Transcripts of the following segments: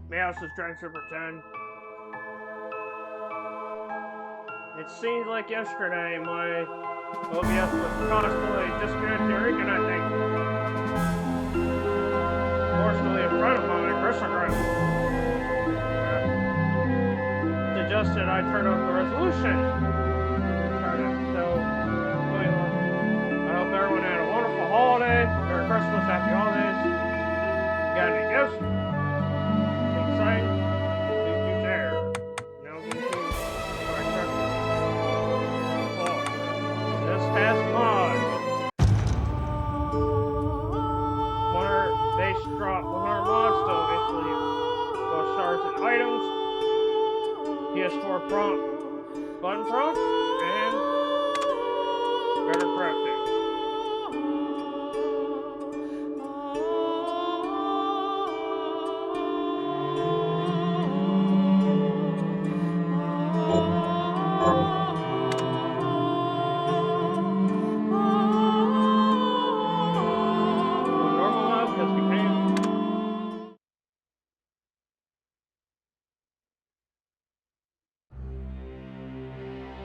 Mouse is trying to pretend. It seems like yesterday my OBS was constantly disconnecting or reconnecting. Fortunately, a friend of mine, Christopher, suggested I turn up the resolution. So, I hope everyone had a wonderful holiday. Merry Christmas, happy holidays. Got any gifts? Exciting? Please do share. Now we can this task mod. Base drop 100 mods, so basically both shards and items. PS4 prompt, button prompts, and better crafting.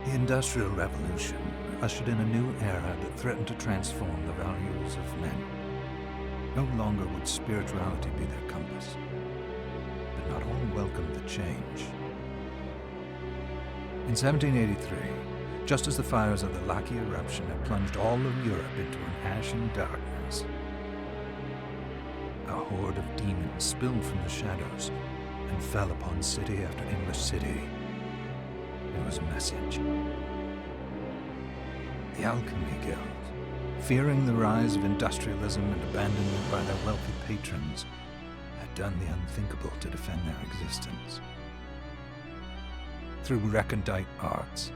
The Industrial Revolution ushered in a new era that threatened to transform the values of men. No longer would spirituality be their compass, but not all welcomed the change. In 1783, just as the fires of the Laki eruption had plunged all of Europe into an ashen darkness, a horde of demons spilled from the shadows and fell upon city after English city. It was a message. The Alchemy Guild, fearing the rise of industrialism and abandonment by their wealthy patrons, had done the unthinkable to defend their existence. Through recondite arts,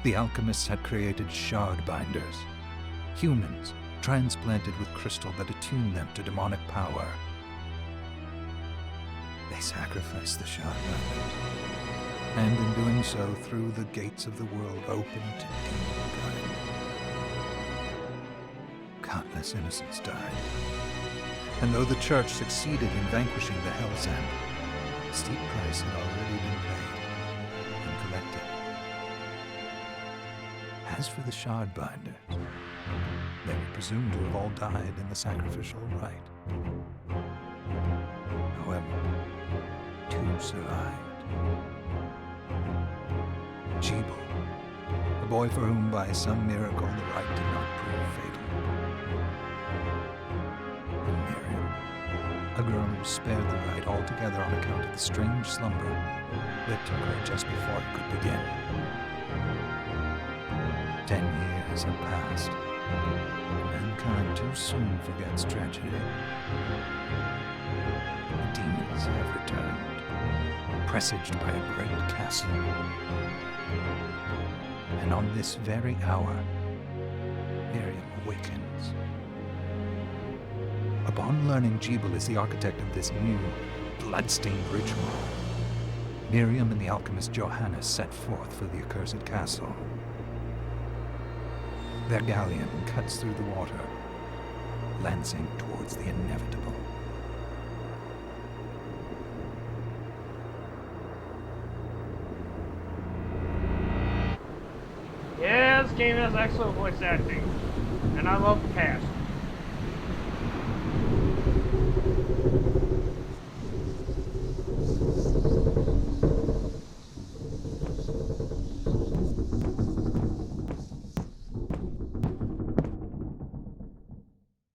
the alchemists had created shard binders, humans transplanted with crystal that attuned them to demonic power. They sacrificed the shard binders, and in doing so threw the gates of the world open to demonkind. Countless innocents died, and though the Church succeeded in vanquishing the Hell's End, a steep price had already been paid and collected. As for the shard binders, they were presumed to have all died in the sacrificial rite. However, two survived. Jebel, the boy for whom by some miracle the rite did not prove fatal. And Miriam, a girl who was spared the rite altogether on account of the strange slumber that took her just before it could begin. 10 years have passed, and mankind too soon forgets tragedy. The demons have returned, presaged by a great castle. And on this very hour, Miriam awakens. Upon learning Jebel is the architect of this new, bloodstained ritual, Miriam and the alchemist Johannes set forth for the accursed castle. Their galleon cuts through the water, lancing towards the inevitable. Yeah, this game has excellent voice acting, and I love the cast.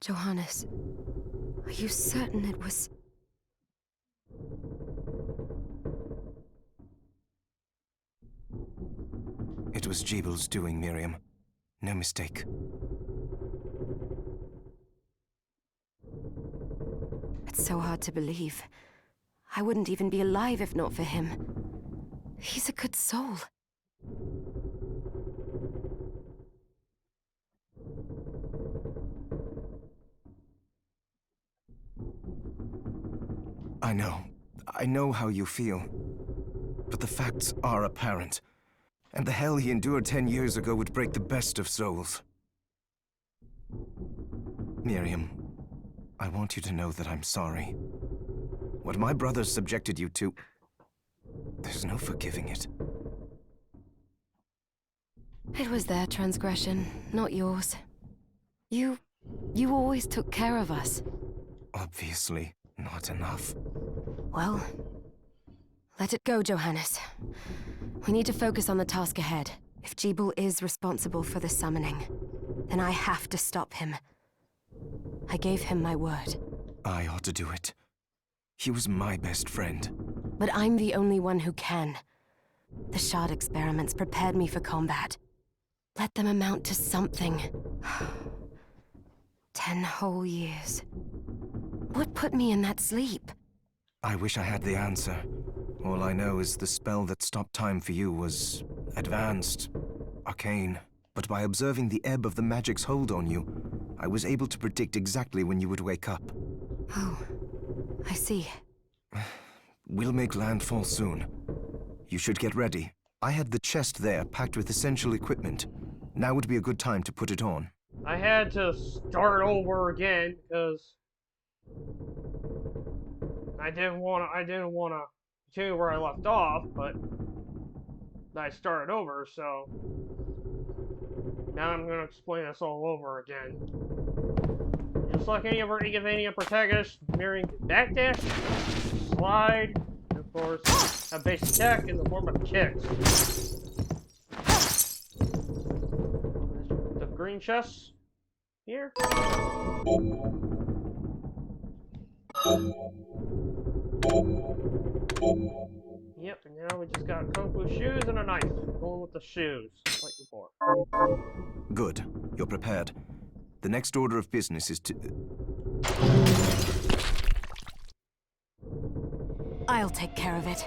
Johannes, are you certain it was... It was Jebel's doing, Miriam. No mistake. It's so hard to believe. I wouldn't even be alive if not for him. He's a good soul. I know how you feel. But the facts are apparent. And the hell he endured 10 years ago would break the best of souls. Miriam, I want you to know that I'm sorry. What my brothers subjected you to, there's no forgiving it. It was their transgression, not yours. You always took care of us. Obviously, not enough. Well, let it go, Johannes. We need to focus on the task ahead. If Jebel is responsible for the summoning, then I have to stop him. I gave him my word. I ought to do it. He was my best friend. But I'm the only one who can. The shard experiments prepared me for combat. Let them amount to something. 10 whole years. What put me in that sleep? I wish I had the answer. All I know is the spell that stopped time for you was advanced, arcane. But by observing the ebb of the magic's hold on you, I was able to predict exactly when you would wake up. Oh, I see. We'll make landfall soon. You should get ready. I had the chest there packed with essential equipment. Now would be a good time to put it on. I had to start over again because I didn't want to continue where I left off, but I started over, so now I'm going to explain this all over again. Just like any of our Igavania protagonists, Miriam can backdash, slide, and of course, have base attack in the form of kicks. The green chest here. Yep, and now we just got Kung Fu shoes and a knife. Going with the shoes, like before. Good. You're prepared. The next order of business is to... I'll take care of it.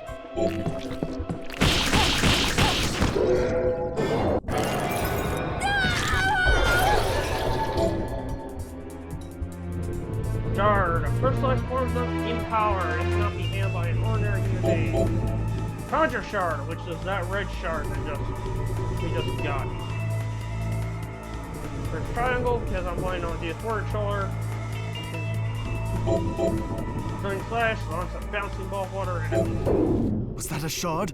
Shard. A first life forms of in power. It cannot be handled by an ordinary human being. Conjure Shard, which is that red shard that we just got. First triangle, because I'm playing on the word controller. Turning slash, launch a bouncing ball of water and Was that a shard?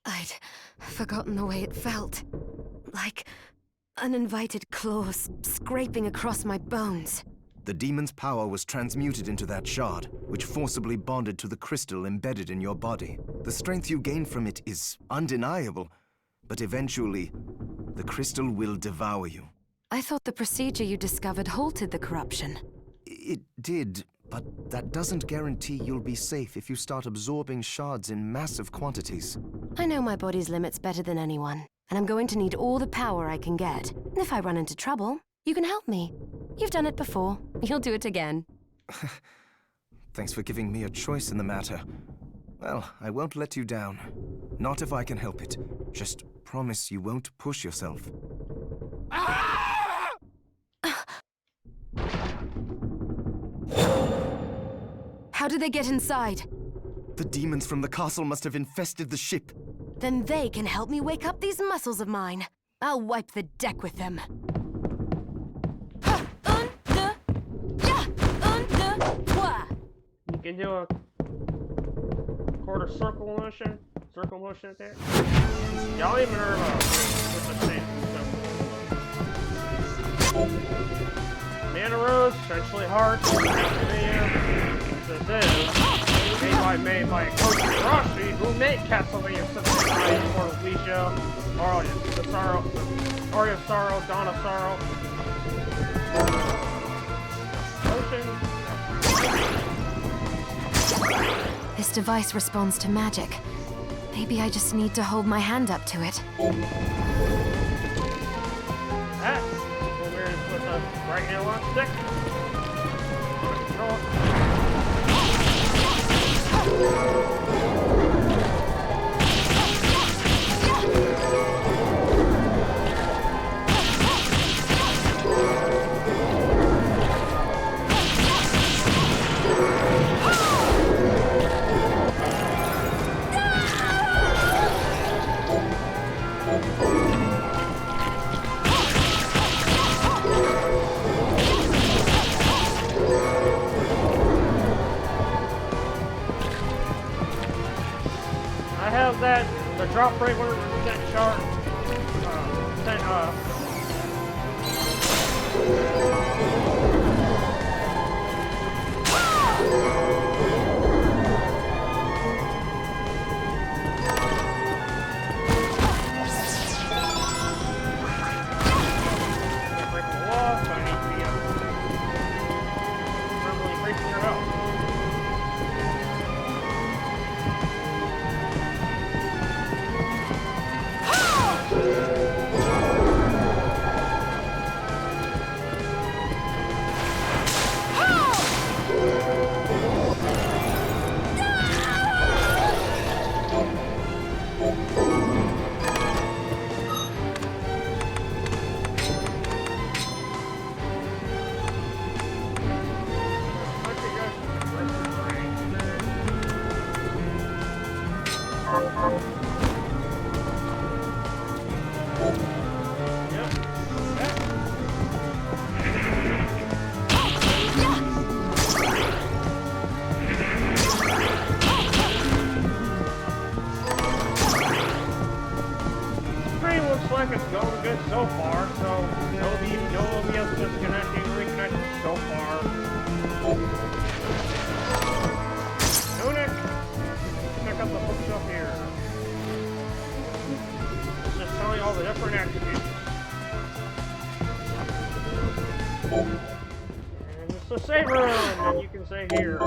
I'd forgotten the way it felt. Like uninvited claws scraping across my bones. The demon's power was transmuted into that shard, which forcibly bonded to the crystal embedded in your body. The strength you gain from it is undeniable, but eventually, the crystal will devour you. I thought the procedure you discovered halted the corruption. It did, but that doesn't guarantee you'll be safe if you start absorbing shards in massive quantities. I know my body's limits better than anyone, and I'm going to need all the power I can get. If I run into trouble, you can help me. You've done it before. You'll do it again. Thanks for giving me a choice in the matter. Well, I won't let you down. Not if I can help it. Just promise you won't push yourself. How did they get inside? The demons from the castle must have infested the ship. Then they can help me wake up these muscles of mine. I'll wipe the deck with them. you can do a quarter circle motion there. Y'all even heard about with the same. Mana Rose, essentially heart. This is made by Coach Rossi, who made Castlevania Symphony of Mortal Leisha, Aria of Sorrow, Dawn of Sorrow. This device responds to magic. Maybe I just need to hold my hand up to it. That will mirror with a right analog stick. have that, the drop rate 100% sharp, it's going good so far, so no OBS disconnecting, reconnecting so far. Tunic! Check out the bookshelf here. It's just telling you all the different attributes. And it's the save room, and you can save here.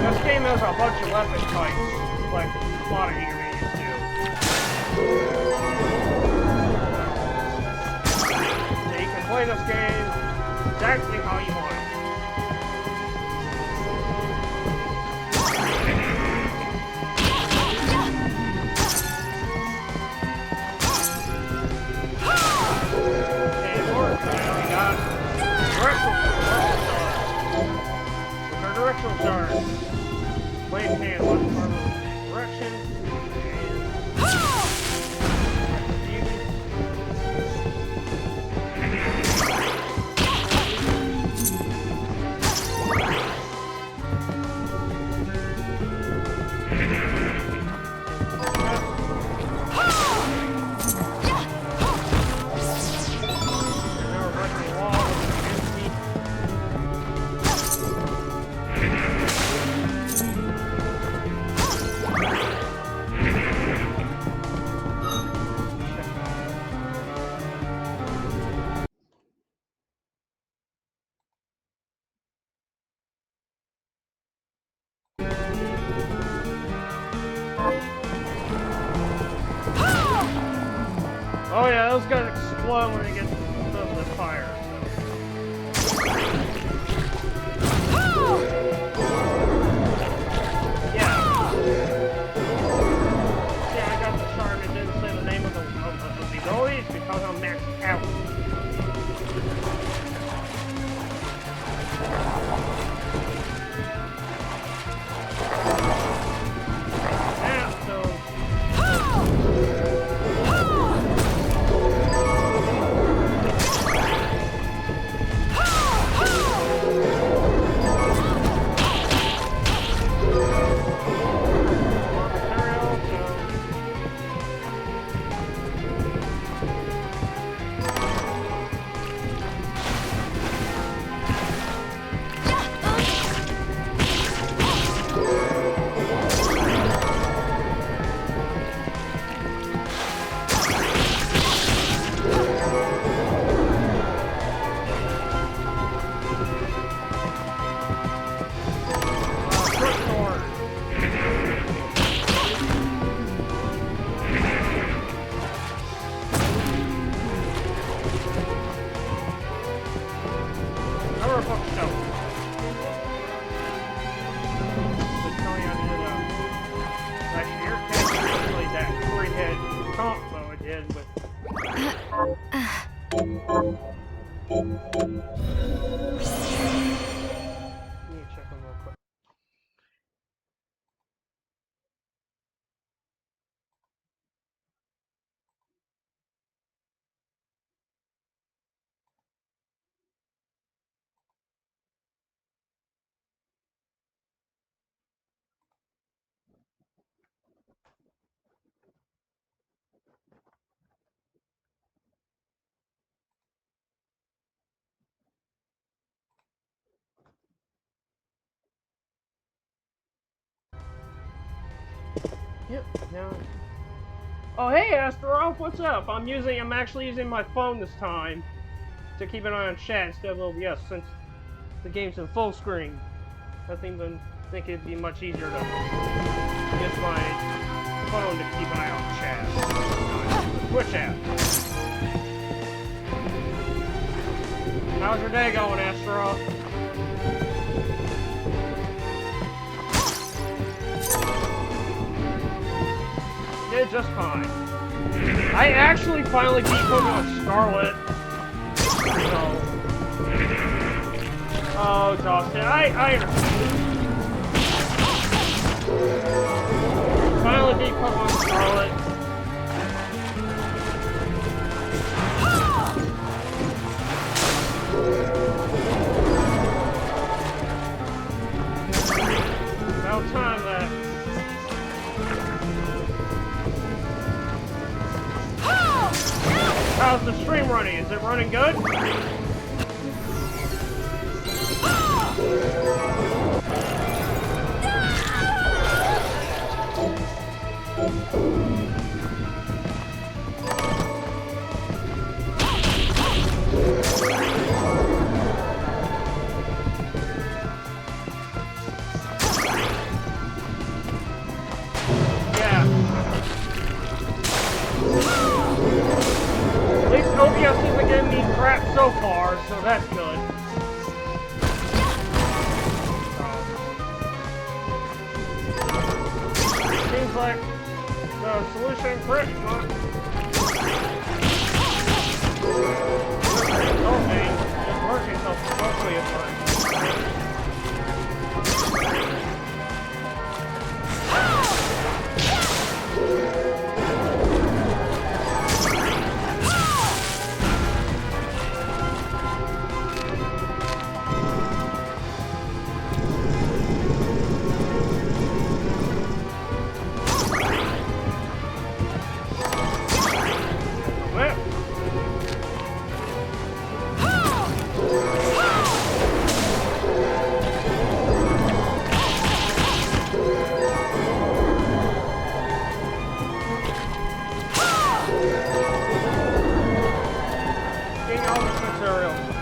This game has a bunch of weapon types, like a lot of enemies do. So you can play this game exactly how you want it. Directional charge. Blade hand, left arm direction. Oh yeah, those guys explode when they get filled with fire. Yeah. See, I got the shard. It didn't say the name of the abilities because I'm maxed out. did with... Let me check them real quick. Yep, now... Oh, hey, Astaroth, what's up? I'm actually using my phone this time to keep an eye on chat instead of OBS since the game's in full screen. I think it'd be much easier to use my phone to keep an eye on chat. The Twitch app. How's your day going, Astaroth? Did just fine. I actually finally beat Pokemon Scarlet. So... Oh, Dawson, I finally beat Pokemon Scarlet. About time that... How's the stream running? Is it running good? OBS isn't giving me crap so far, so that's good. Seems like the solution crit, huh? Okay, it's working, so hopefully it's working.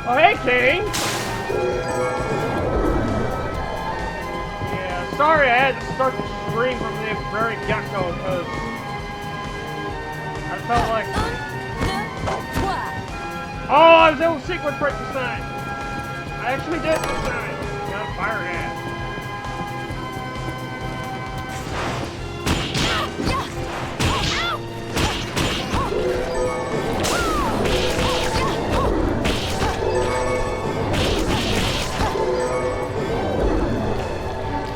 Oh, hey, King! Yeah, sorry I had to start the stream from the very get-go, because I felt like... Oh, I was able to secret break this time! I actually did this time! Got a fire hat.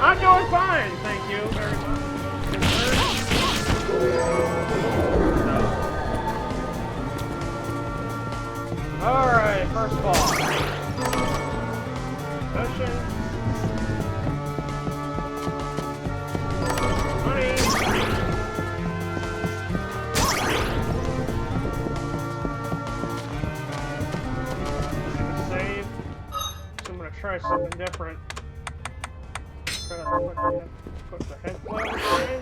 I'm doing fine, thank you very much. Alright, first ball. Ocean. Money. Save. So I'm gonna try something different. Put the head flower in.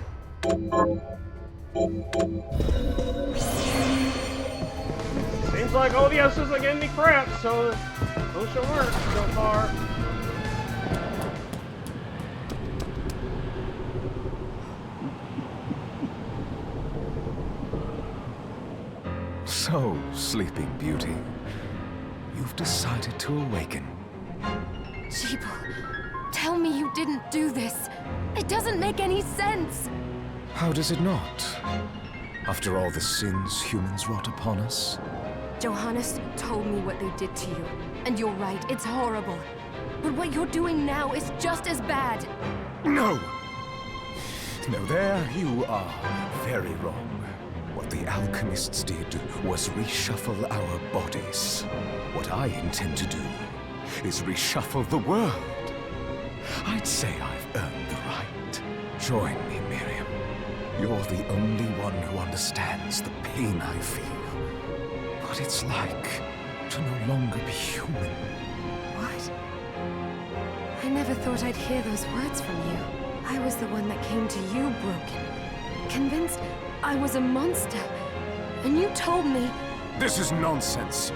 Seems like OBS isn't giving me crap, so those should work so far. So, Sleeping Beauty, you've decided to awaken. Jeeble, tell me you didn't do this. It doesn't make any sense. How does it not? After all the sins humans wrought upon us? Johannes told me what they did to you. And you're right, it's horrible. But what you're doing now is just as bad. No! No, there you are. Very wrong. What the alchemists did was reshuffle our bodies. What I intend to do is reshuffle the world. I'd say I've earned the right. Join me, Miriam. You're the only one who understands the pain I feel. What it's like to no longer be human. What? I never thought I'd hear those words from you. I was the one that came to you broken. Convinced I was a monster. And you told me... This is nonsense.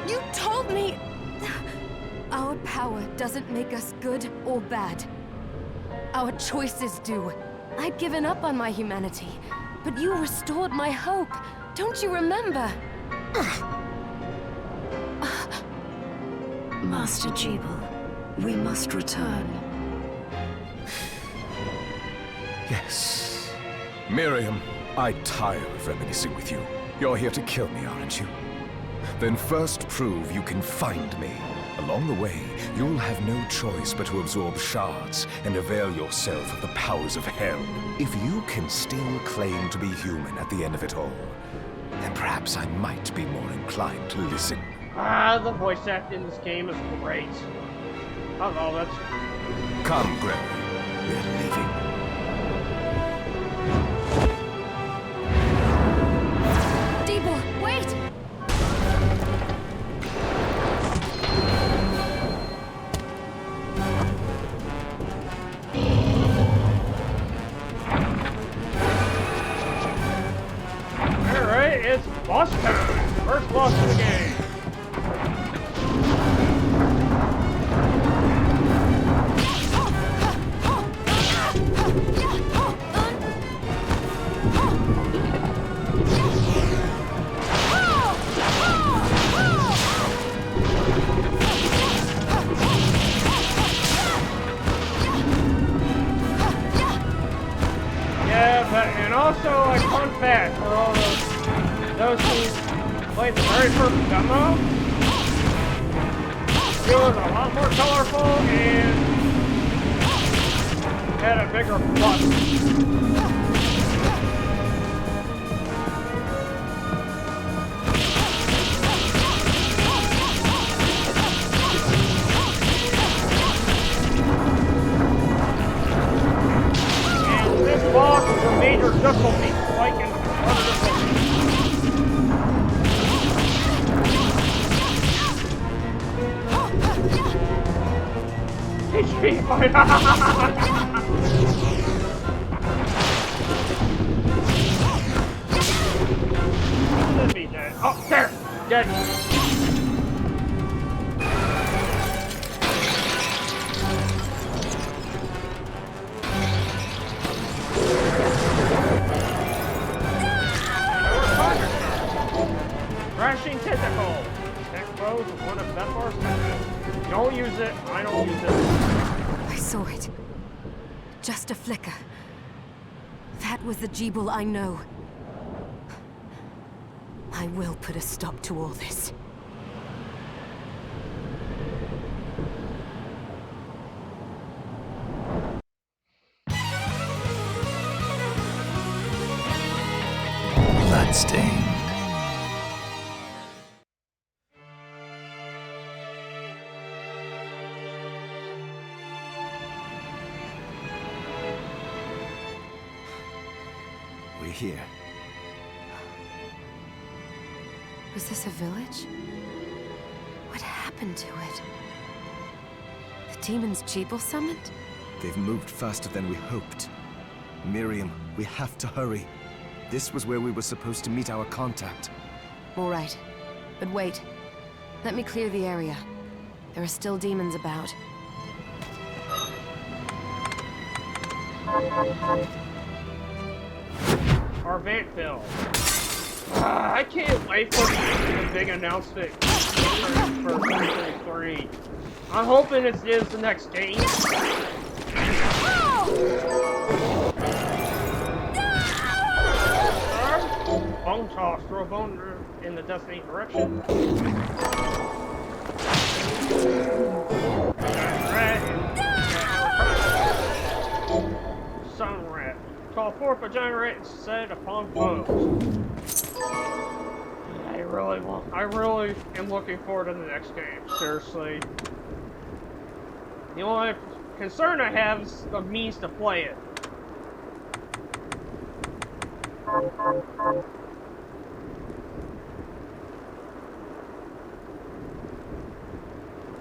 You told me... Our power doesn't make us good or bad. Our choices do. I'd given up on my humanity, but you restored my hope. Don't you remember? Master Jebel, we must return. Yes. Miriam, I tire of reminiscing with you. You're here to kill me, aren't you? Then first prove you can find me. Along the way, you'll have no choice but to absorb shards and avail yourself of the powers of hell. If you can still claim to be human at the end of it all, then perhaps I might be more inclined to listen. The voice acting in this game is great. I love it. Come, Gregory. We're leaving. Debo, wait! Alright, it's boss time. First boss of the game. And also, like, fun fact for all those who played the very first demo, it was a lot more colorful and had a bigger butt. This boss is a major difficulty, like in other difficulties. HP fight! Should be dead. Oh, there! Dead. Crashing tentacle. Tech blows is one of Bethar's methods. Don't use it. I don't use it. I saw it. Just a flicker. That was the Jebel I know. I will put a stop to all this. Bloodstained. We're here. Was this a village? What happened to it? The demons Jebel summoned? They've moved faster than we hoped. Miriam, we have to hurry. This was where we were supposed to meet our contact. All right. But wait. Let me clear the area. There are still demons about. Our Vantville. I can't wait for the big announcement for 2023. I'm hoping it is the next game. bone toss. Throw a bone in the designated direction. Sun rat. Call forth a giant rat and set it upon foes. I really am looking forward to the next game. Seriously. The only concern I have is the means to play it.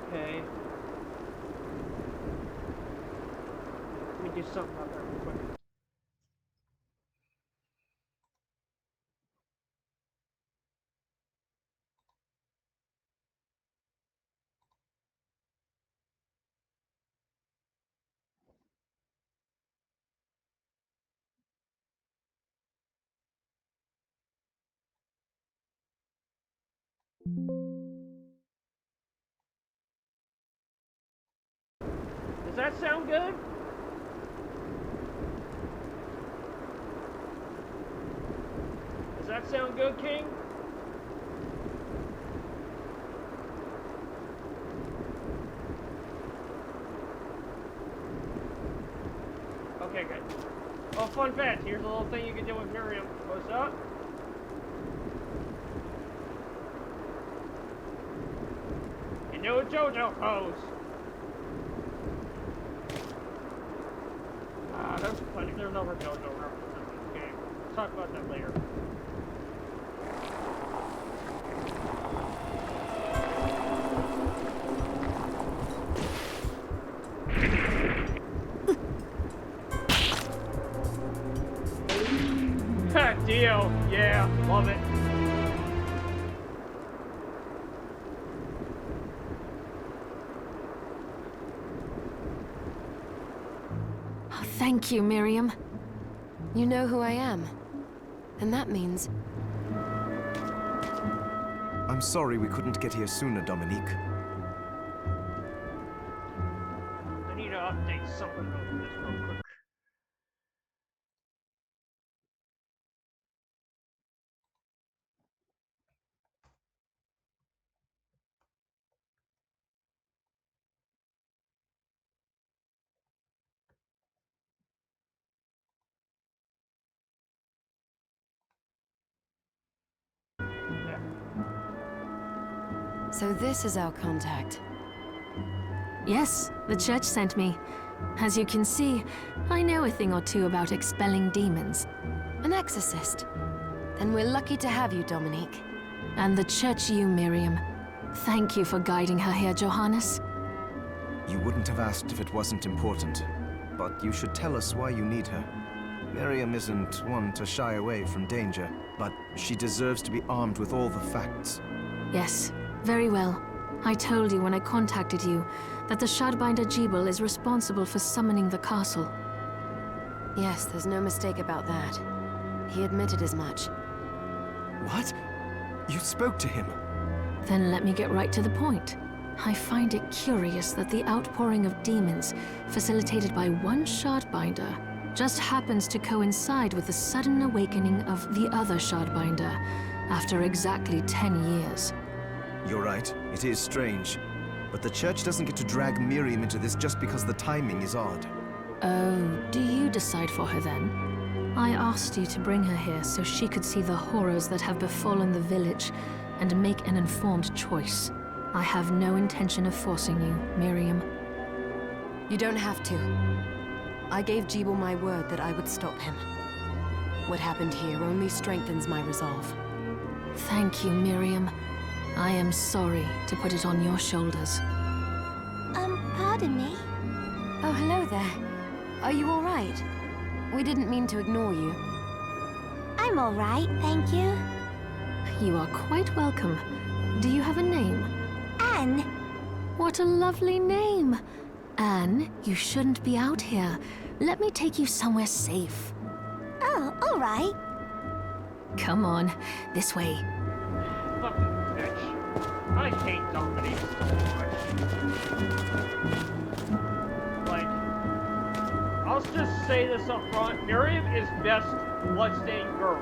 Okay. Let me do something about that real quick. Does that sound good? Does that sound good, King? Okay, good. Oh, fun fact, here's a little thing you can do with Miriam. What's up? You know a JoJo pose. There's no JoJo references in this game. We'll talk about that later. Dio, yeah, love it. Thank you, Miriam. You know who I am. And that means... I'm sorry we couldn't get here sooner, Dominique. I need to update something over this real quick. So this is our contact. Yes, the church sent me. As you can see, I know a thing or two about expelling demons. An exorcist. Then we're lucky to have you, Dominique. And the church you, Miriam. Thank you for guiding her here, Johannes. You wouldn't have asked if it wasn't important, but you should tell us why you need her. Miriam isn't one to shy away from danger, but she deserves to be armed with all the facts. Yes, very well. I told you when I contacted you that the Shardbinder Jebel is responsible for summoning the castle. Yes, there's no mistake about that. He admitted as much. What? You spoke to him? Then let me get right to the point. I find it curious that the outpouring of demons, facilitated by one Shardbinder, just happens to coincide with the sudden awakening of the other Shardbinder after exactly 10 years. You're right, it is strange. But the church doesn't get to drag Miriam into this just because the timing is odd. Oh, do you decide for her then? I asked you to bring her here so she could see the horrors that have befallen the village and make an informed choice. I have no intention of forcing you, Miriam. You don't have to. I gave Jebel my word that I would stop him. What happened here only strengthens my resolve. Thank you, Miriam. I am sorry to put it on your shoulders. Pardon me? Oh, hello there. Are you all right? We didn't mean to ignore you. I'm all right, thank you. You are quite welcome. Do you have a name? Anne. What a lovely name. Anne, you shouldn't be out here. Let me take you somewhere safe. Oh, all right. Come on, this way. Fucking bitch. I hate Dominique so much. Like, I'll just say this up front. Miriam is best Bloodstained girl.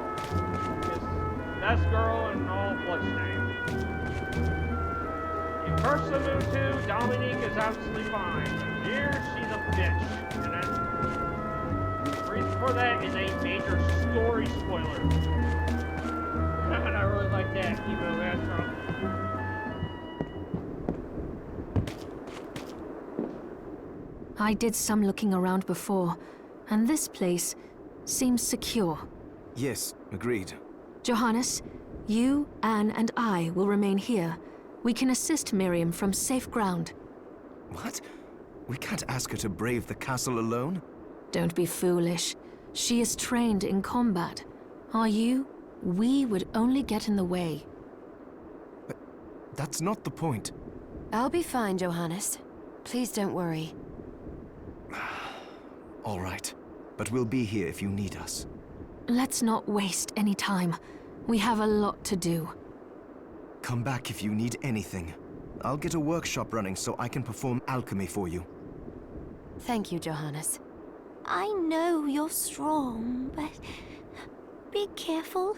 best girl in all Bloodstained. In Curse of the Moon 2, Dominique is absolutely fine. Here, she's a bitch. And then, the reason for that is a major story spoiler. And I really like that, emo Astro. I did some looking around before, and this place seems secure. Yes, agreed. Johannes, you, Anne, and I will remain here. We can assist Miriam from safe ground. What? We can't ask her to brave the castle alone? Don't be foolish. She is trained in combat. Are you? We would only get in the way. But that's not the point. I'll be fine, Johannes. Please don't worry. All right. But we'll be here if you need us. Let's not waste any time. We have a lot to do. Come back if you need anything. I'll get a workshop running so I can perform alchemy for you. Thank you, Johannes. I know you're strong, but be careful.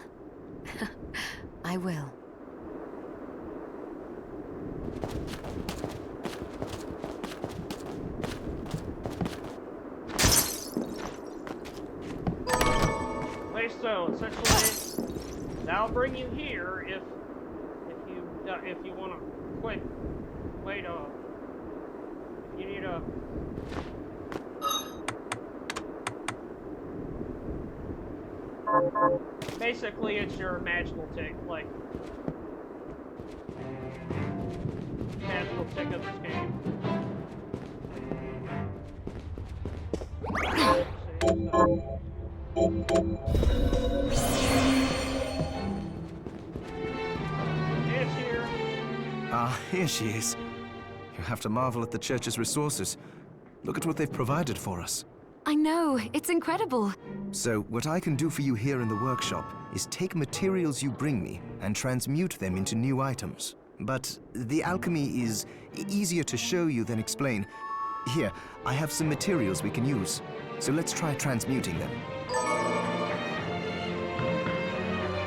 I will. Okay, so essentially, that'll bring you here if you want a quick way to. If you need a. Basically, it's your magical tick, like magical tick of this game. It's here. Ah, here she is. You have to marvel at the church's resources. Look at what they've provided for us. I know, it's incredible. So, what I can do for you here in the workshop is take materials you bring me and transmute them into new items. But the alchemy is easier to show you than explain. Here, I have some materials we can use. So let's try transmuting them.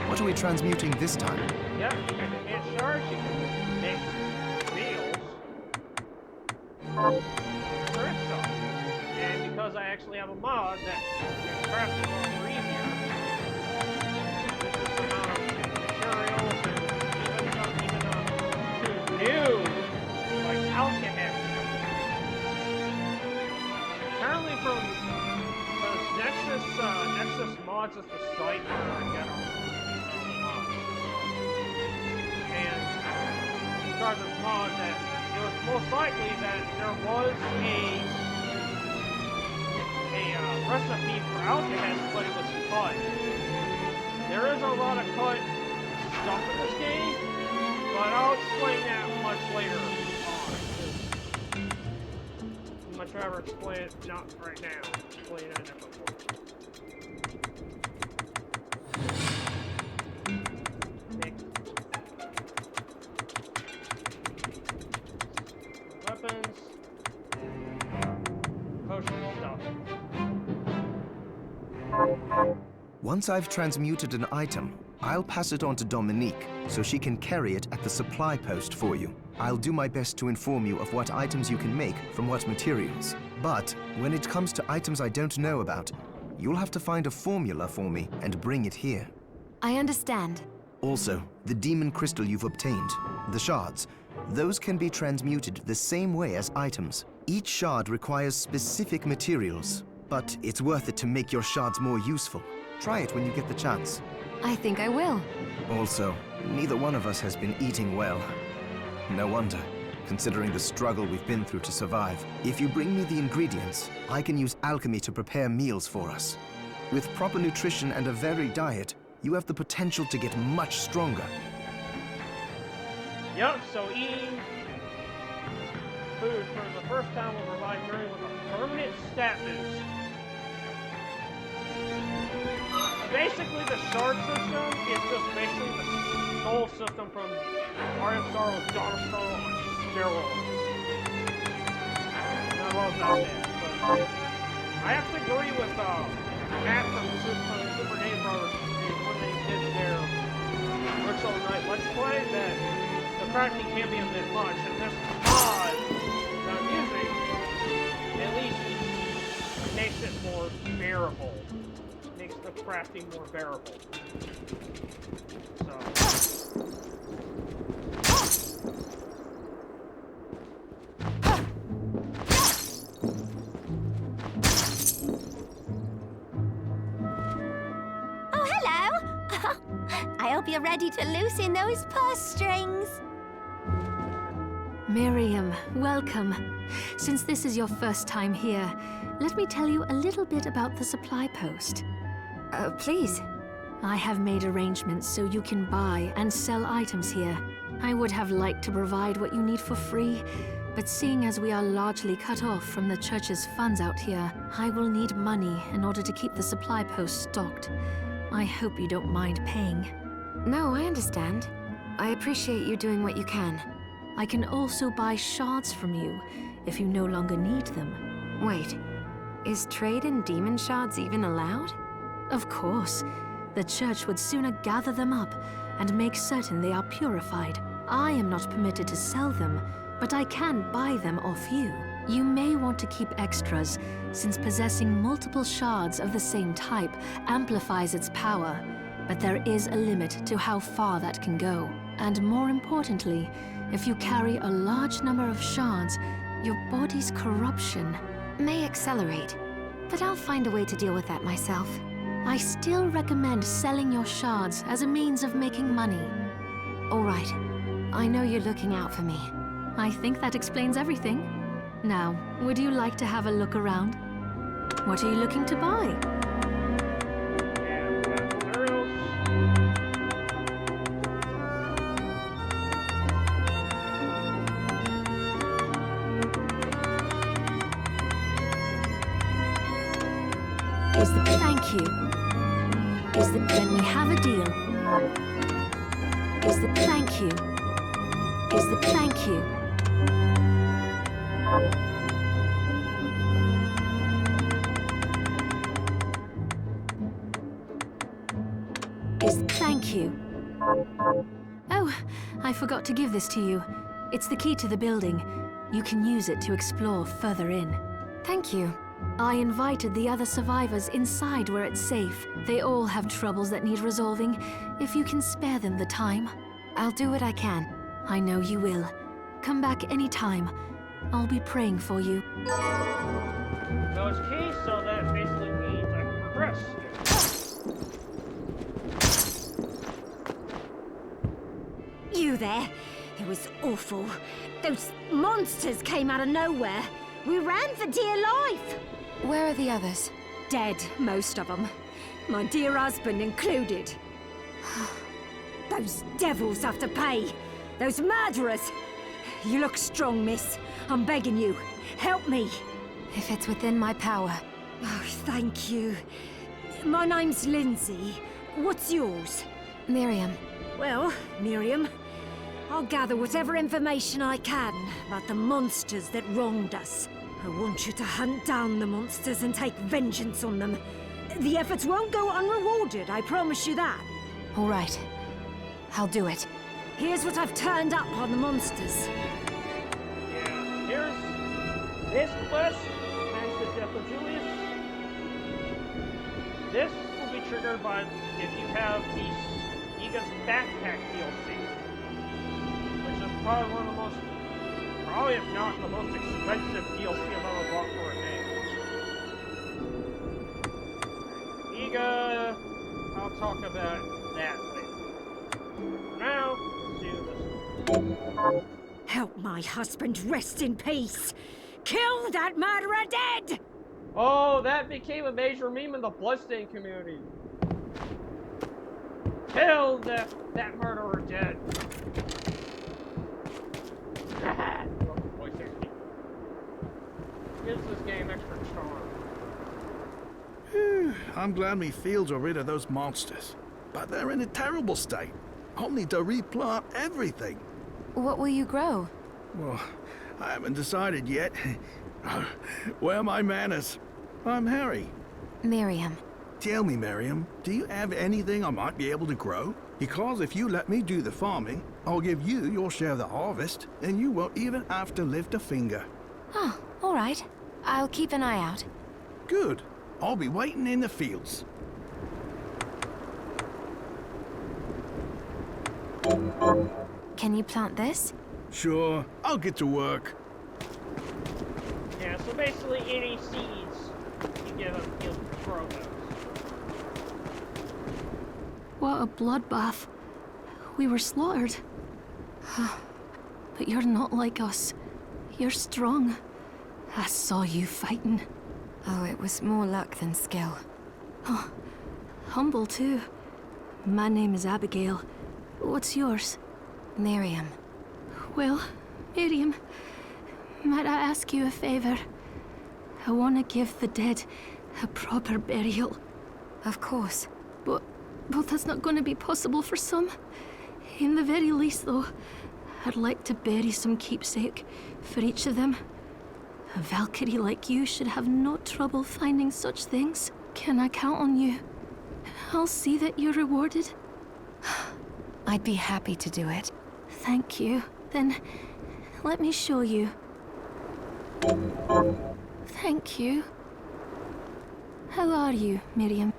What are we transmuting this time? Yep, you can hit shards, you can make meals. Crystal. And because I actually have a mod that makes crafting a lot more easier, this is the amount of materials and even new, like alchemist. Apparently from Nexus mods is the site where I get them. And because of mod, that it was most likely that there was a recipe for alchemist, but it was cut. There is a lot of cut stuff in this game, but I'll explain that much later on. I'm much rather explain it not right now. Explain it in a different way. Weapons, potion stuff. Once I've transmuted an item, I'll pass it on to Dominique so she can carry it at the supply post for you. I'll do my best to inform you of what items you can make from what materials. But when it comes to items I don't know about, you'll have to find a formula for me and bring it here. I understand. Also, the demon crystal you've obtained, the shards, those can be transmuted the same way as items. Each shard requires specific materials, but it's worth it to make your shards more useful. Try it when you get the chance. I think I will. Also, neither one of us has been eating well. No wonder, considering the struggle we've been through to survive. If you bring me the ingredients, I can use alchemy to prepare meals for us. With proper nutrition and a varied diet, you have the potential to get much stronger. Yep, so eating food for the first time will provide Miriam with a permanent stat boost. Basically, the shard system is just basically the soul system from Mario Star with Dawn of Star on steroids. And I love that, but I have to agree with Matt from Super Game Brothers when they did their crafting can be a bit much, and this mod that I'm using at least makes it more bearable. Makes the crafting more bearable. So. Oh, hello! I hope you're ready to loosen those purse strings. Miriam, welcome. Since this is your first time here, let me tell you a little bit about the supply post. Please. I have made arrangements so you can buy and sell items here. I would have liked to provide what you need for free, but seeing as we are largely cut off from the church's funds out here, I will need money in order to keep the supply post stocked. I hope you don't mind paying. No, I understand. I appreciate you doing what you can. I can also buy shards from you if you no longer need them. Wait, is trade in demon shards even allowed? Of course. The church would sooner gather them up and make certain they are purified. I am not permitted to sell them, but I can buy them off you. You may want to keep extras, since possessing multiple shards of the same type amplifies its power. But there is a limit to how far that can go. And more importantly, if you carry a large number of shards, your body's corruption may accelerate, but I'll find a way to deal with that myself. I still recommend selling your shards as a means of making money. All right. I know you're looking out for me. I think that explains everything. Now, would you like to have a look around? What are you looking to buy? Thank you. Then we have a deal. Thank you. Thank you. Thank you. Oh, I forgot to give this to you. It's the key to the building. You can use it to explore further in. Thank you. I invited the other survivors inside where it's safe. They all have troubles that need resolving, if you can spare them the time. I'll do what I can. I know you will. Come back anytime. I'll be praying for you. So it's key, so that basically means I can progress. You there? It was awful. Those monsters came out of nowhere. We ran for dear life. Where are the others? Dead, most of them. My dear husband included. Those devils have to pay. Those murderers. You look strong, miss. I'm begging you. Help me. If it's within my power. Oh, thank you. My name's Lindsay. What's yours? Miriam. Well, Miriam, I'll gather whatever information I can about the monsters that wronged us. I want you to hunt down the monsters and take vengeance on them. The efforts won't go unrewarded, I promise you that. All right. I'll do it. Here's what I've turned up on the monsters. Yeah, here's this quest, thanks to Death of Julius. This will be triggered by if you have the Iga's Backpack DLC, which is probably one of the most, probably if not the most expensive DLC I've ever bought for a game. Iga, I'll talk about that later. For now, let's do this one. Help my husband rest in peace. Kill that murderer dead! Oh, that became a major meme in the Bloodstained community. Kill that murderer dead. Gives this game extra charm. I'm glad me fields are rid of those monsters. But they're in a terrible state. I'll need to replant everything. What will you grow? Well, I haven't decided yet. Where are my manners? I'm Harry. Miriam. Tell me, Miriam, do you have anything I might be able to grow? Because if you let me do the farming, I'll give you your share of the harvest, and you won't even have to lift a finger. Oh, all right. I'll keep an eye out. Good. I'll be waiting in the fields. Can you plant this? Sure, I'll get to work. Yeah, so basically any seeds you give him, he'll grow those. What a bloodbath. We were slaughtered. But you're not like us. You're strong. I saw you fighting. Oh, it was more luck than skill. Oh, humble too. My name is Abigail. What's yours? Miriam. Well, Miriam, might I ask you a favor? I want to give the dead a proper burial. Of course. But that's not going to be possible for some. In the very least, though, I'd like to bury some keepsake for each of them. A Valkyrie like you should have no trouble finding such things. Can I count on you? I'll see that you're rewarded. I'd be happy to do it. Thank you. Then, let me show you. Thank you. How are you, Miriam?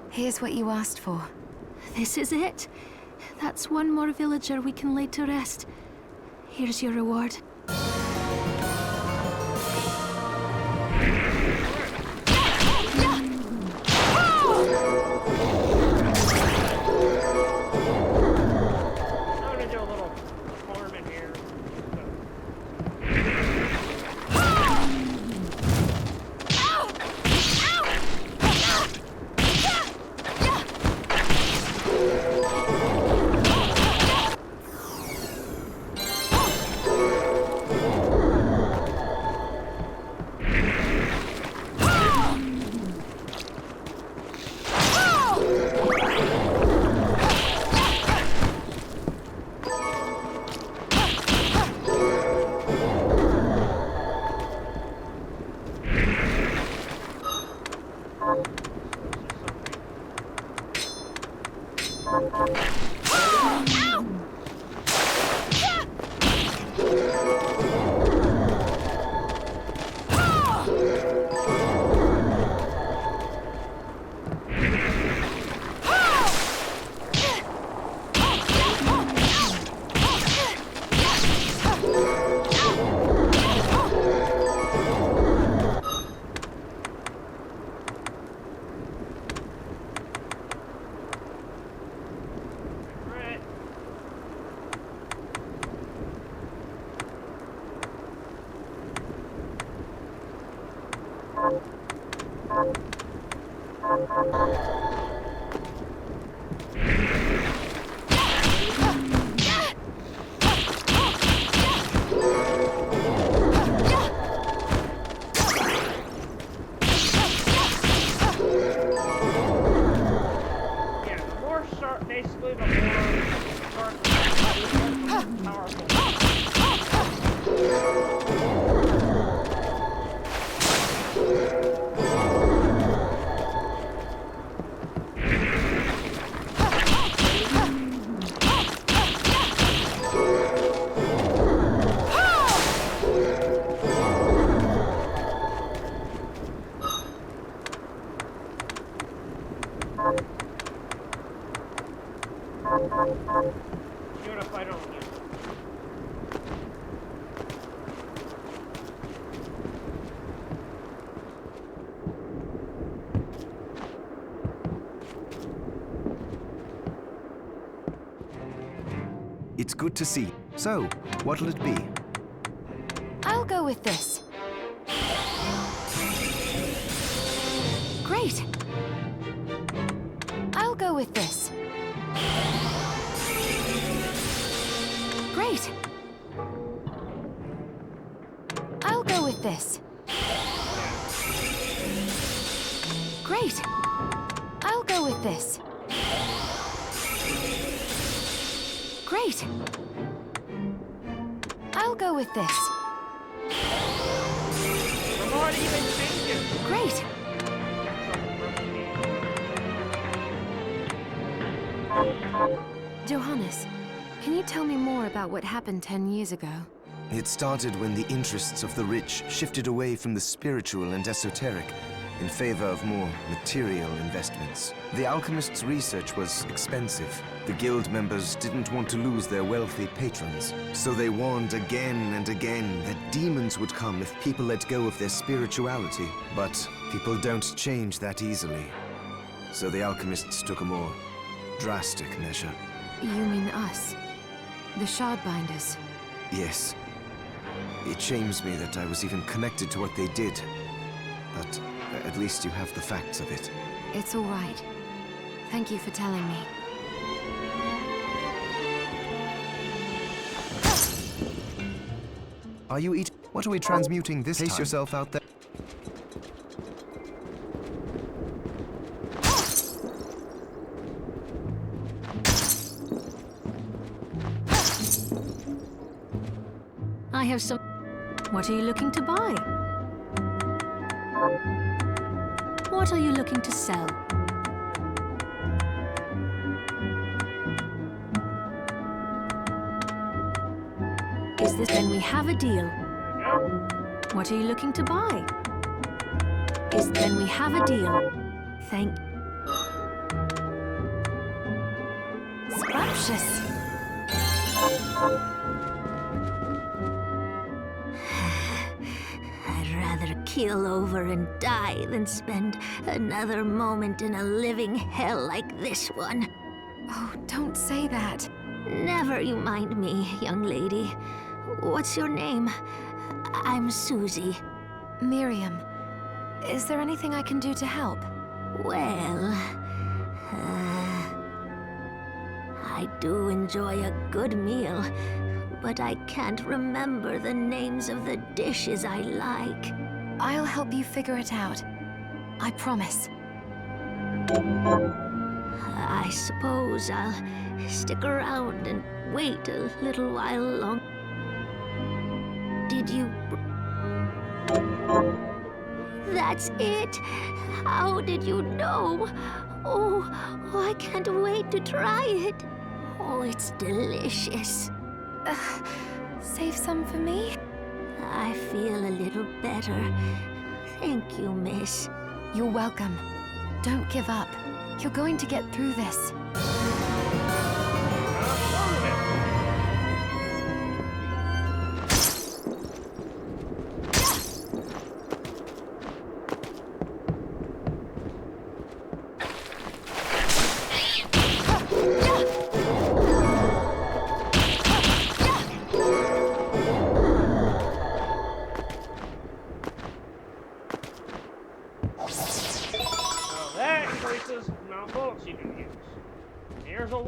Here's what you asked for. This is it. That's one more villager we can lay to rest. Here's your reward. I'm gonna do a little farm in here. Right. Yeah, the more sharp, basically, the more sharp, the more powerful. Even if I don't use it. It's good to see. So, what'll it be? I'll go with this. Great. I'll go with this. Great. I'll go with this. Great. I'll go with this. Great. Great! I'll go with this. I'm not even thinking. Great! Johannes, can you tell me more about what happened 10 years ago? It started when the interests of the rich shifted away from the spiritual and esoteric in favor of more material investments. The alchemists' research was expensive. The guild members didn't want to lose their wealthy patrons, so they warned again and again that demons would come if people let go of their spirituality. But people don't change that easily. So the alchemists took a more drastic measure. You mean us? The Shardbinders? Yes. It shames me that I was even connected to what they did. But at least you have the facts of it. It's all right. Thank you for telling me. Are you eating? What are we transmuting this time? Pace yourself out there. I have some... What are you looking to buy? What are you looking to sell? Is this... Then we have a deal. What are you looking to buy? Then we have a deal. Thank... Scrumptious! I'd rather keel over and die than spend another moment in a living hell like this one. Oh, don't say that. Never you mind me, young lady. What's your name? I'm Susie. Miriam, is there anything I can do to help? Well, I do enjoy a good meal, but I can't remember the names of the dishes I like. I'll help you figure it out. I promise. I suppose I'll stick around and wait a little while longer. Did you... That's it! How did you know? Oh, I can't wait to try it. Oh, it's delicious. Save some for me? I feel a little better. Thank you, miss. You're welcome. Don't give up. You're going to get through this. That increases the amount of bullets you can use. Here's a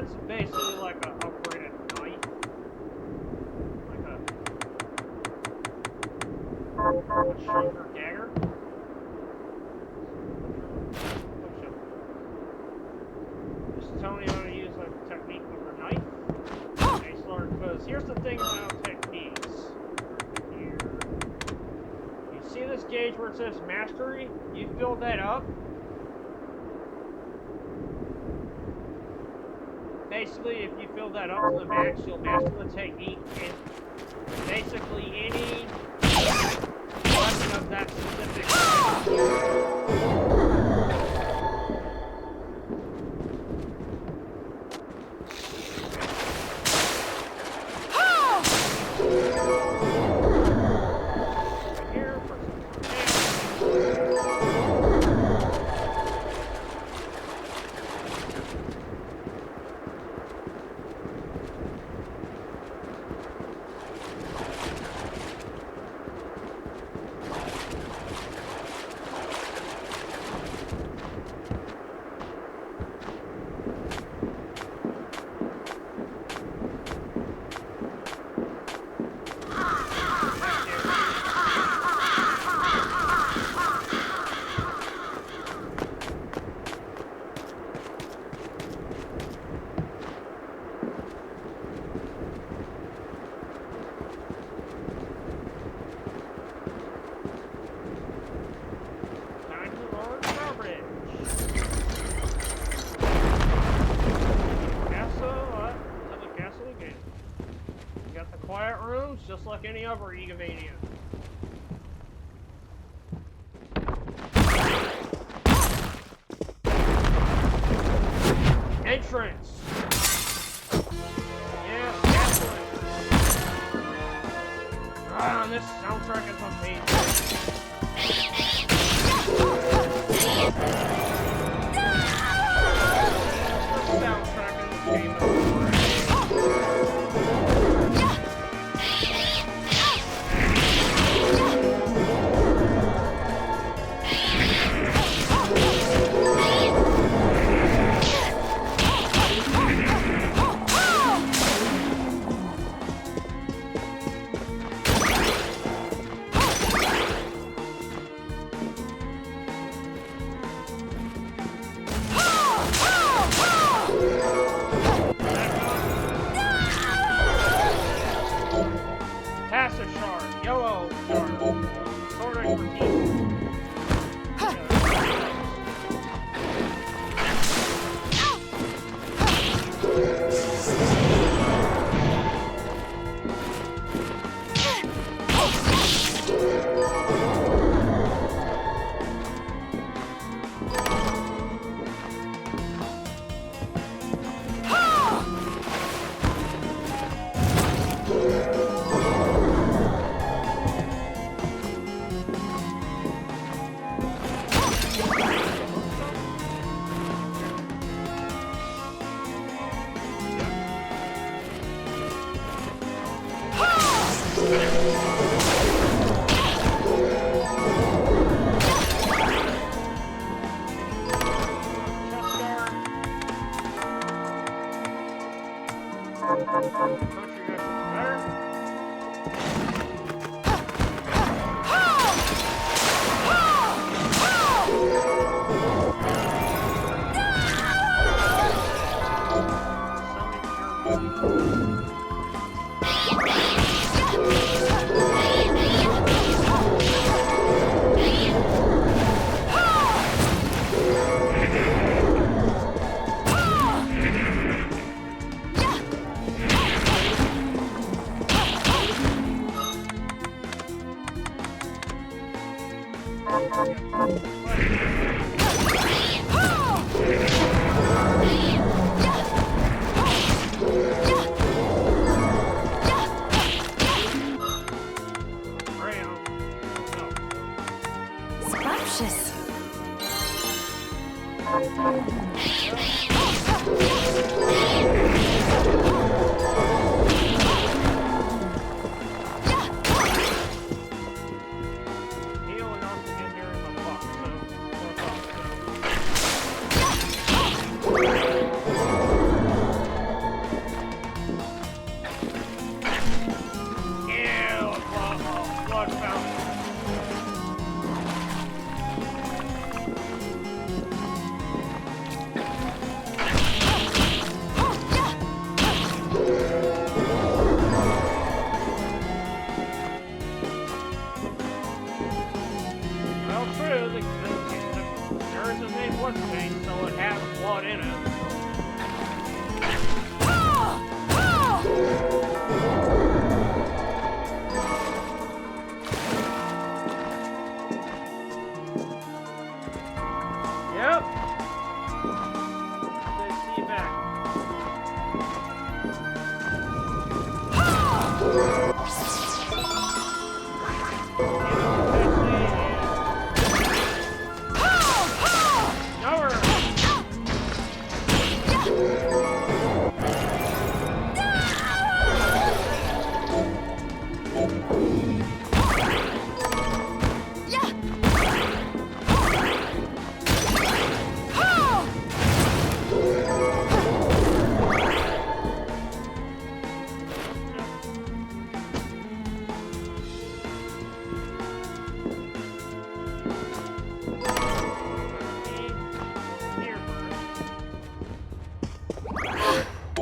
That's basically like a upgraded knife. Like a stronger dagger. Just tell me how to use like a technique with the knife. Because here's the thing about techniques. Here. You see this gauge where it says mastery? You fill that up. Basically, if you fill that up to the max, you'll master the technique, and basically any weapon of that specific here for some just like any other Egavanian. Entrance! Yeah, gasoline! Ah, this soundtrack is amazing. This soundtrack in this game is great. Passive shard, yellow shard, sword expertise.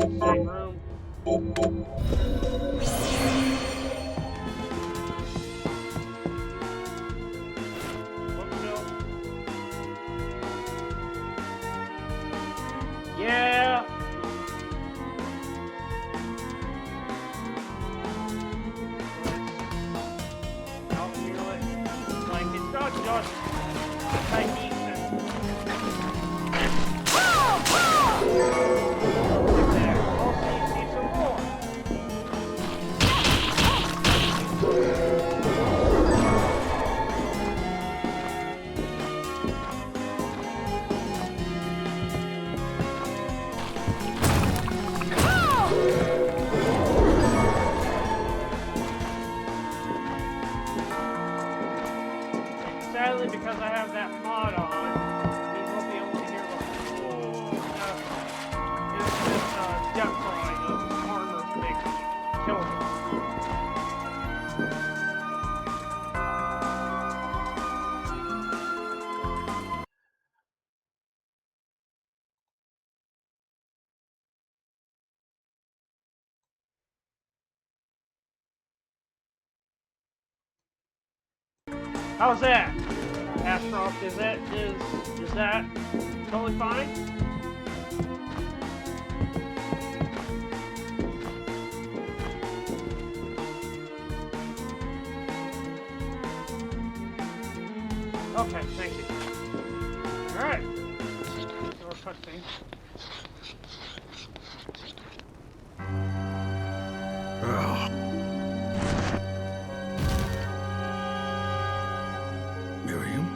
Same room. Yeah. I'll feel it. Like it's not just techniques and there. I'll see some more. Sadly, because I have that mod on, we won't be able to hear this depth drawing of armor to make kill them. How's that? Astroth, is that totally fine? Okay, thank you. Alright. So we're cutscene. Miriam?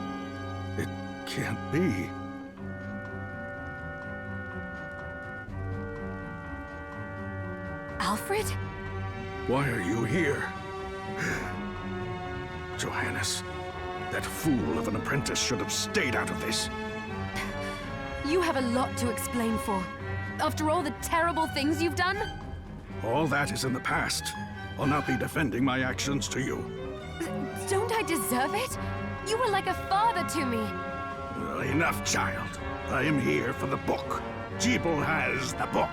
It can't be. Alfred? Why are you here? Johannes, that fool of an apprentice should have stayed out of this. You have a lot to explain for. After all the terrible things you've done? All that is in the past. I'll not be defending my actions to you. Don't I deserve it? You were like a father to me. Enough, child. I am here for the book. Jeeble has the book.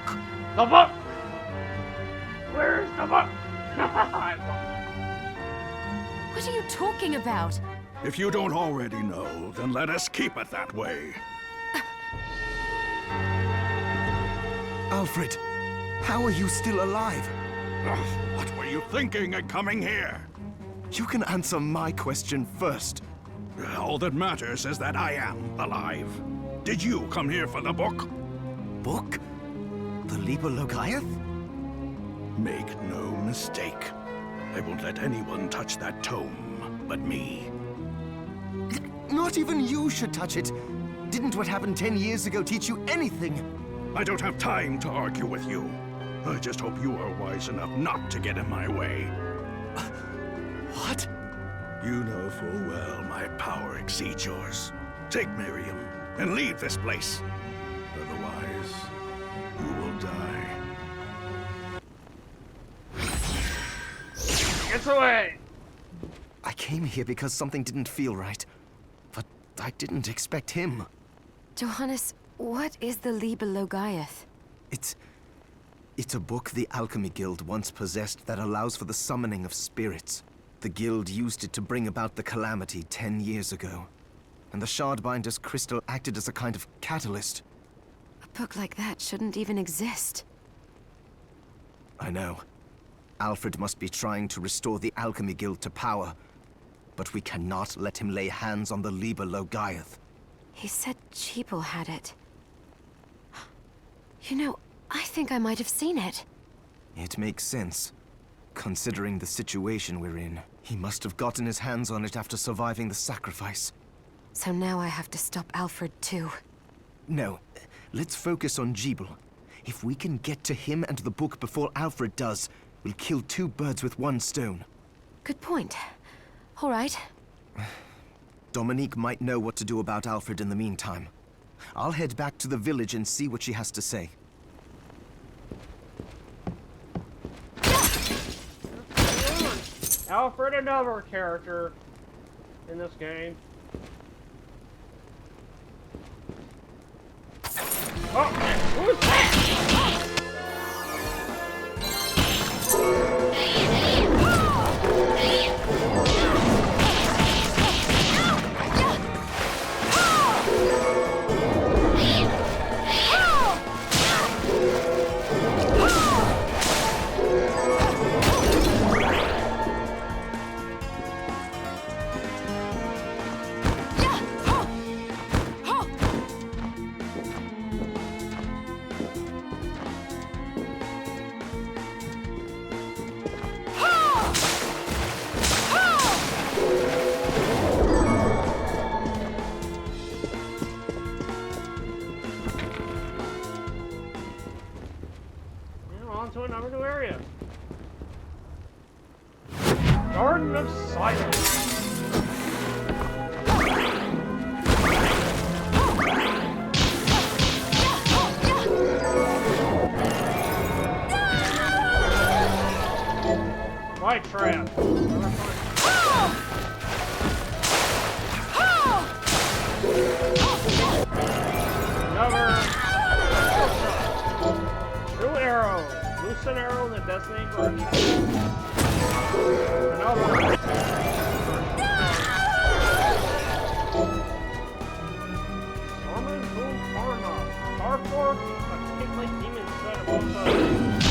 The book! Where's the book? What are you talking about? If you don't already know, then let us keep it that way. Alfred, how are you still alive? Ugh, what were you thinking in coming here? You can answer my question first. All that matters is that I am alive. Did you come here for the book? Book? The Liber Logaeth? Make no mistake. I won't let anyone touch that tome but me. Not even you should touch it. Didn't what happened 10 years ago teach you anything? I don't have time to argue with you. I just hope you are wise enough not to get in my way. What? You know full well my power exceeds yours. Take Miriam and leave this place. Otherwise, you will die. Get away! I came here because something didn't feel right. But I didn't expect him. Johannes, what is the Liber Logaeth? It's a book the Alchemy Guild once possessed that allows for the summoning of spirits. The Guild used it to bring about the calamity 10 years ago. And the Shardbinder's crystal acted as a kind of catalyst. A book like that shouldn't even exist. I know. Alfred must be trying to restore the Alchemy Guild to power. But we cannot let him lay hands on the Liber Logaeth. He said Jeeble had it. You know, I think I might have seen it. It makes sense. Considering the situation we're in, he must have gotten his hands on it after surviving the sacrifice. So now I have to stop Alfred too. No, let's focus on Jeeble. If we can get to him and the book before Alfred does, we'll kill two birds with one stone. Good point. All right. Dominique might know what to do about Alfred in the meantime. I'll head back to the village and see what she has to say. Alfred, another character in this game. Oh, who's that? on to another new area. Garden of Silence. White trap. Another. New arrow. Loose an arrow in the designated direction. Another. Storming Boom Pharma. Carport. A kick like demon set of both sides.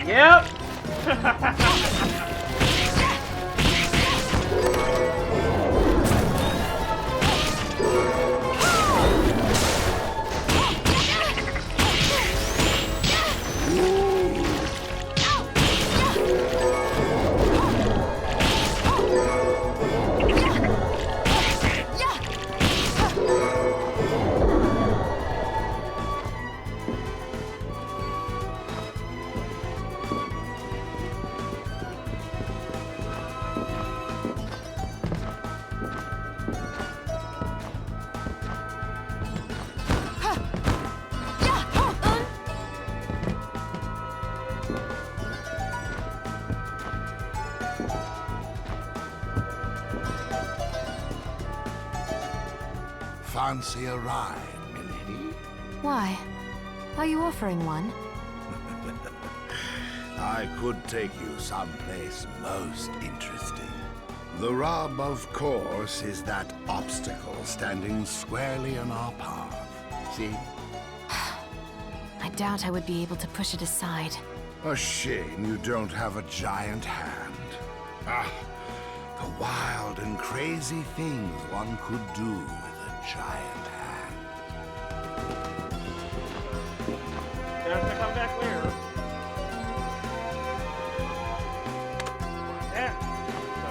Yep. Fancy a ride, milady? Why? Are you offering one? I could take you someplace most interesting. The rub, of course, is that obstacle standing squarely in our path. See? I doubt I would be able to push it aside. A shame you don't have a giant hand. Ah, the wild and crazy things one could do with a giant hand. Gonna have to come back later. Yeah. So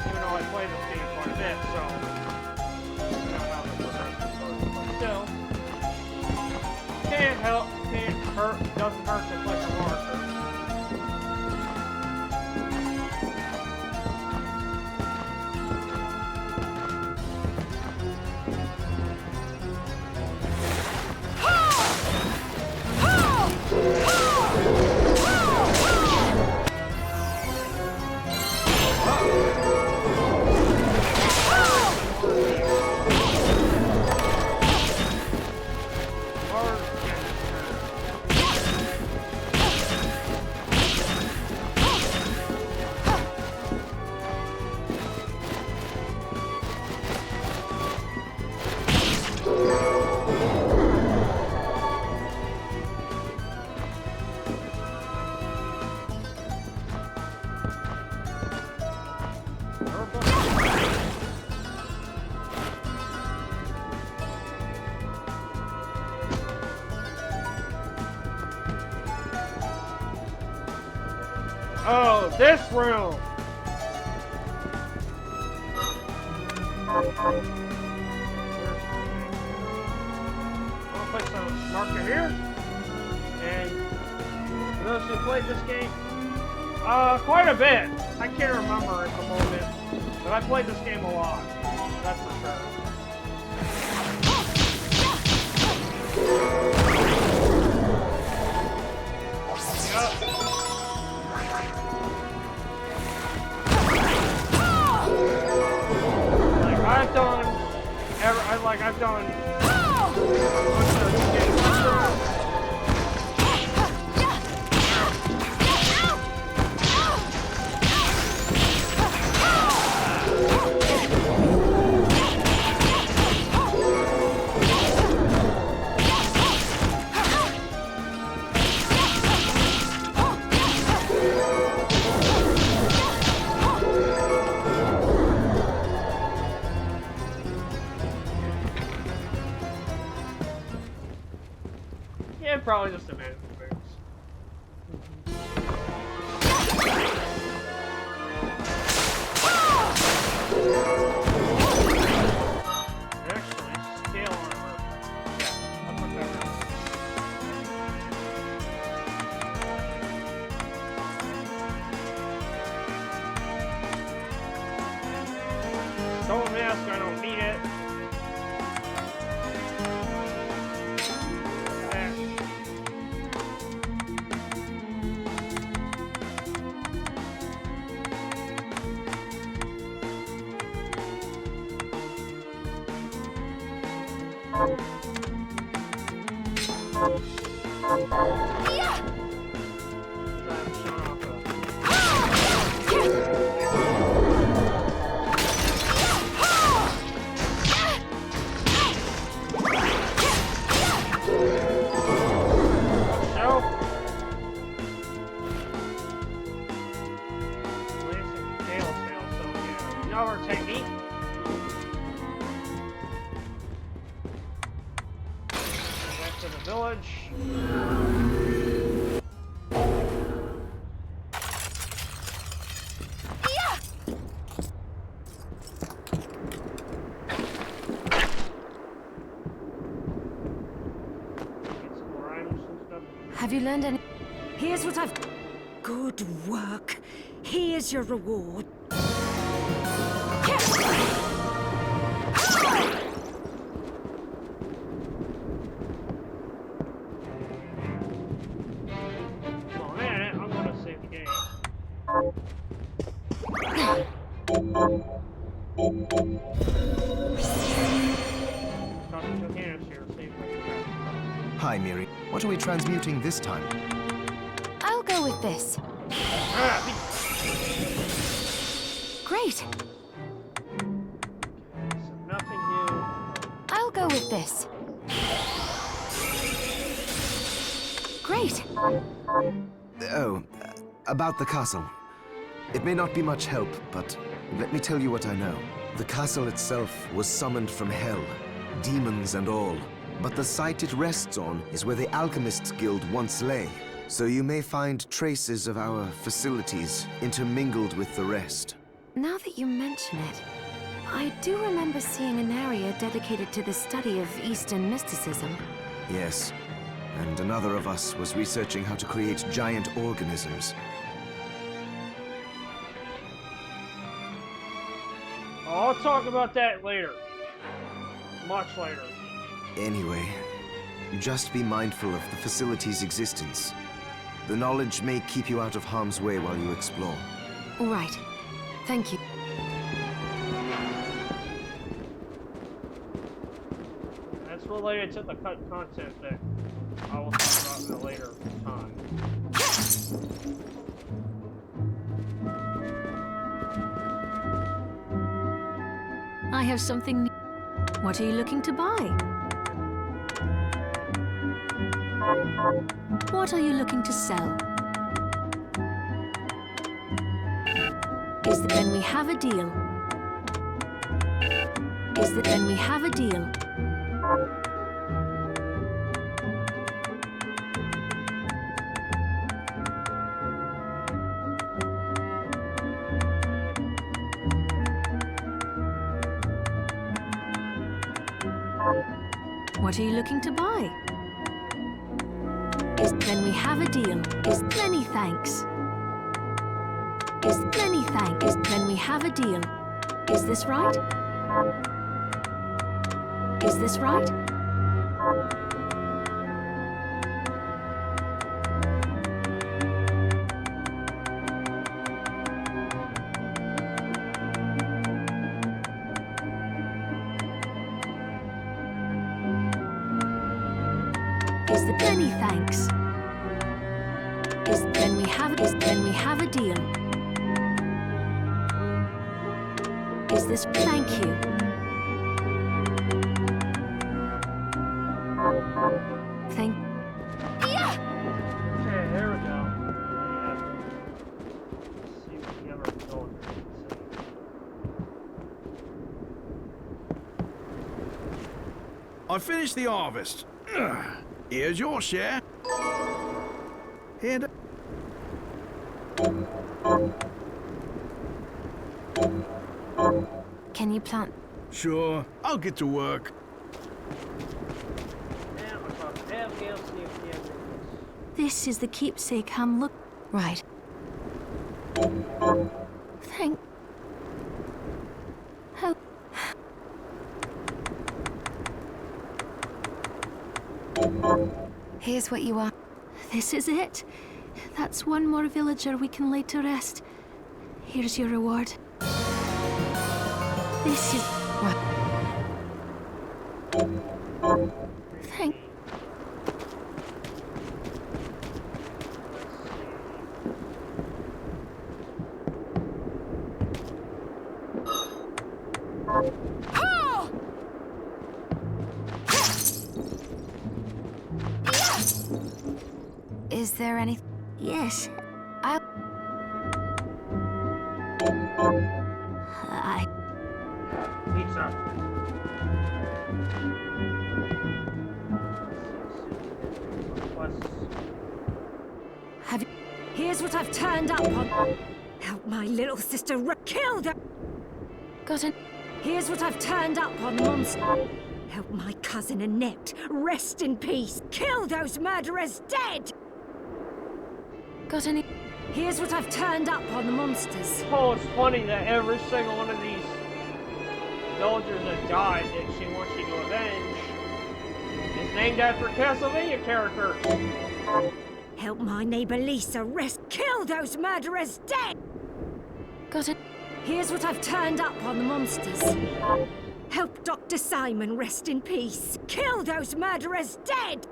even though I played this game quite a bit, so I know how the progression works, but still, can't help, can't hurt, doesn't hurt to click a marker. Oh, this room! I'll put some marker here. And for those who played this game, quite a bit. I can't remember at the moment, but I played this game a lot. That's for sure. Yep. like I've done. Yeah, probably just a minute. Actually, scale armor. I'll put that around. Stone mask, I don't need it. Technique. Back to the village. Have you learned any? Here's what I've... Good work. Here's your reward. Well, man, I'm gonna save the game. Talking to hands here, save my crap. Hi, Miriam. What are we transmuting this time? I'll go with this. Great. So nothing new. I'll go with this. Great. Oh, about the castle. It may not be much help, but let me tell you what I know. The castle itself was summoned from hell, demons and all. But the site it rests on is where the Alchemists Guild once lay. So you may find traces of our facilities intermingled with the rest. Now that you mention it, I do remember seeing an area dedicated to the study of Eastern mysticism. Yes, and another of us was researching how to create giant organisms. I'll talk about that later. Much later. Anyway, just be mindful of the facility's existence. The knowledge may keep you out of harm's way while you explore. All right. Thank you. That's related to the content that I will talk about in a later time. I have something new. What are you looking to buy? What are you looking to sell? Then we have a deal. Then we have a deal. What are you looking to buy? Then we have a deal. Many thanks. Many thanks. Then we have a deal. Is this right? Is this right? then we have a deal. Is this... Thank you. Thank... Okay, there we go. Yeah. Let's see if we ever go there. I finished the harvest. Here's your share. And Can you plant? sure, I'll get to work. This is the keepsake I'm look... Right. Thank... Oh. Here's what you are. This is it. That's one more villager we can lay to rest. Here's your reward. This is... What? Thank... Is there any? Yes. I'll... Pizza. Have you... Here's what I've turned up on. Help my little sister kill them. Got an... Here's what I've turned up on, monster. Help my cousin Annette rest in peace. Kill those murderers dead. Got any... Here's what I've turned up on the monsters. Oh, it's funny that every single one of these villagers that died that she wants you to avenge is named after Castlevania characters. Help my neighbor Lisa rest. Kill those murderers dead. Got it. Here's what I've turned up on the monsters. Help Dr. Simon rest in peace. Kill those murderers dead.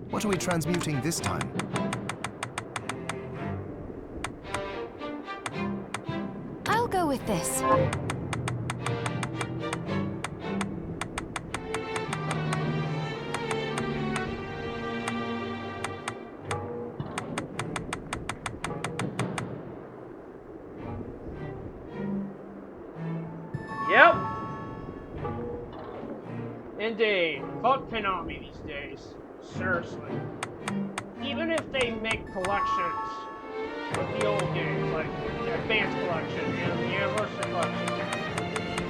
What are we transmuting this time? I'll go with this. Yep. Indeed. Fuck Konami these days. Seriously. Even if they make collections of the old games, like the Advanced Collection and the Anniversary Collection,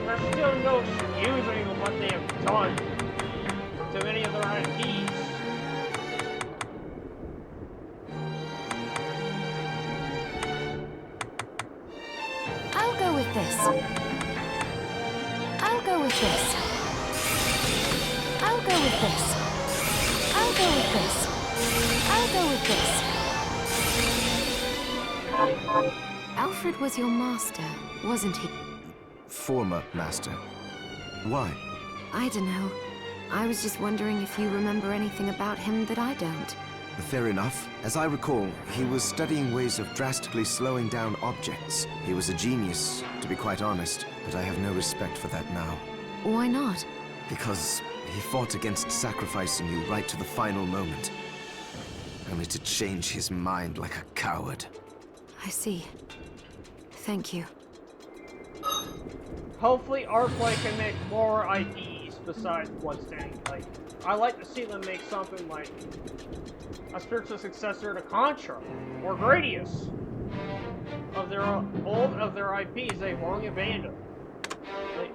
there's still no excusing of what they have done to many of their IPs. I'll go with this. I'll go with this. I'll go with this. I'll go with this. I'll go with this. Alfred was your master, wasn't he? Former master. Why? I don't know. I was just wondering if you remember anything about him that I don't. Fair enough. As I recall, he was studying ways of drastically slowing down objects. He was a genius, to be quite honest, but I have no respect for that now. Why not? Because he fought against sacrificing you right to the final moment. Only to change his mind like a coward. I see. Thank you. Hopefully Arclight can make more IPs besides Bloodstained. Like, I like to see them make something like a spiritual successor to Contra or Gradius of their IPs they've long abandoned. Like,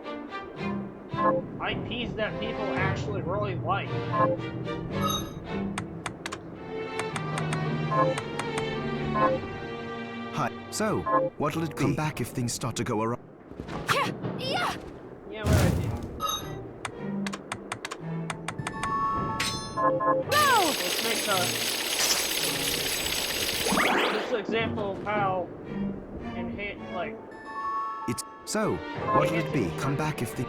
IPs that people actually really like. Hi. So, what'll it come back if things start to go awry? Yeah, what I did. No! Let's make this example of how in hit like It's so, what'll it be? Come back if the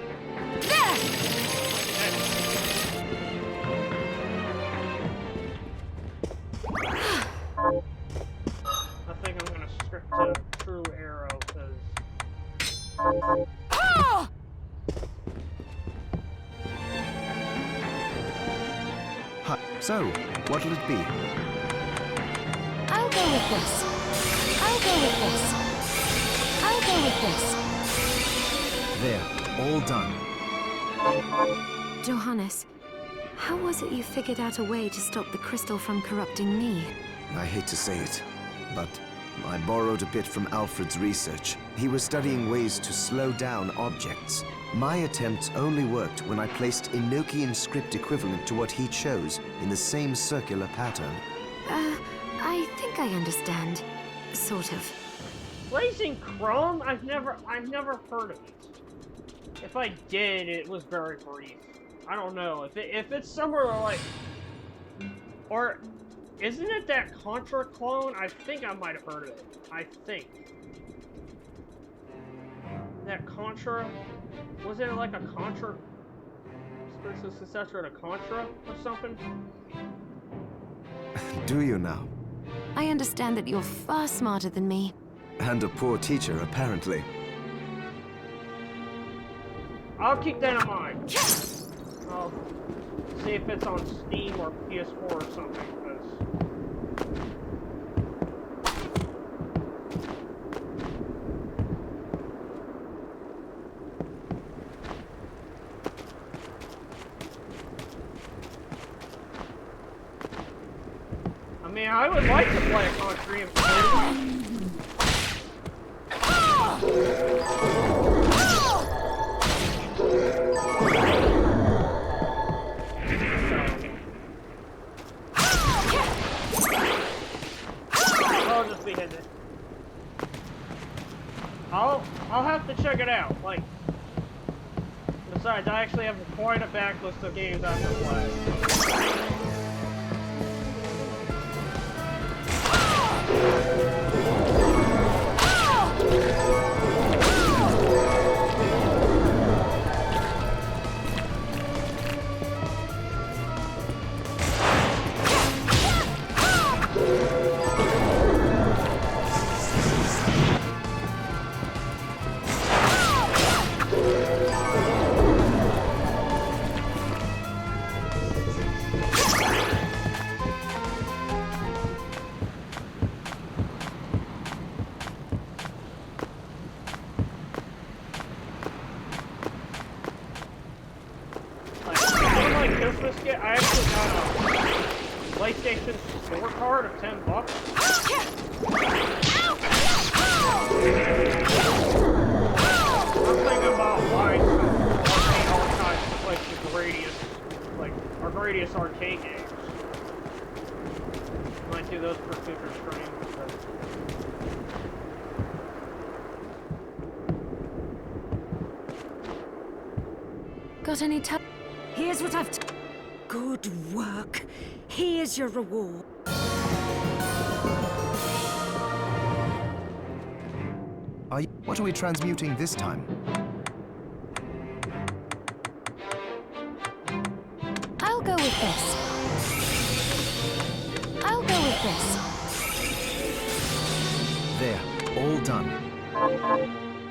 So, what'll it be? I'll go with this. I'll go with this. I'll go with this. There, all done. Johannes, how was it you figured out a way to stop the crystal from corrupting me? I hate to say it, but I borrowed a bit from Alfred's research. He was studying ways to slow down objects. My attempts only worked when I placed Enochian script equivalent to what he chose in the same circular pattern. I think I understand. Sort of. Blazing Chrome? I've never heard of it. If I did, it was very brief. I don't know. If it's somewhere like... Or... Isn't it that Contra clone? I think I might have heard of it. I think. That Contra... Was it like a Contra... Spiritual successor to Contra or something? Do you now? I understand that you're far smarter than me. And a poor teacher, apparently. I'll keep that in mind. I'll see if it's on Steam or PS4 or something, because... I mean, I would like to play a Contra. I'll just be hitting it. I'll have to check it out. Like, besides, I actually have quite a backlist of games I have to play. I actually got a PlayStation store card of $10. I'm thinking about buying some arcade archives to like the greatest, like our greatest arcade games. Might do those for future stream. Got any time? Here's what I've... Good work. Here's your reward. What are we transmuting this time? I'll go with this. I'll go with this. There, all done.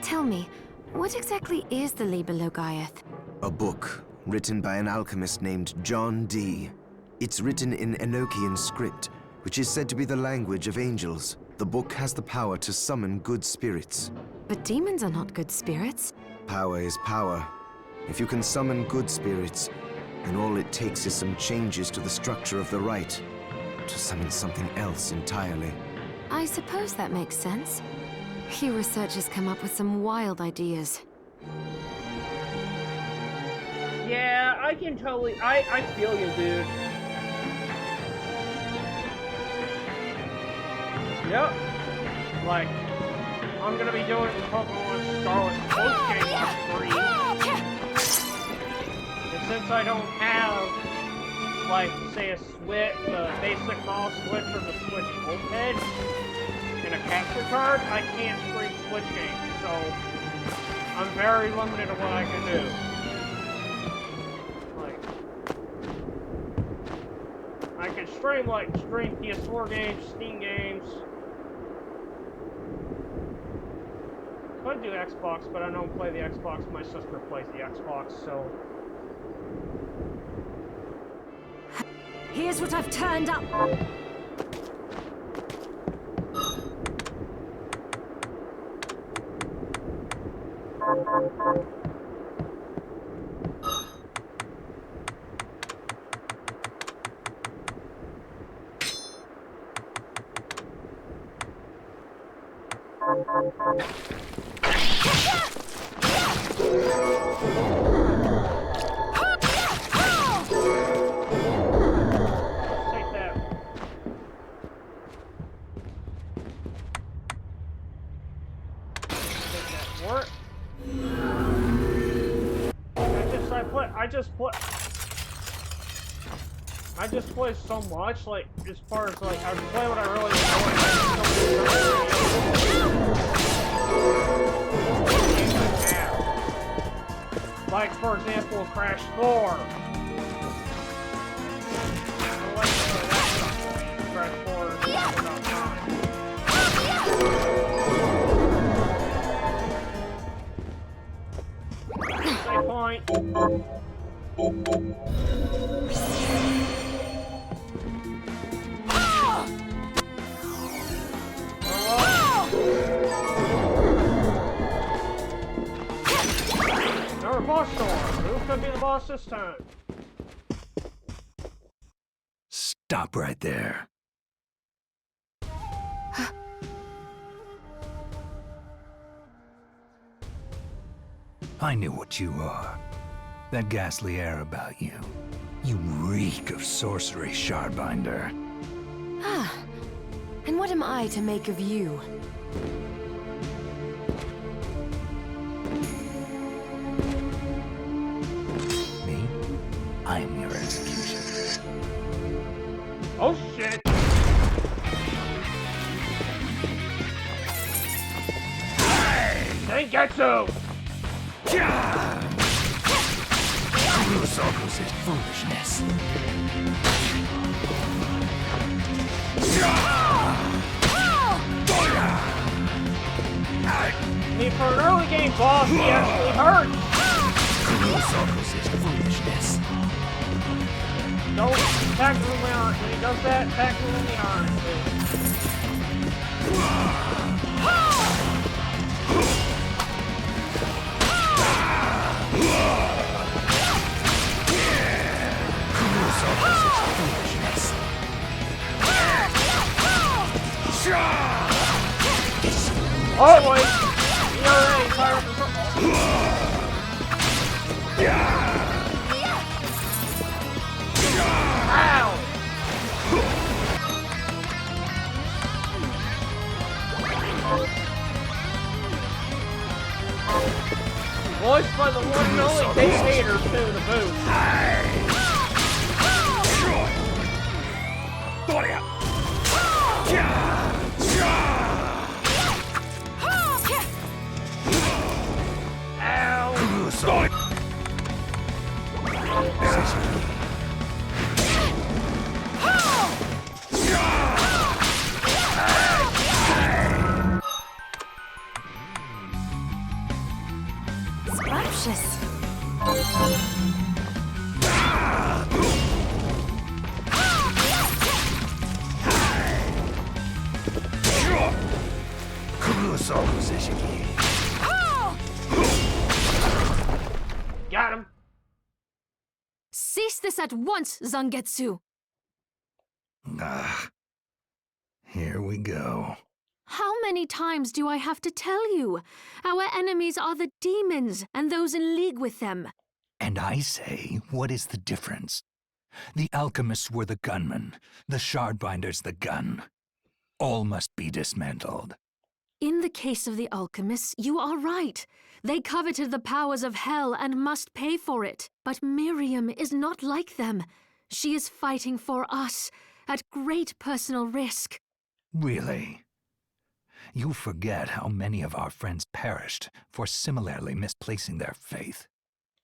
Tell me, what exactly is the Liber Logaeth? A book, written by an alchemist named John Dee. It's written in Enochian script, which is said to be the language of angels. The book has the power to summon good spirits. But demons are not good spirits. Power is power. If you can summon good spirits, then all it takes is some changes to the structure of the rite to summon something else entirely. I suppose that makes sense. You researchers come up with some wild ideas. Yeah, I can totally... I feel you, dude. Yep. Like, I'm gonna be doing Pokemon Scarlet Post game for free. And since I don't have, like, say a basic model Switch or the Switch Moped, and a capture card, I can't stream Switch games, so I'm very limited to what I can do. I can stream PS4 games, Steam games. Could do Xbox, but I don't play the Xbox. My sister plays the Xbox, so... Here's what I've turned up. Take that. Take that. Work. I just play so much, like, as far as, like, I play what I really enjoy. Like, for example, Crash 4. I like to play that stuff. Crash 4 is about time. Save point. Another boss storm. Who's gonna be the boss this time? Stop right there. I knew what you are. That ghastly air about you. You reek of sorcery, Shardbinder. Ah, and what am I to make of you? Me? I am your execution. Oh shit! Dengetsu! Kurosako's foolishness. I mean, for an early game boss, he actually hurts! Kurosako's foolishness. No, attack him in the arm. When he does that, attack him in the arm. Oh boy! He already fired the Ow! Voiced by the one and only Dave Hater to the booth. Scrumptious. Got him. Cease this at once, Zangetsu! Ah. Here we go. How many times do I have to tell you? Our enemies are the demons and those in league with them. And I say, what is the difference? The alchemists were the gunmen, the Shardbinders the gun. All must be dismantled. In the case of the alchemists, you are right. They coveted the powers of hell and must pay for it. But Miriam is not like them. She is fighting for us, at great personal risk. Really? You forget how many of our friends perished for similarly misplacing their faith.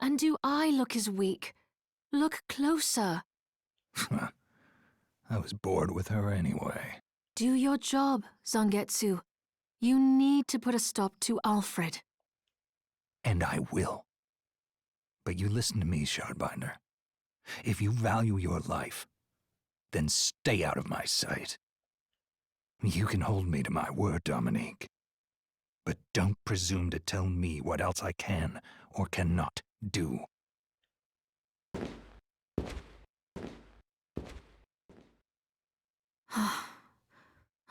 And do I look as weak? Look closer. I was bored with her anyway. Do your job, Zangetsu. You need to put a stop to Alfred. And I will. But you listen to me, Shardbinder. If you value your life, then stay out of my sight. You can hold me to my word, Dominique. But don't presume to tell me what else I can or cannot do.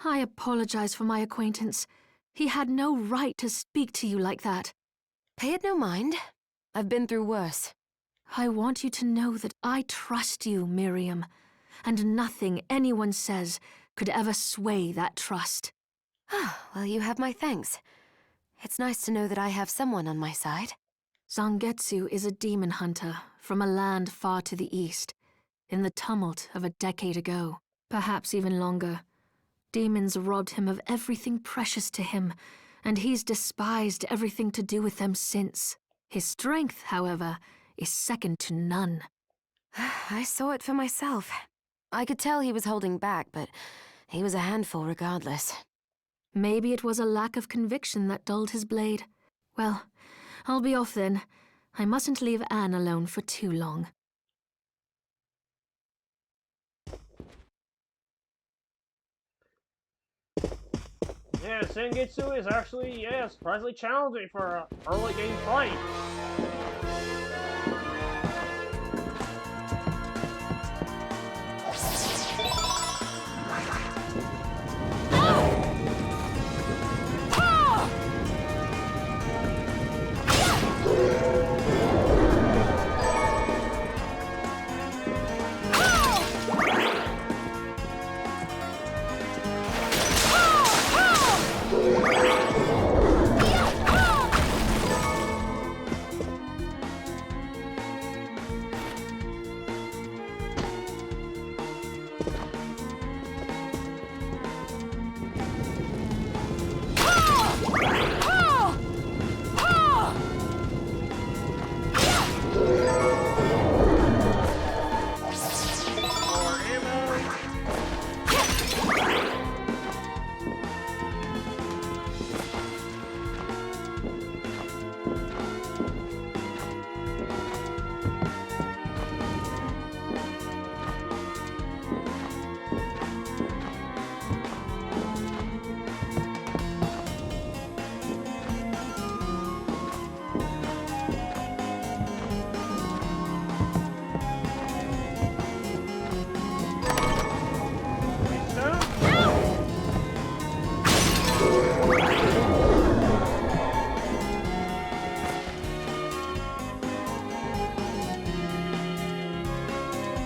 I apologize for my acquaintance. He had no right to speak to you like that. Pay it no mind. I've been through worse. I want you to know that I trust you, Miriam, and nothing anyone says could ever sway that trust. Well, you have my thanks. It's nice to know that I have someone on my side. Zangetsu is a demon hunter from a land far to the east, in the tumult of a decade ago, perhaps even longer. Demons robbed him of everything precious to him, and he's despised everything to do with them since. His strength, however, is second to none. I saw it for myself. I could tell he was holding back, but he was a handful regardless. Maybe it was a lack of conviction that dulled his blade. Well, I'll be off then. I mustn't leave Anne alone for too long. Yeah, Sengetsu is actually, surprisingly challenging for an early game fight.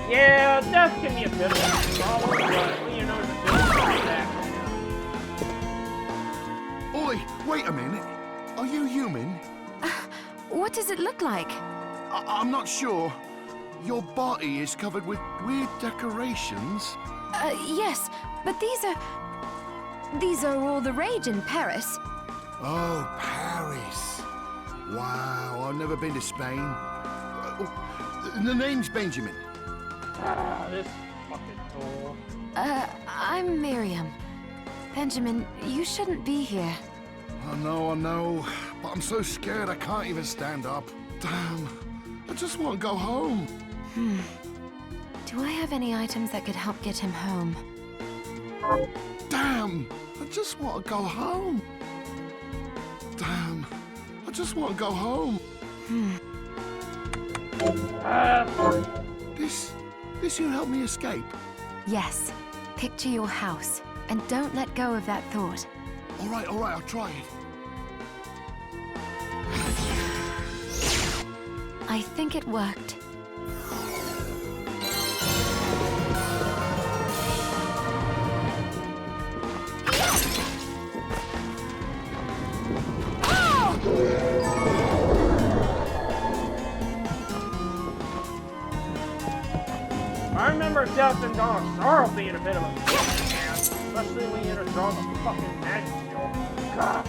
Yeah, death can be a bit of a problem, but you know that. Oi, wait a minute. Are you human? What does it look like? I'm not sure. Your body is covered with weird decorations. Yes, but these are all the rage in Paris. Oh, Paris. Wow, I've never been to Spain. The name's Benjamin. This fucking tool. I'm Miriam. Benjamin, you shouldn't be here. I know, but I'm so scared I can't even stand up. Damn, I just want to go home. Do I have any items that could help get him home? Damn, I just want to go home. Damn, I just want to go home. This you help me escape? Yes. Picture your house, and don't let go of that thought. All right, I'll try it. I think it worked. I remember Death and Dawn of Sorrow being a bit of a man, especially when you're drawing a fucking magic skill. God.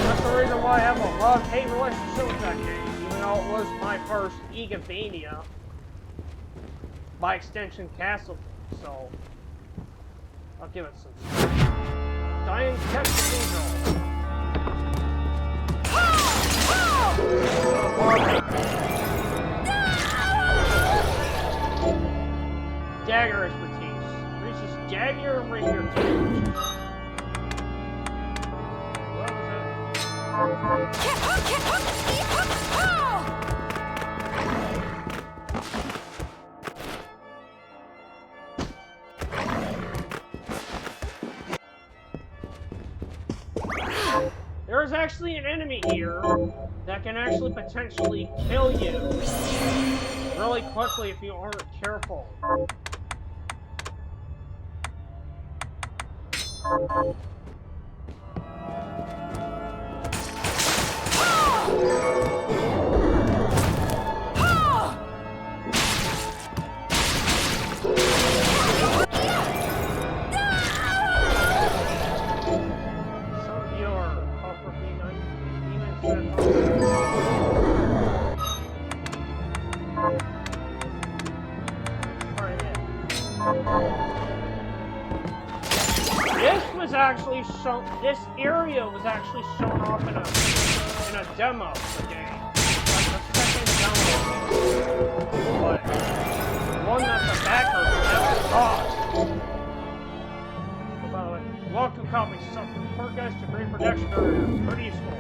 That's the reason why I have a love-hate relationship with that game, even though it was my first Egavania. By extension, Castle. So, I'll give it some. Dying Cathedral. Dagger expertise. Reaches dagger and rapier damage. What was There is actually an enemy here that can actually potentially kill you really quickly if you aren't careful. This area was actually shown off in a demo of the game. Like the second demo. But one that the backer never got. Oh, by the way, welcome copies. Some poor guys to great protection barrier. Pretty useful.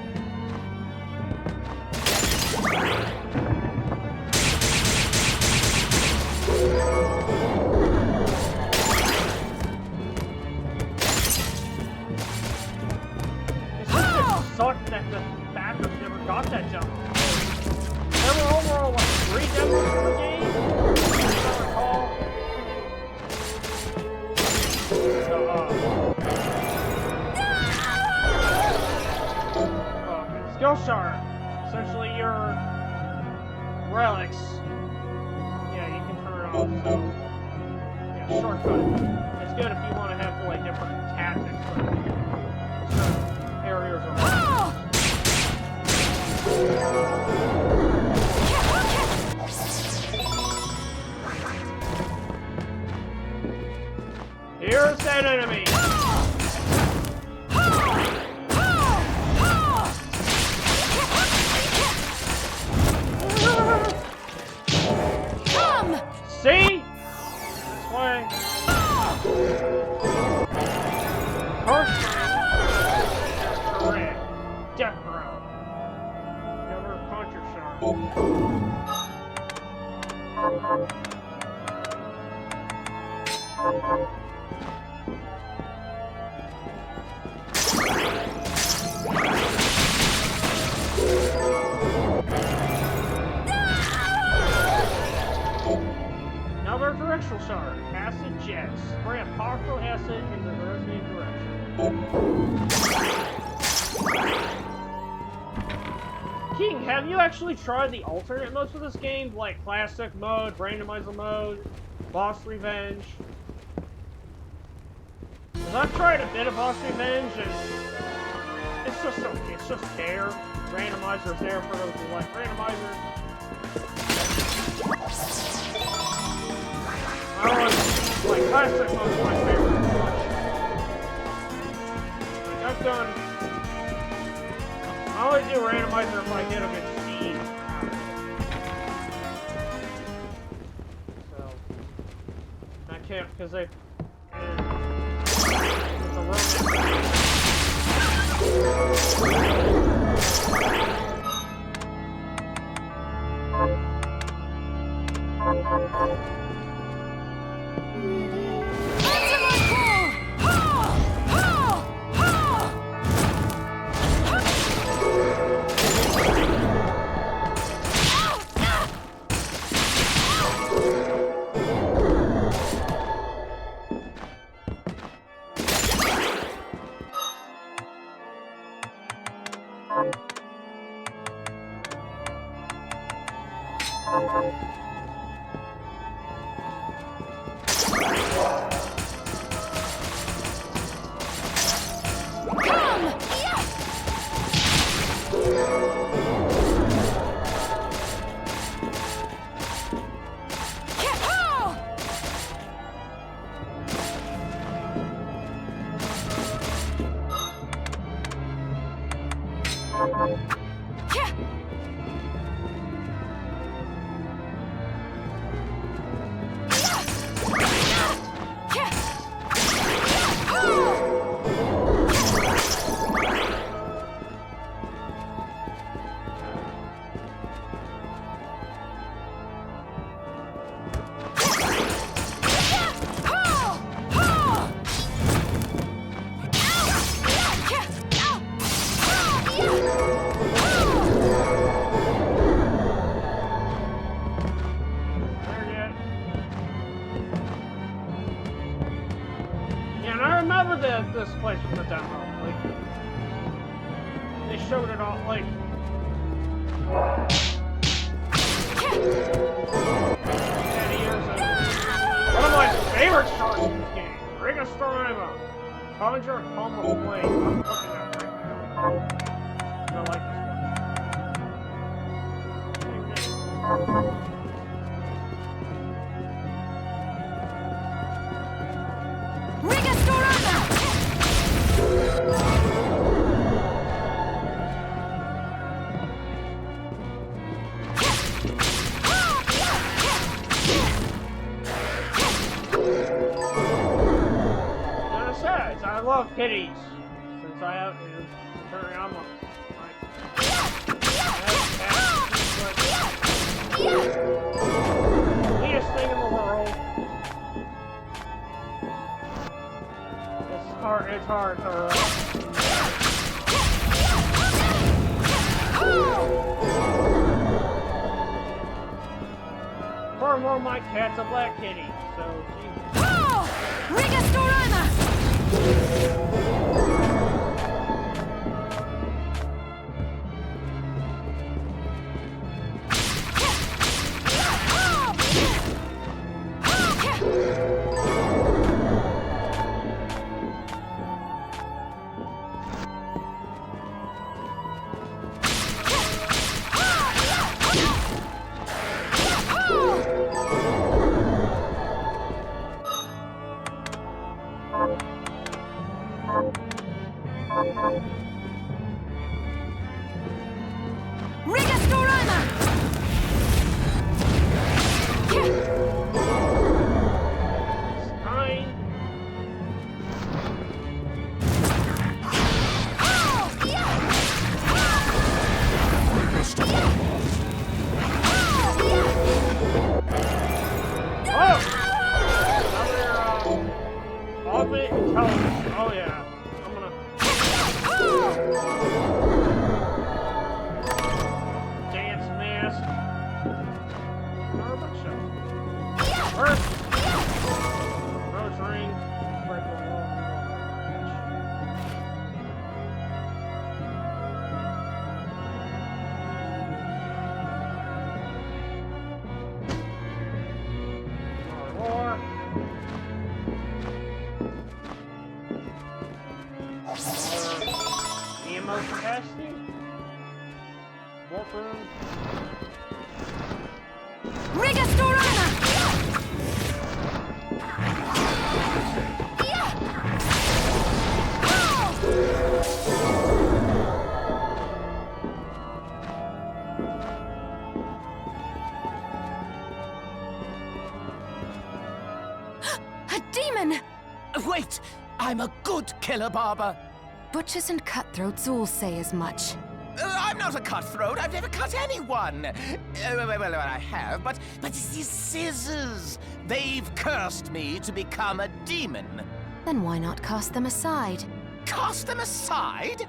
Sucked that the backers never got that demo. There were overall like 3 demos for the game, if I recall. Okay. Skill shard. Essentially your relics. Yeah, you can turn it off, so yeah, shortcut. It's good if you want to have like different tactics for certain areas of life. Here's that enemy! Come! See? That's why. First round. Correct. Death round. Never punch your shot. Another directional shard. Acid jet. Spray a powerful acid in the resonating direction. King, have you actually tried the alternate modes for this game? Like classic mode, randomizer mode, boss revenge? Because I've tried a bit of boss revenge and it's just okay. It's just there. Randomizer's there for those who like randomizers. I always like classic mode's my favorite. Like I've done. I always do randomizer if I get a good speed. So I can't because they. It's a This place from the demo. Like, they showed it all, like... many years ago. One of my favorite stars in this game. Ring of Storima. Conjure a Calm of Flame. I'm looking at it right now. I like this one. I love kitties. Since I have Miriam, neatest thing in the world. It's hard to Furthermore, my cat's a black kitty, so she... Oh yeah, I'm gonna... Dance mask. First, rose ring. Break the wall. More. EMO capacity. Warp room. A demon! Wait! I'm a good killer, Barber. Butchers and cutthroats all say as much. I'm not a cutthroat. I've never cut anyone. Well, I have, but it's these scissors. They've cursed me to become a demon. Then why not cast them aside? Cast them aside?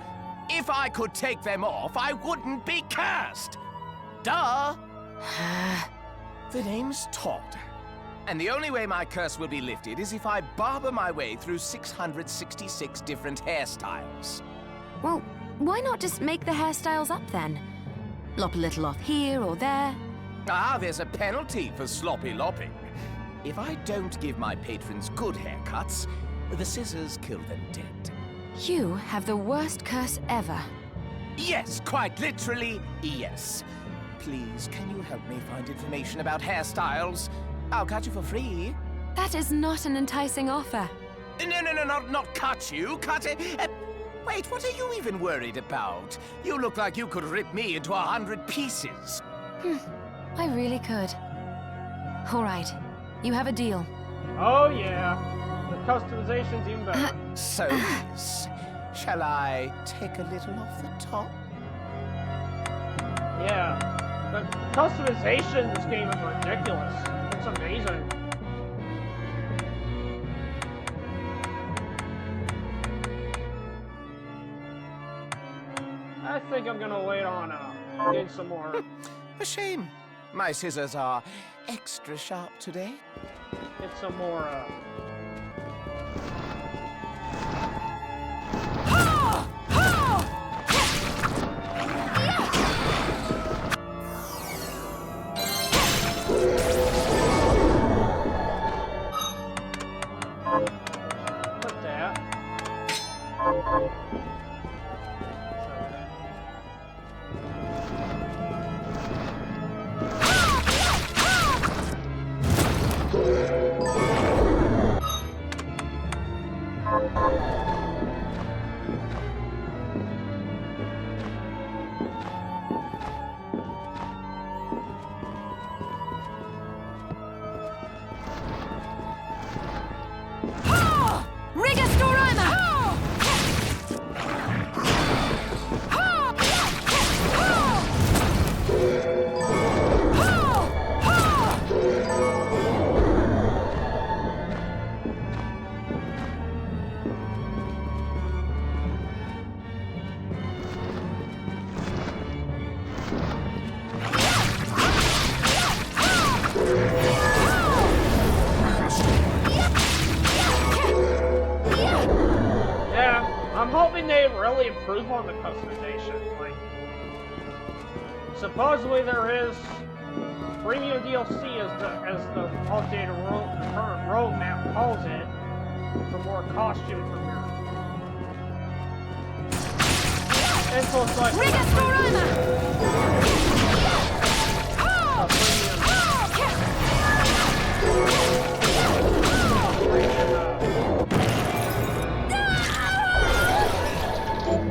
If I could take them off, I wouldn't be cursed. Duh. The name's Todd. And the only way my curse will be lifted is if I barber my way through 666 different hairstyles. Well, why not just make the hairstyles up then? Lop a little off here or there. Ah, there's a penalty for sloppy lopping. If I don't give my patrons good haircuts, the scissors kill them dead. You have the worst curse ever. Yes, quite literally, yes. Please, can you help me find information about hairstyles? I'll cut you for free. That is not an enticing offer. No, not cut you. Cut it. Wait, what are you even worried about? You look like you could rip me into 100 pieces. I really could. All right, you have a deal. Oh yeah, the customization's even better. So, Reese, shall I take a little off the top? Yeah, the customization in this game is ridiculous. It's amazing. I think I'm gonna wait on getting some more. A shame. My scissors are extra sharp today. Get some more. Put that. I'm hoping they really improve on the customization. Like, supposedly there is premium DLC as the updated current roadmap calls it, for more costume for Miriam. And so it's like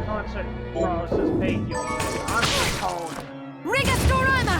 constant process paid you. I'm just calling it. Rigastorama!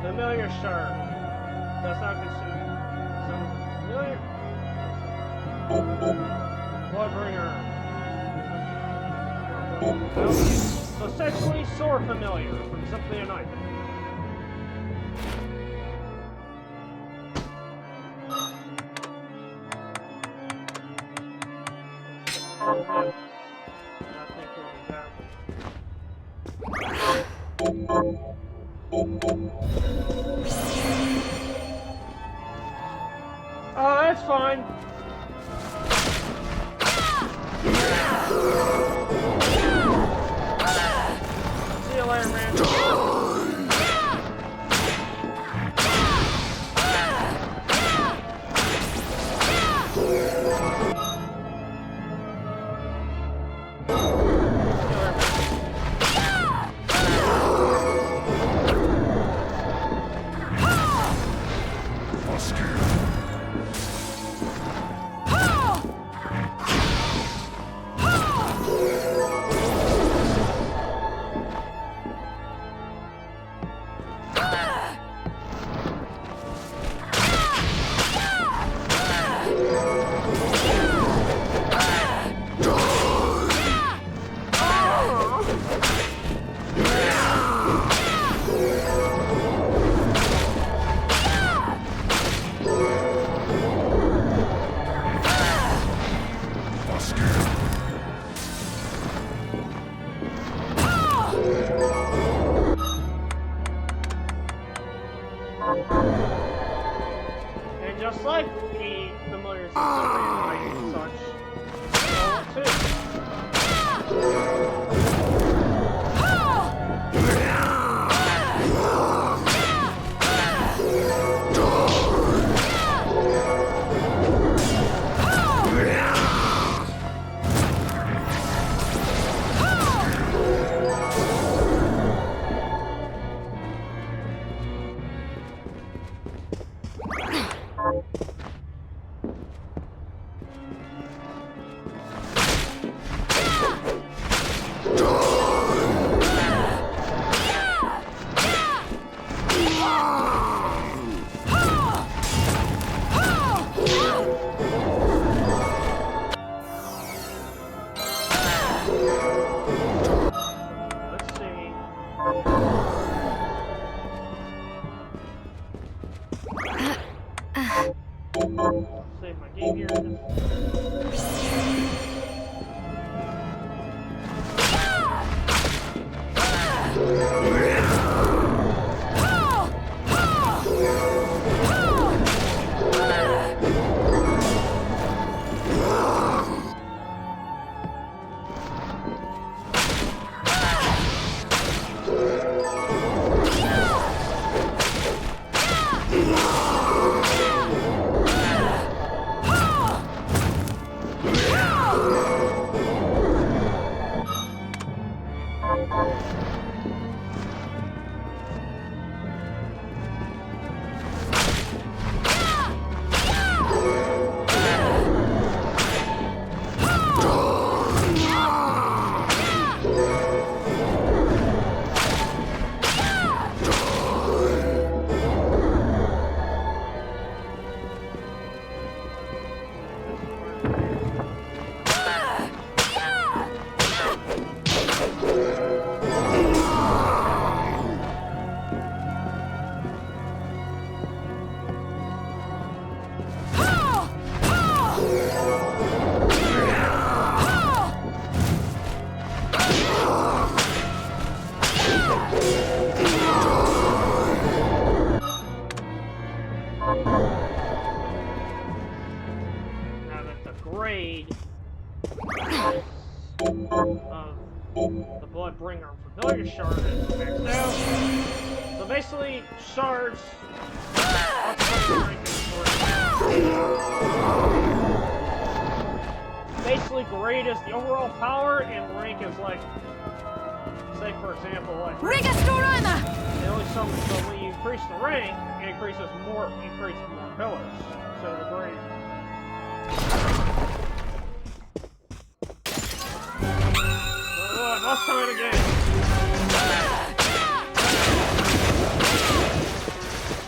Familiar shark. That's not consumed. Familiar. Bloodbringer. So essentially, sword familiar from Simply a Knife. Oh, that's fine. See you later. Iron Man. And just like the familiar and such, let's see. Save my game here. Now that the grade of the Bloodbringer Familiar Shard is maxed out, so basically shards basically grade is the overall power, and rank is like, say for example, like it only summons, so when you increase the rank, it increases more pillars. So the grade. Let's try it again.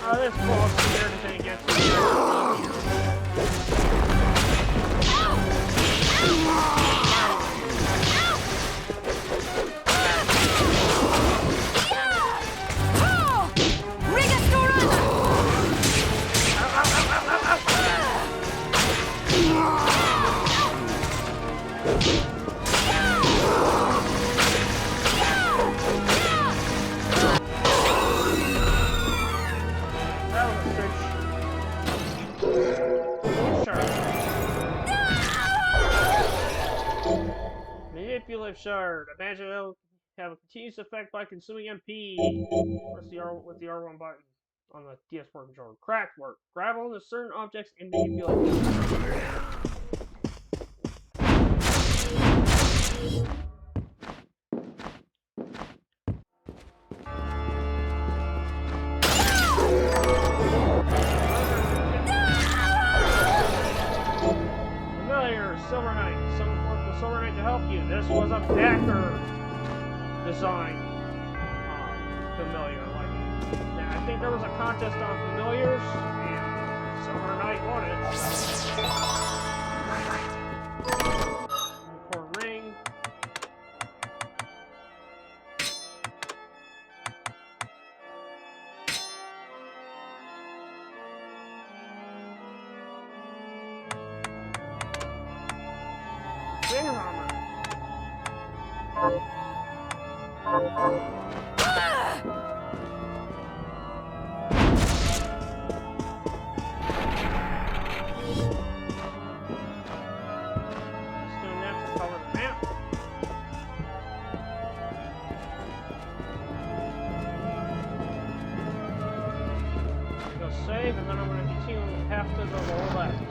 Oh, this boss is there to take against me. Manipulative shard. Imagine have a continuous effect by consuming MP. Press the R with the R1 button on the DS4 controller. Cracked work. Grab onto certain objects and manipulate. Familiar, Silver Knight. Someone worked with Silver Knight to help you. This was a backer design. Familiar. I think there was a contest on familiars, and Silver Knight won it. Unicorn ring. Big hammer. Save, and then I'm going to continue half to the lower left.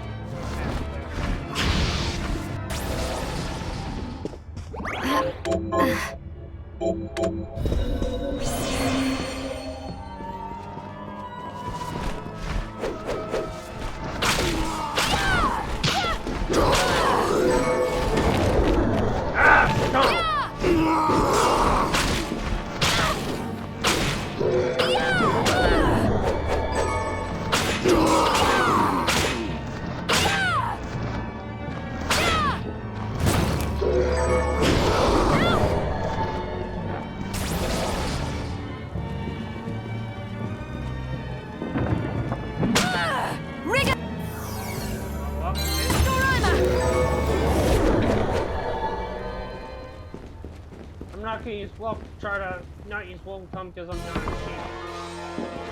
I'm not gonna use well. Try to not use welcome because I'm not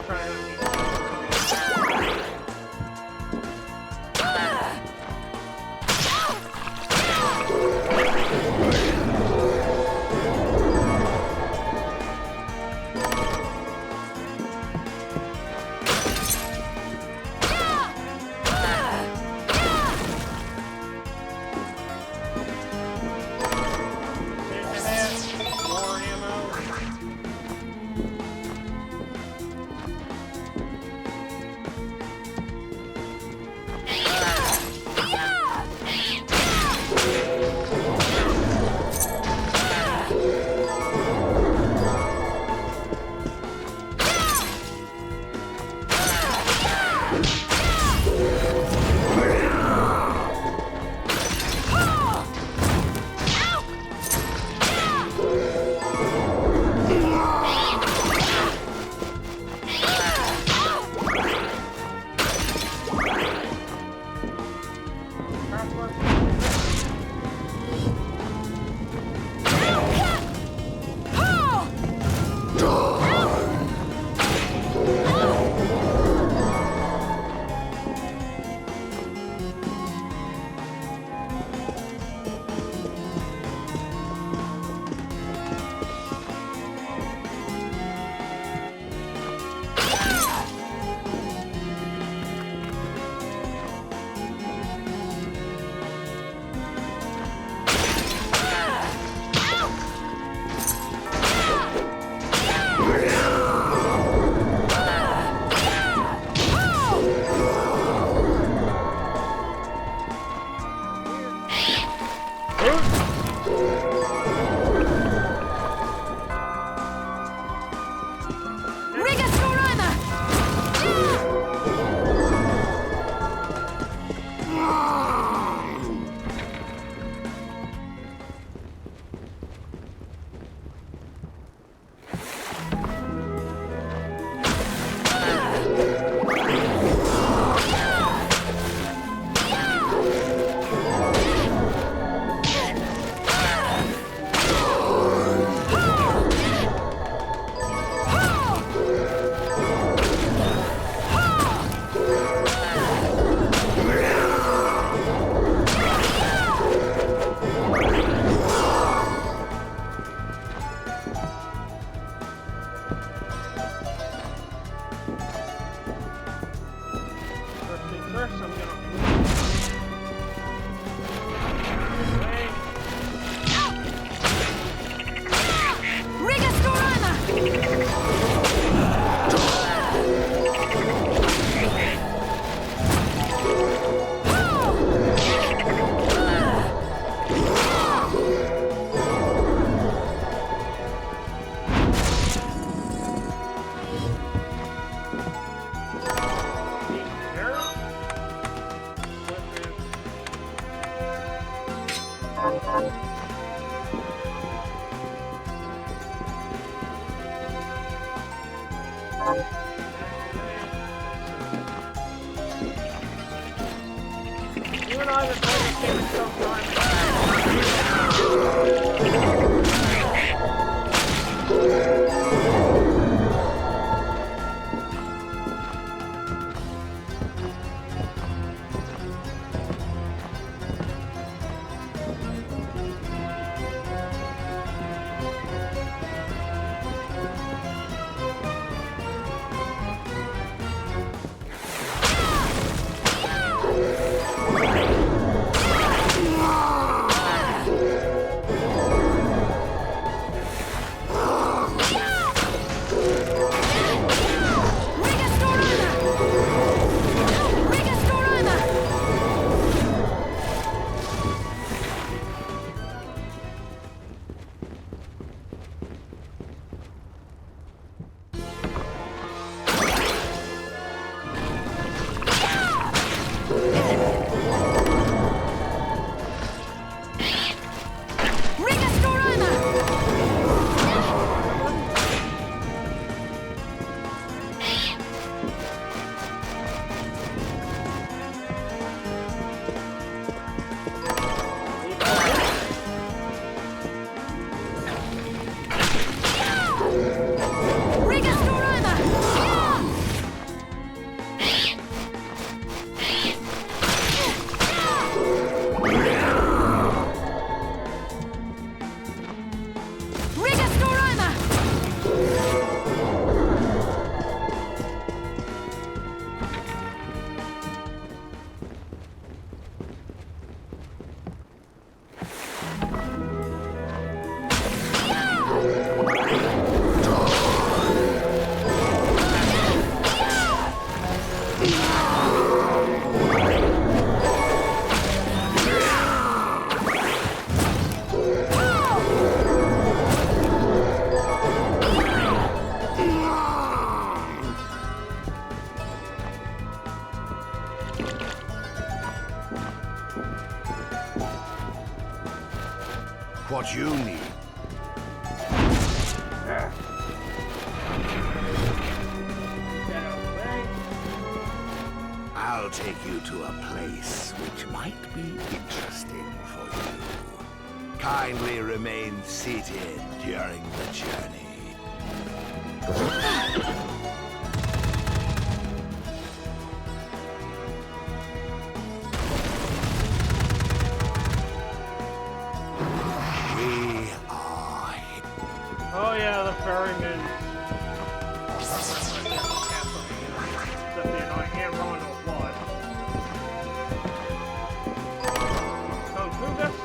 trying to. You and I have been playing this game in some time. What you need. I'll take you to a place which might be interesting for you. Kindly remain seated during the journey. We are here. Oh yeah, the ferryman. Except the annoying hand rolling no blood. Kung Fungus.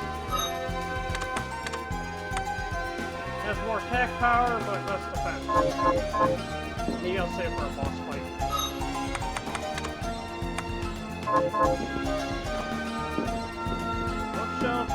Has more attack power, but less defense. Maybe I'll save for a boss fight. One shot.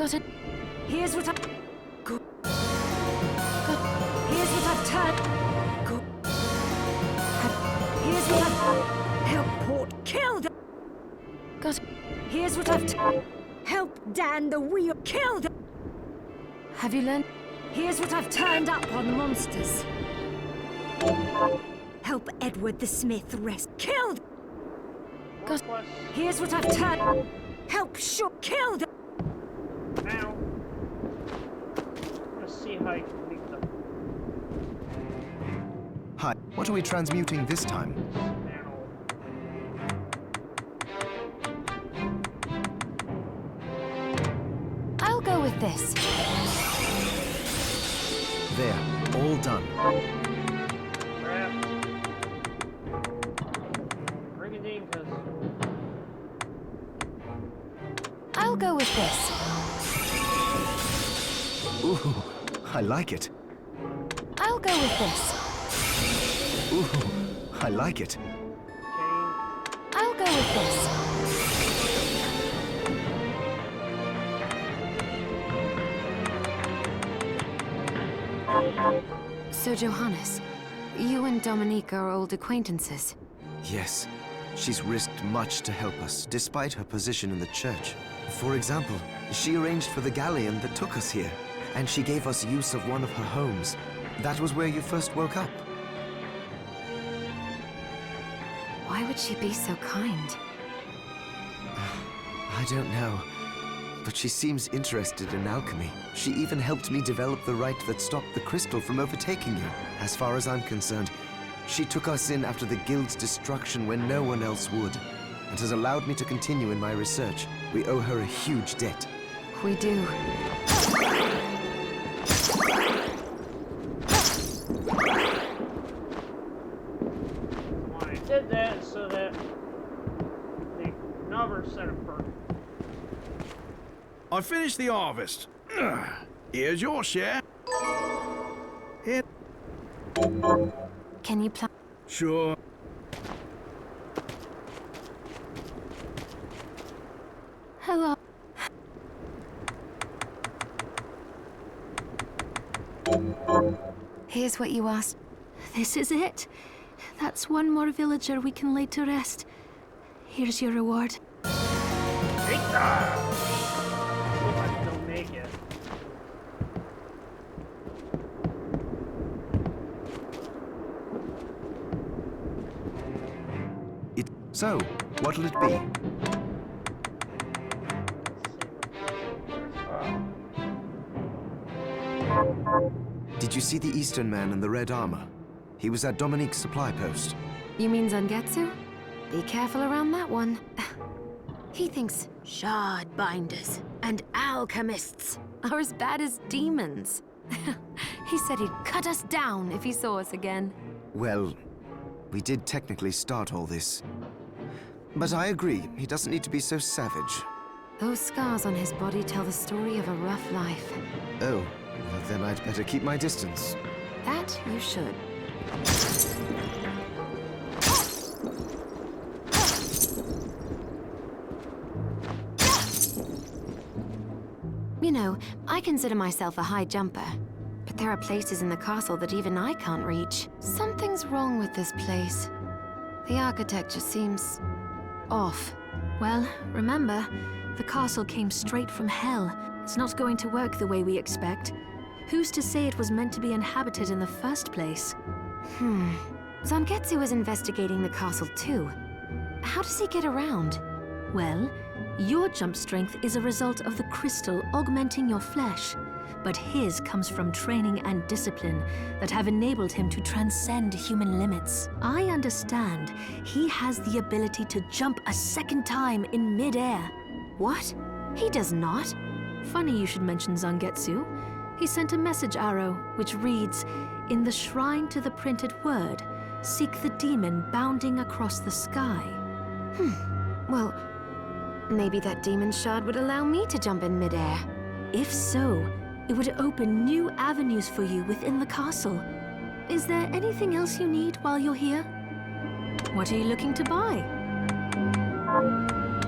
Got it. Here's what I... Good. Here's what I've turned... Good. Here's what I've... Help Port kill them. Got it. Here's what I've... Help Dan the wheel kill them. Have you learned? Here's what I've turned up on the monsters. Help Edward the Smith rest. Kill them. Got Here's what I've turned... Help Shaw kill them. Now, let's see how you can make them. Hi, what are we transmuting this time? I'll go with this. There, all done. I'll go with this. Ooh, I like it. I'll go with this. Ooh, I like it. I'll go with this. So, Johannes, you and Dominique are old acquaintances. Yes, she's risked much to help us, despite her position in the church. For example, she arranged for the galleon that took us here, and she gave us use of one of her homes. That was where you first woke up. Why would she be so kind? I don't know, but she seems interested in alchemy. She even helped me develop the rite that stopped the crystal from overtaking you. As far as I'm concerned, she took us in after the guild's destruction when no one else would, and has allowed me to continue in my research. We owe her a huge debt. We do. I did that so that the number set of birth. I finished the harvest. Here's your share. Here. Can you plan? Sure. Hello. Here's what you asked. This is it. That's one more villager we can lay to rest. Here's your reward. Don't make it. So, what'll it be? Did you see the Eastern man in the red armor? He was at Dominique's supply post. You mean Zangetsu? Be careful around that one. He thinks shard binders and alchemists are as bad as demons. He said he'd cut us down if he saw us again. Well, we did technically start all this. But I agree, he doesn't need to be so savage. Those scars on his body tell the story of a rough life. Oh, well, then I'd better keep my distance. That you should. You know, I consider myself a high jumper, but there are places in the castle that even I can't reach. Something's wrong with this place. The architecture seems off. Well, remember, the castle came straight from hell. It's not going to work the way we expect. Who's to say it was meant to be inhabited in the first place? Zangetsu is investigating the castle too. How does he get around? Well, your jump strength is a result of the crystal augmenting your flesh, but his comes from training and discipline that have enabled him to transcend human limits. I understand he has the ability to jump a second time in mid-air. What? He does not. Funny you should mention Zangetsu. He sent a message arrow, which reads, "In the shrine to the printed word, seek the demon bounding across the sky." Well, maybe that demon shard would allow me to jump in midair. If so, it would open new avenues for you within the castle. Is there anything else you need while you're here? What are you looking to buy?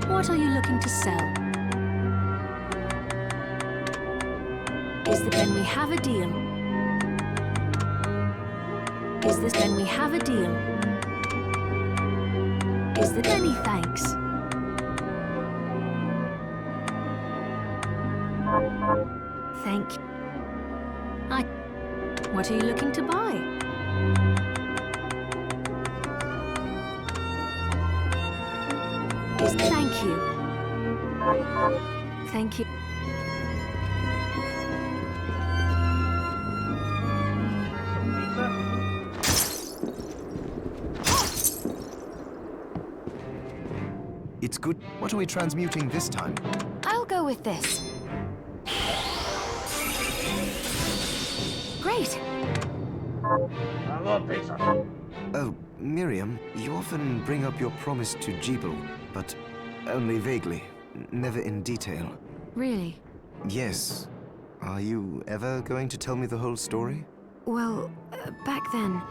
What are you looking to sell? Then we have a deal. Then we have a deal. Many thanks. Thank you. What are you looking to buy? Thank you. Thank you. It's good. What are we transmuting this time? I'll go with this. Great. I love pizza. Oh, Miriam, you often bring up your promise to Jebel, but only vaguely, never in detail. Really? Yes. Are you ever going to tell me the whole story? Well, back then,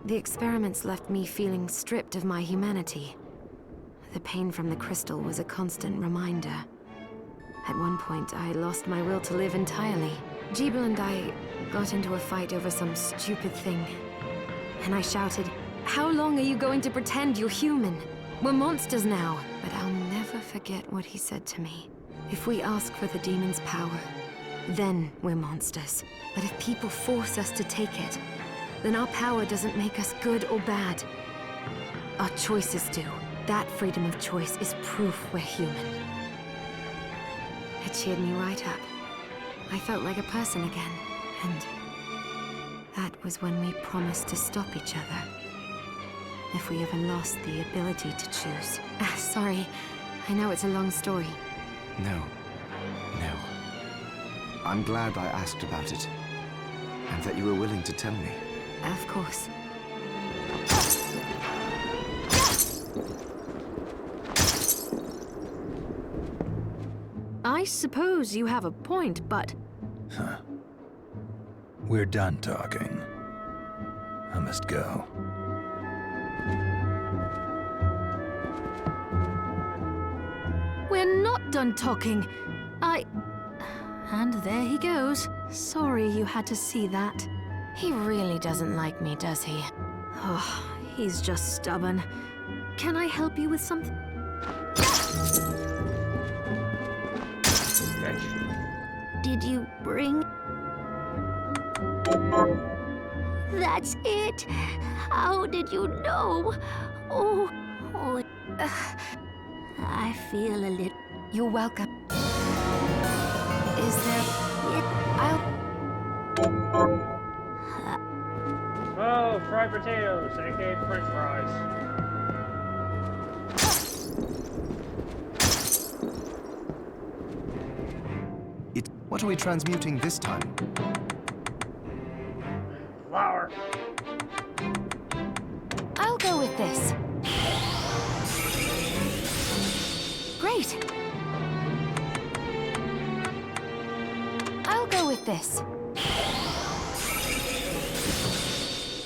the experiments left me feeling stripped of my humanity. The pain from the crystal was a constant reminder. At one point, I lost my will to live entirely. Jebel and I got into a fight over some stupid thing. And I shouted, "How long are you going to pretend you're human? We're monsters now." But I'll never forget what he said to me. If we ask for the demon's power, then we're monsters. But if people force us to take it, then our power doesn't make us good or bad. Our choices do. That freedom of choice is proof we're human. It cheered me right up. I felt like a person again. And that was when we promised to stop each other. If we ever lost the ability to choose. Sorry, I know it's a long story. No. I'm glad I asked about it. And that you were willing to tell me. Of course. I suppose you have a point, but... We're done talking. I must go. We're not done talking. And there he goes. Sorry you had to see that. He really doesn't like me, does he? Oh, he's just stubborn. Can I help you with something? Did you bring... That's it! How did you know? Oh, I feel a little... You're welcome. Is there... Oh, fried potatoes, aka French fries. What are we transmuting this time? Flour. I'll go with this. Great. I'll go with this.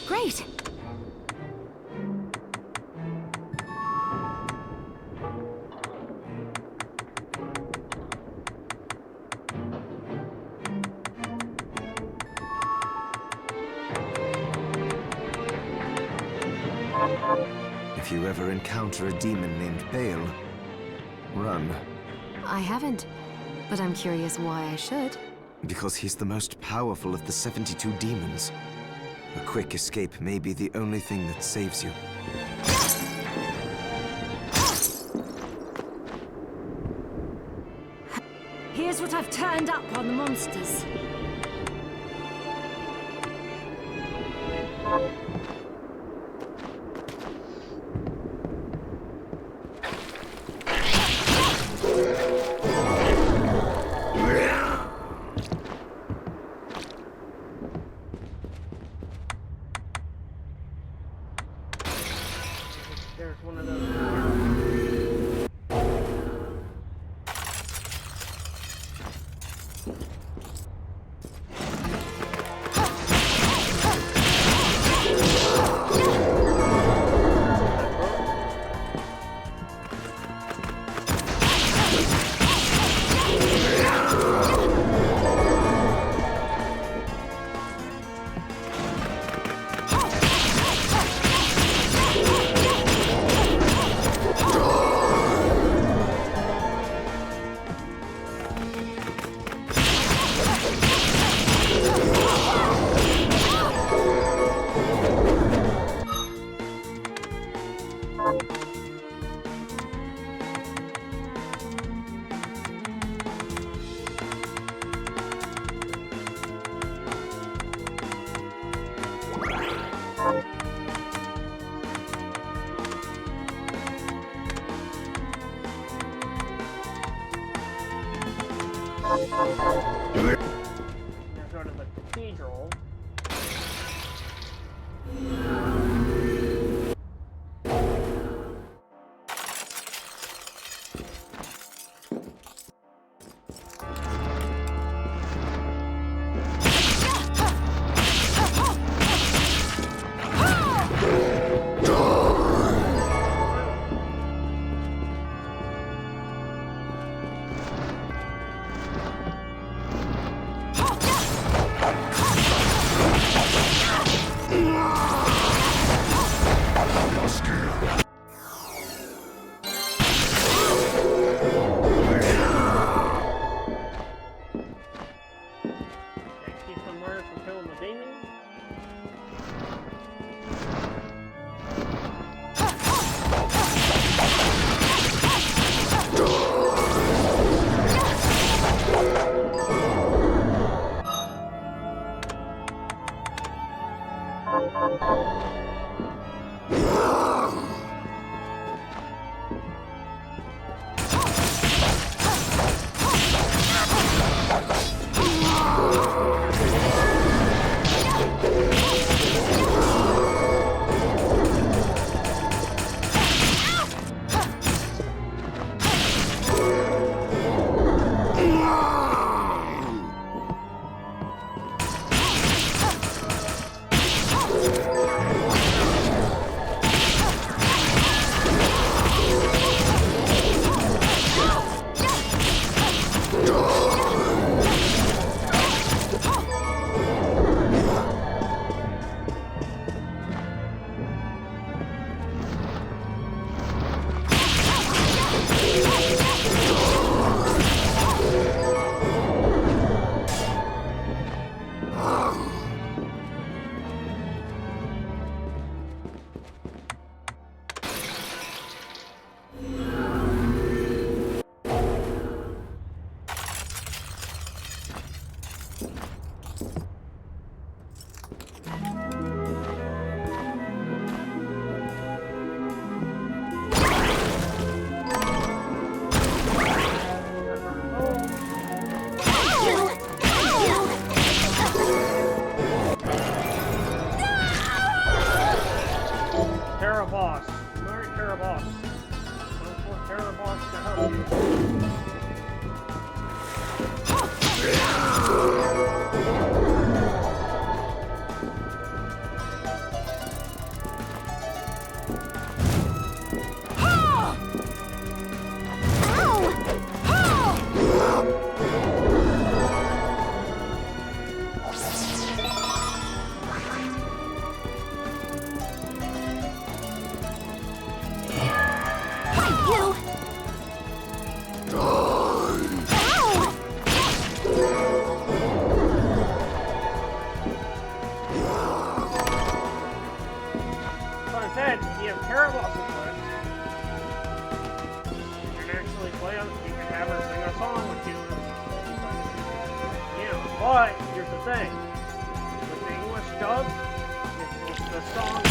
Great. If you ever encounter a demon named Bale, run. I haven't, but I'm curious why I should. Because he's the most powerful of the 72 demons. A quick escape may be the only thing that saves you. Here's what I've turned up on the monsters. There's one of those. We're gonna go to the cathedral. Keep some murder from killing the demon. Boss. Marry Terra Boss. Look for Terra Boss to help you. Instead, you have Terra Boss equipped. You can actually play on, you can have her sing a song with you. Yeah, but here's the thing. With the English dub, it's the song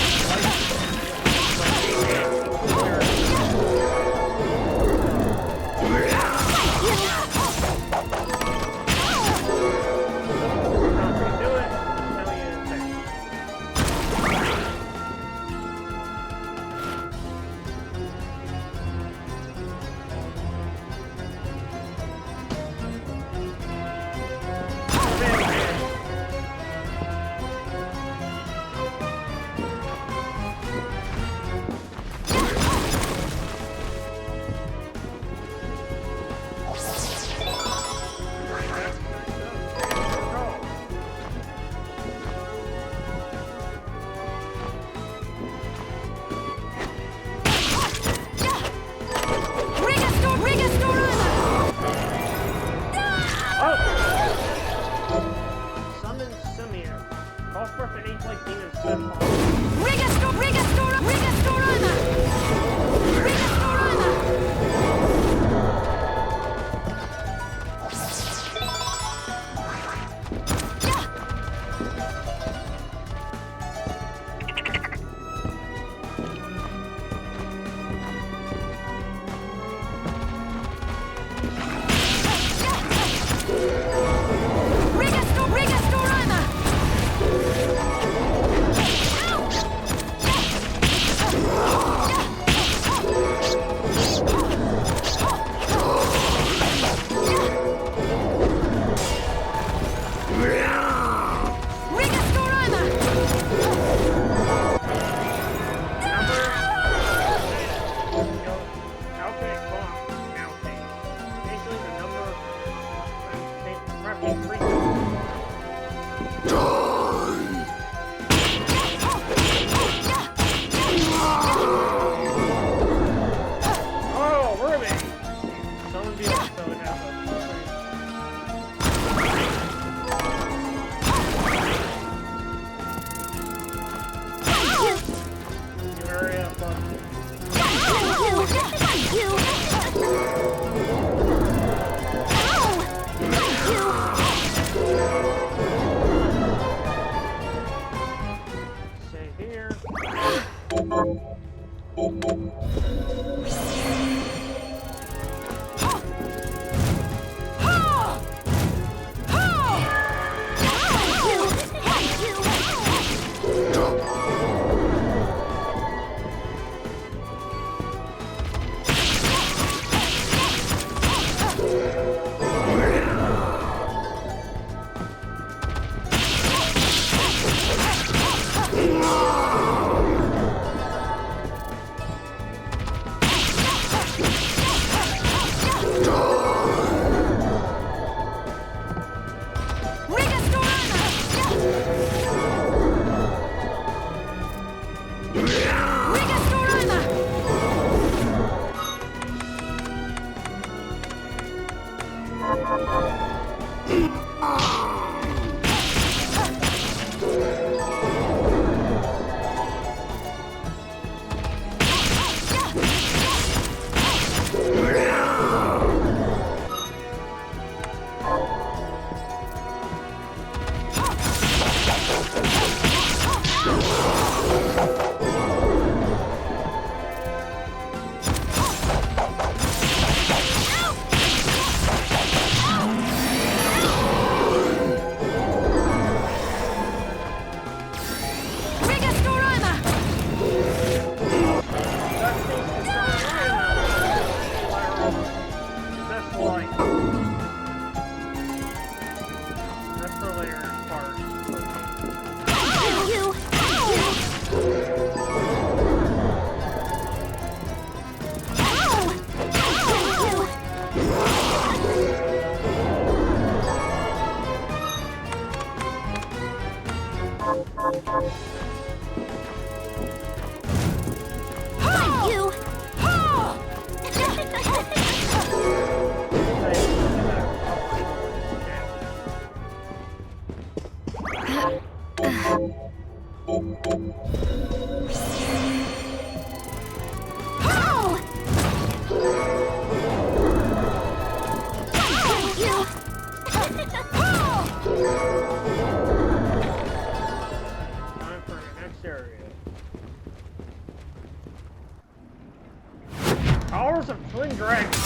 Powers of Twin Dragons.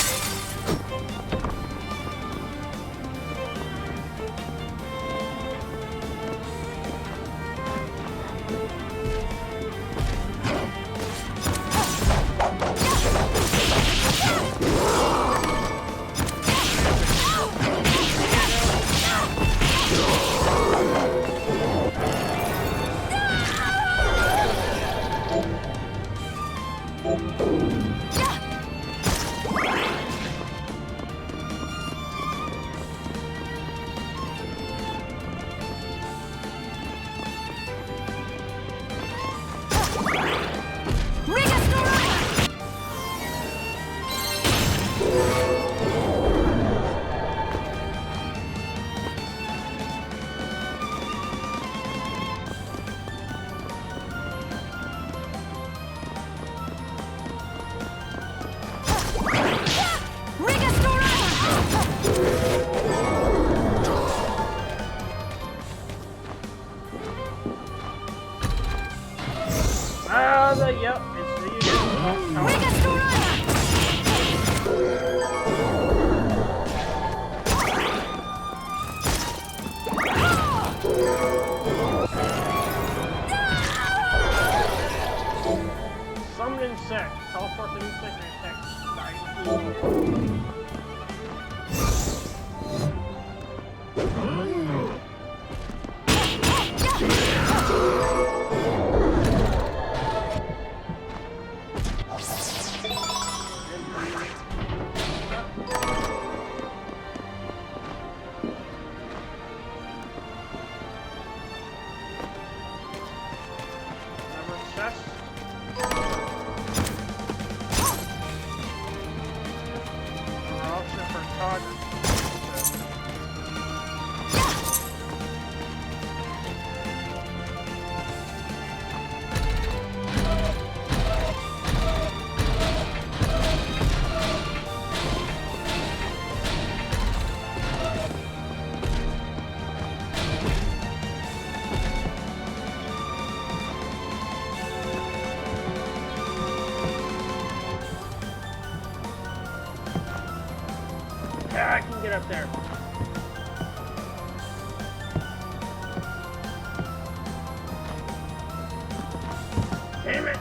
Yep, it's the Summon insect. Call forth an insect and attack. Yeah, I can get up there. Damn it!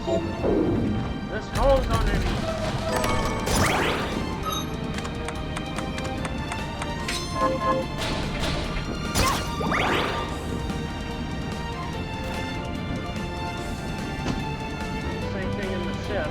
This holds on Same thing in the ship.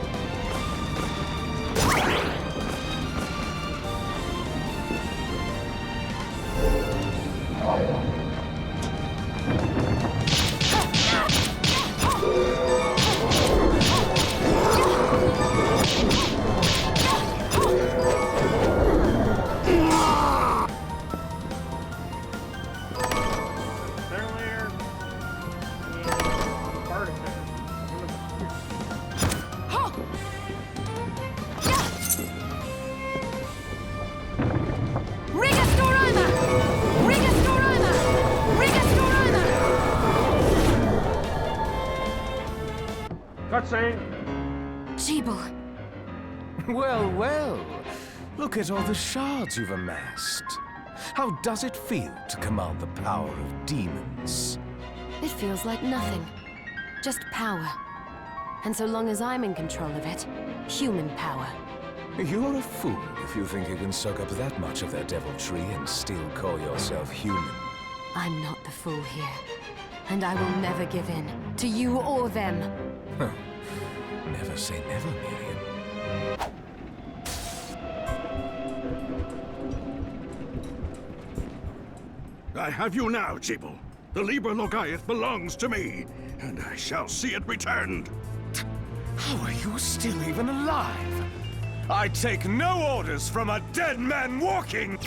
Cutscene. Jeeble. Well, well. Look at all the shards you've amassed. How does it feel to command the power of demons? It feels like nothing. Just power. And so long as I'm in control of it, human power. You're a fool if you think you can soak up that much of their deviltry and still call yourself human. I'm not the fool here. And I will never give in, to you or them. Huh. Never say never, Miriam. I have you now, Jeeble. The Liber Logaeth belongs to me, and I shall see it returned. How are you still even alive? I take no orders from a dead man walking!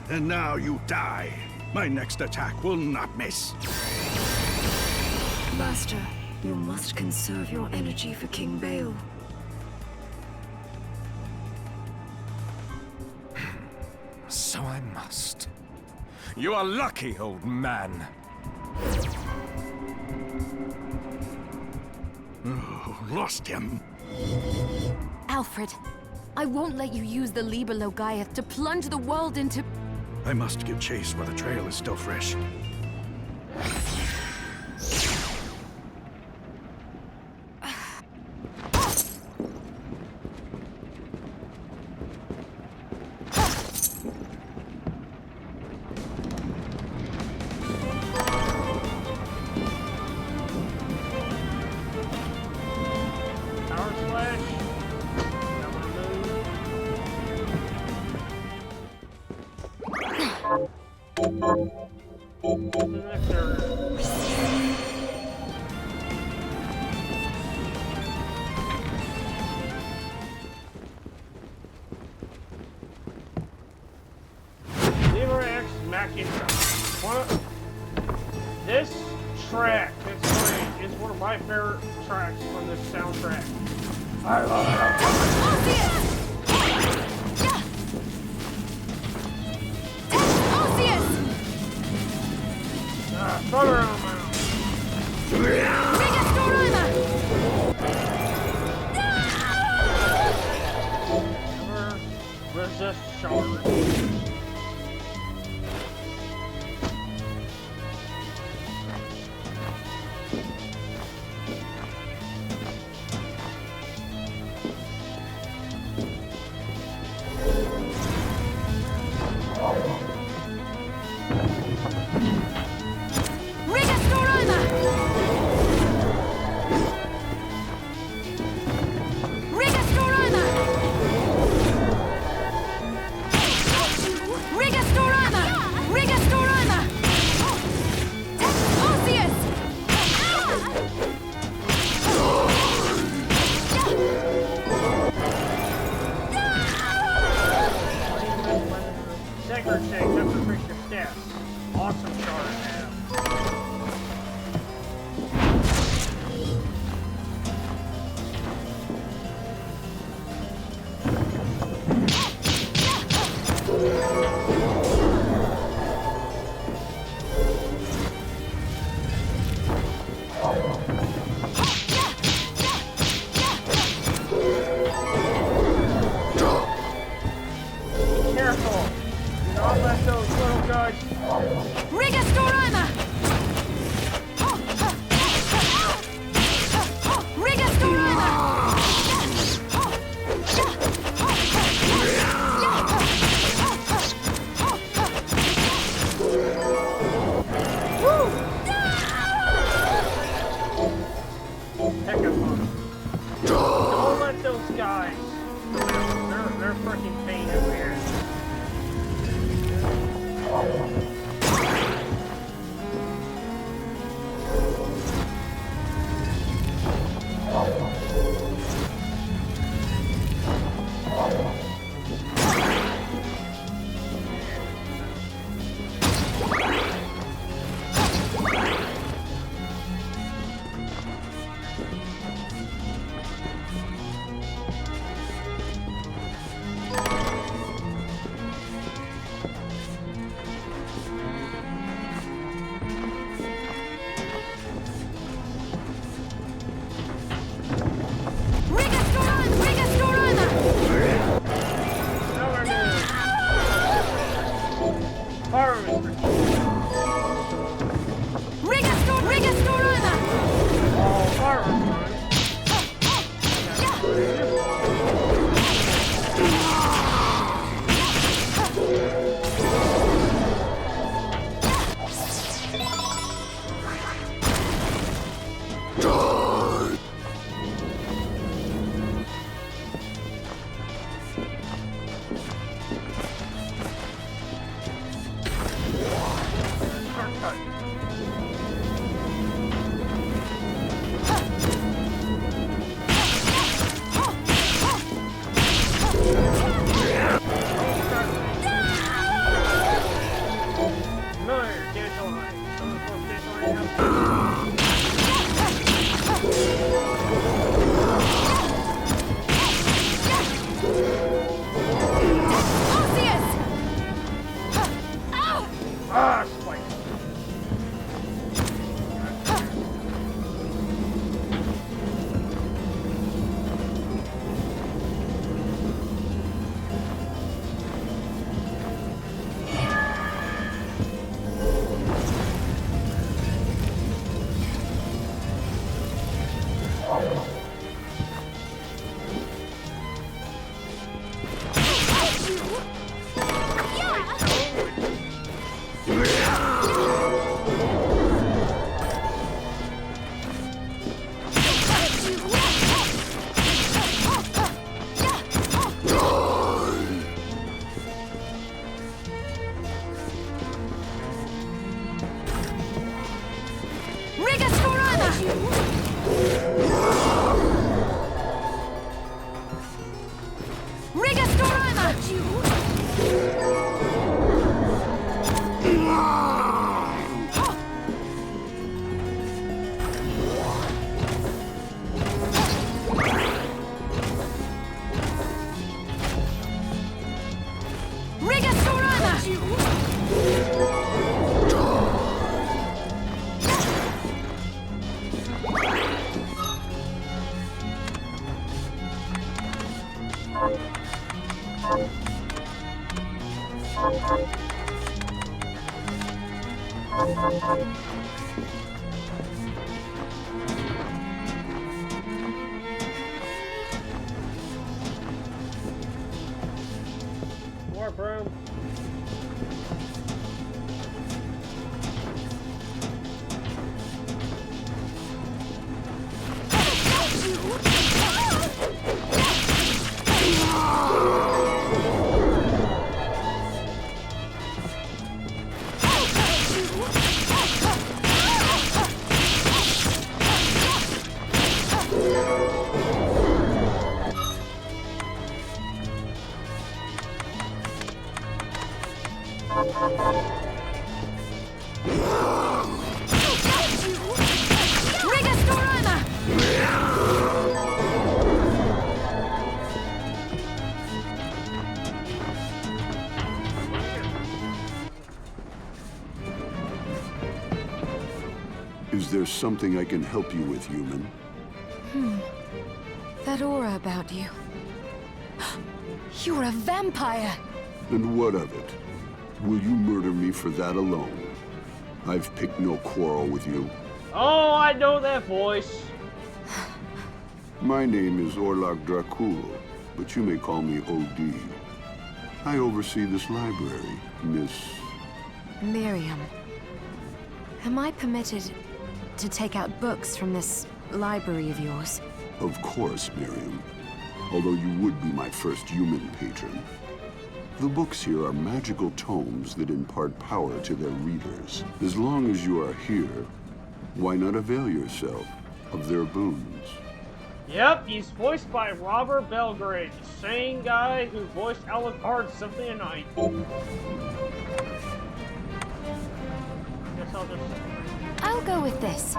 And now you die. My next attack will not miss. Master, you must conserve your energy for King Bale. So I must. You are lucky, old man. Oh, lost him. Alfred, I won't let you use the Liber Logaeth to plunge the world into... I must give chase while the trail is still fresh. The next area. Lever X Machina. This track, it's funny, is one of my favorite tracks from this soundtrack. I love it. Thunder on my Never resist charge. Sacred shake, that's a freak your stats. Awesome charge now. Careful! Do not let those little guys... Rigastorama! Heck of fun. Don't let those guys... They're freaking pain in the ass. More broom. Is there something I can help you with, human? That aura about you. You're a vampire! And what of it? Will you murder me for that alone? I've picked no quarrel with you. Oh, I know that voice. My name is Orlok Dracul, but you may call me OD. I oversee this library, Miss... Miriam. Am I permitted to take out books from this library of yours? Of course, Miriam. Although you would be my first human patron. The books here are magical tomes that impart power to their readers. As long as you are here, why not avail yourself of their boons? Yep, he's voiced by Robert Belgrade, the same guy who voiced Alucard Symphony of Night. Guess I'll just... I'll go with this.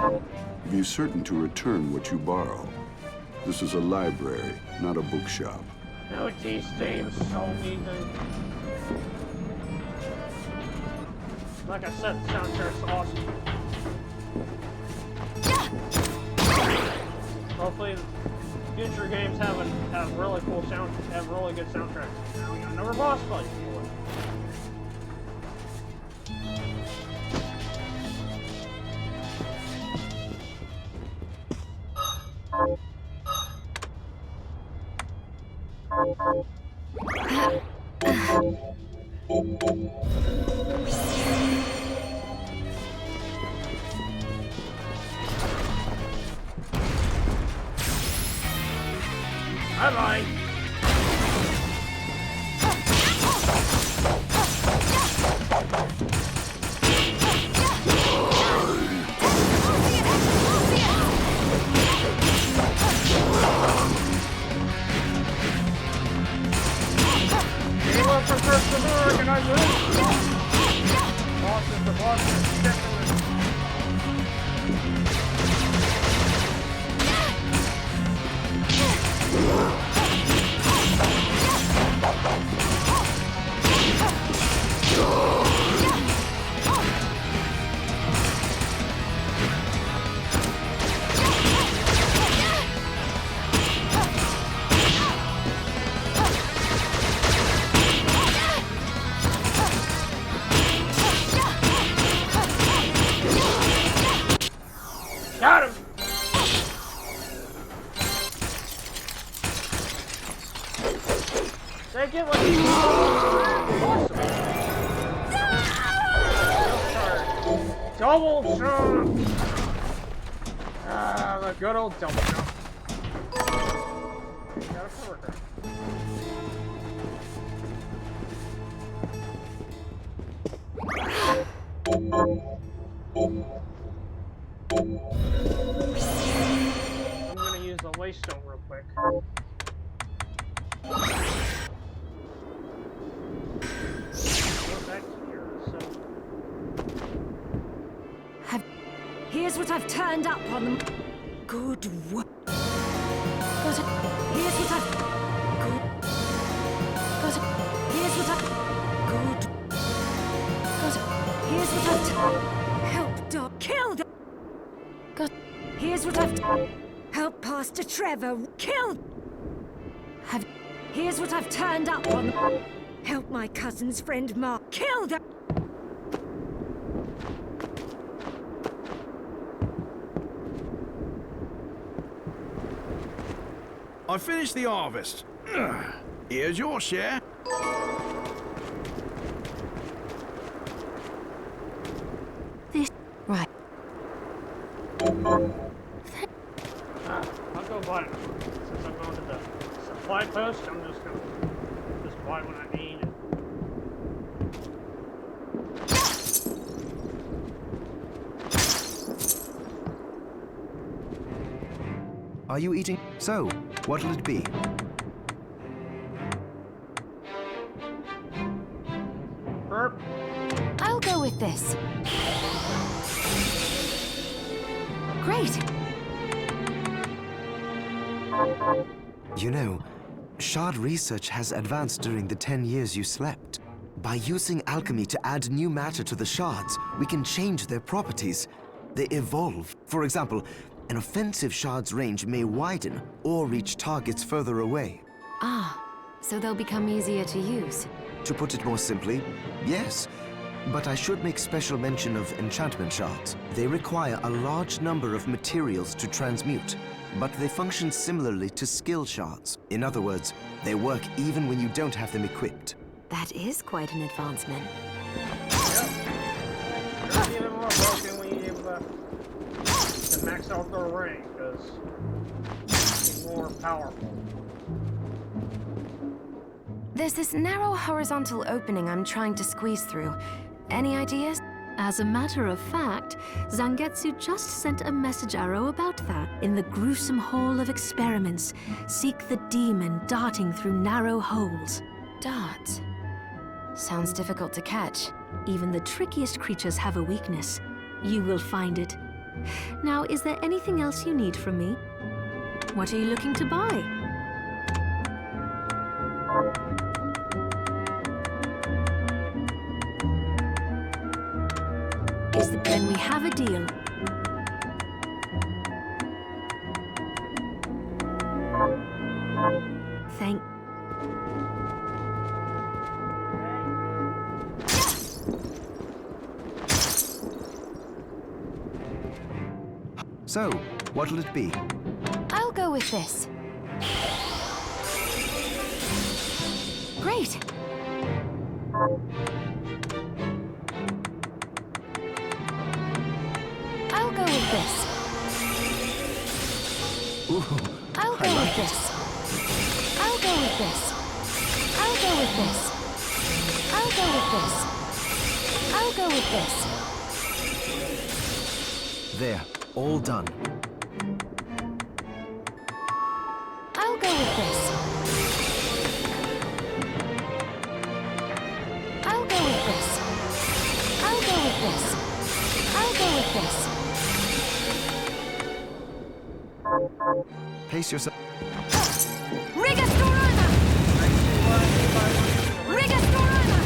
Be certain to return what you borrow. This is a library, not a bookshop. No, these themes so mean. Like I said, the soundtrack's awesome. Hopefully, future games have really cool have really good soundtracks. Now we got another boss fight. Bye-bye. Anyone from First American, I live. Boss is the boss is definitely. Got him! Take it like you awesome! Double jump! Ah, the good old double jump. Got a cover her. waystone real quick. Go back here, so... Here's what I've turned up on them. Good work. Here's what I've... Good. Here's what I've... Good. Here's what I've... Help Doc. Kill them. Here's what I've... Help Pastor Trevor. Kill... Here's what I've turned up on. Help my cousin's friend Mark. Kill them. I finished the harvest. Here's your share. Right. I'll go buy it. Since I'm going to the supply post, I'm just gonna buy what I need. Are you eating? So, what'll it be? Burp. I'll go with this. Great. You know, shard research has advanced during the 10 years you slept. By using alchemy to add new matter to the shards, we can change their properties. They evolve. For example, an offensive shard's range may widen or reach targets further away. Ah, so they'll become easier to use. To put it more simply, yes. But I should make special mention of enchantment shards. They require a large number of materials to transmute, but they function similarly to skill shards. In other words, they work even when you don't have them equipped. That is quite an advancement. You're even more broken when you're able to max out their ring, because it's more powerful. There's this narrow horizontal opening I'm trying to squeeze through. Any ideas? As a matter of fact, Zangetsu just sent a message arrow about that. In the gruesome hall of experiments, seek the demon darting through narrow holes. Darts. Sounds difficult to catch. Even the trickiest creatures have a weakness. You will find it. Now, is there anything else you need from me? What are you looking to buy? Then we have a deal. Thank... So, what'll it be? I'll go with this. Great! I'll go with this. Ooh, I'll go with this. I'll go with this. I'll go with this. I'll go with this. I'll go with this. There, all done. I'll go with this. I'll go with this. I'll go with this. I'll go with this. Pace yourself. Rigastorana! Rigastorana!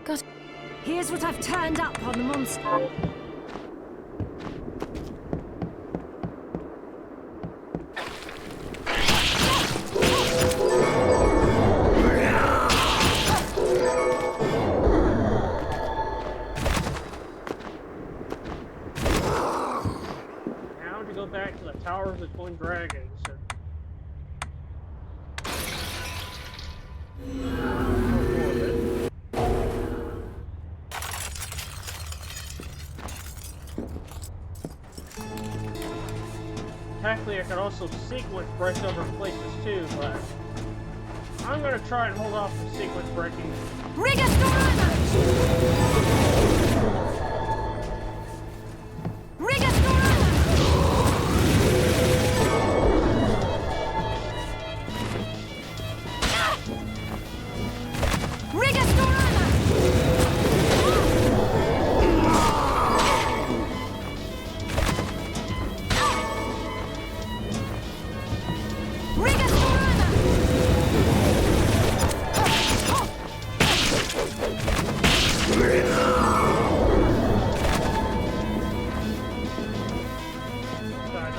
God. Here's what I've turned up on the monster. Now to go back to the Tower of the Twin Dragons. technically I could also sequence break over places too, but I'm gonna try and hold off the sequence breaking.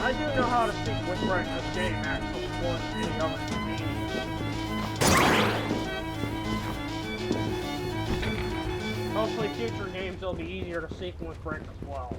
I do know how to sequence break this game actually more than any other game. Hopefully future games will be easier to sequence break as well.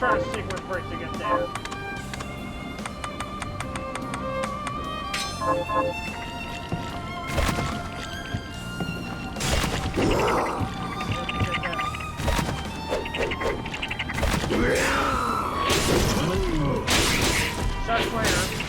try to sequence break to get there. Shots later.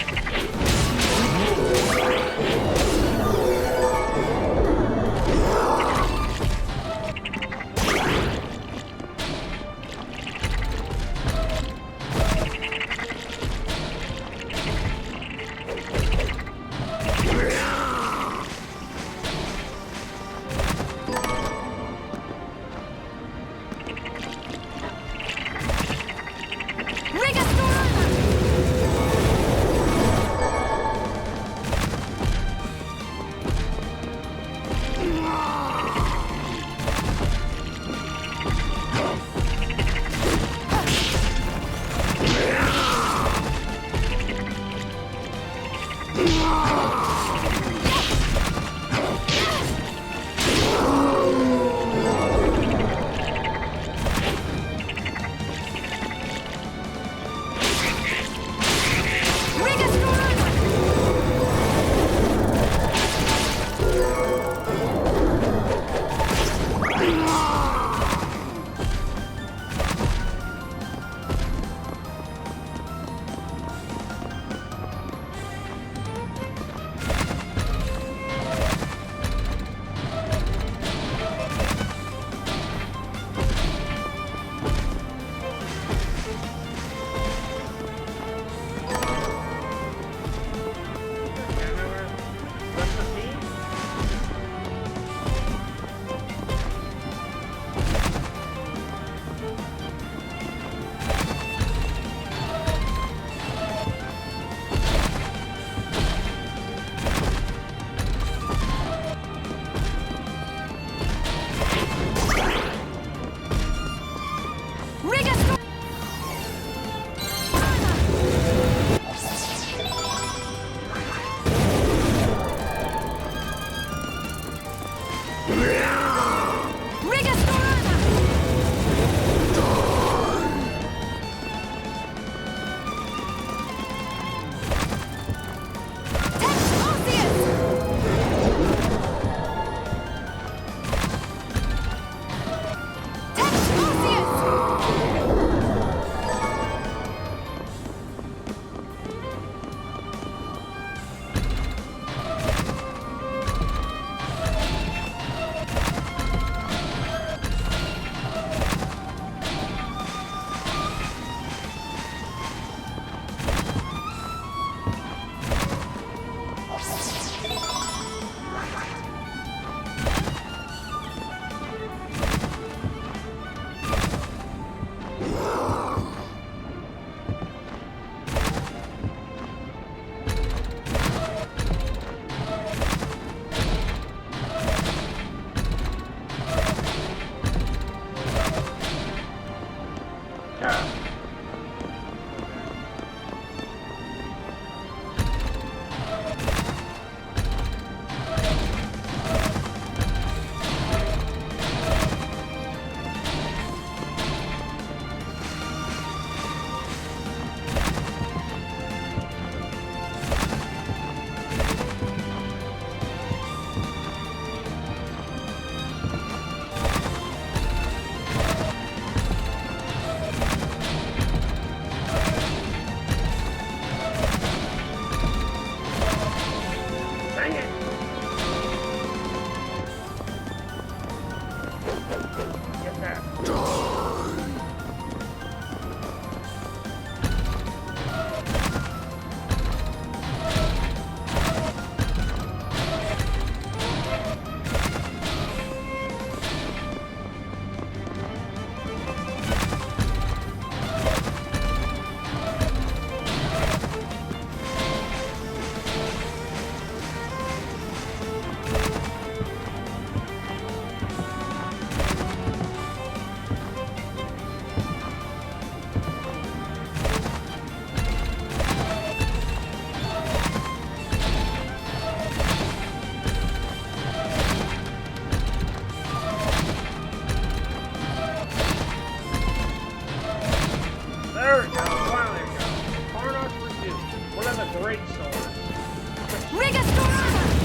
There we go. Finally we go. Karnok's Rebuke. What are the great swords?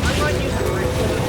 I might use the great sword.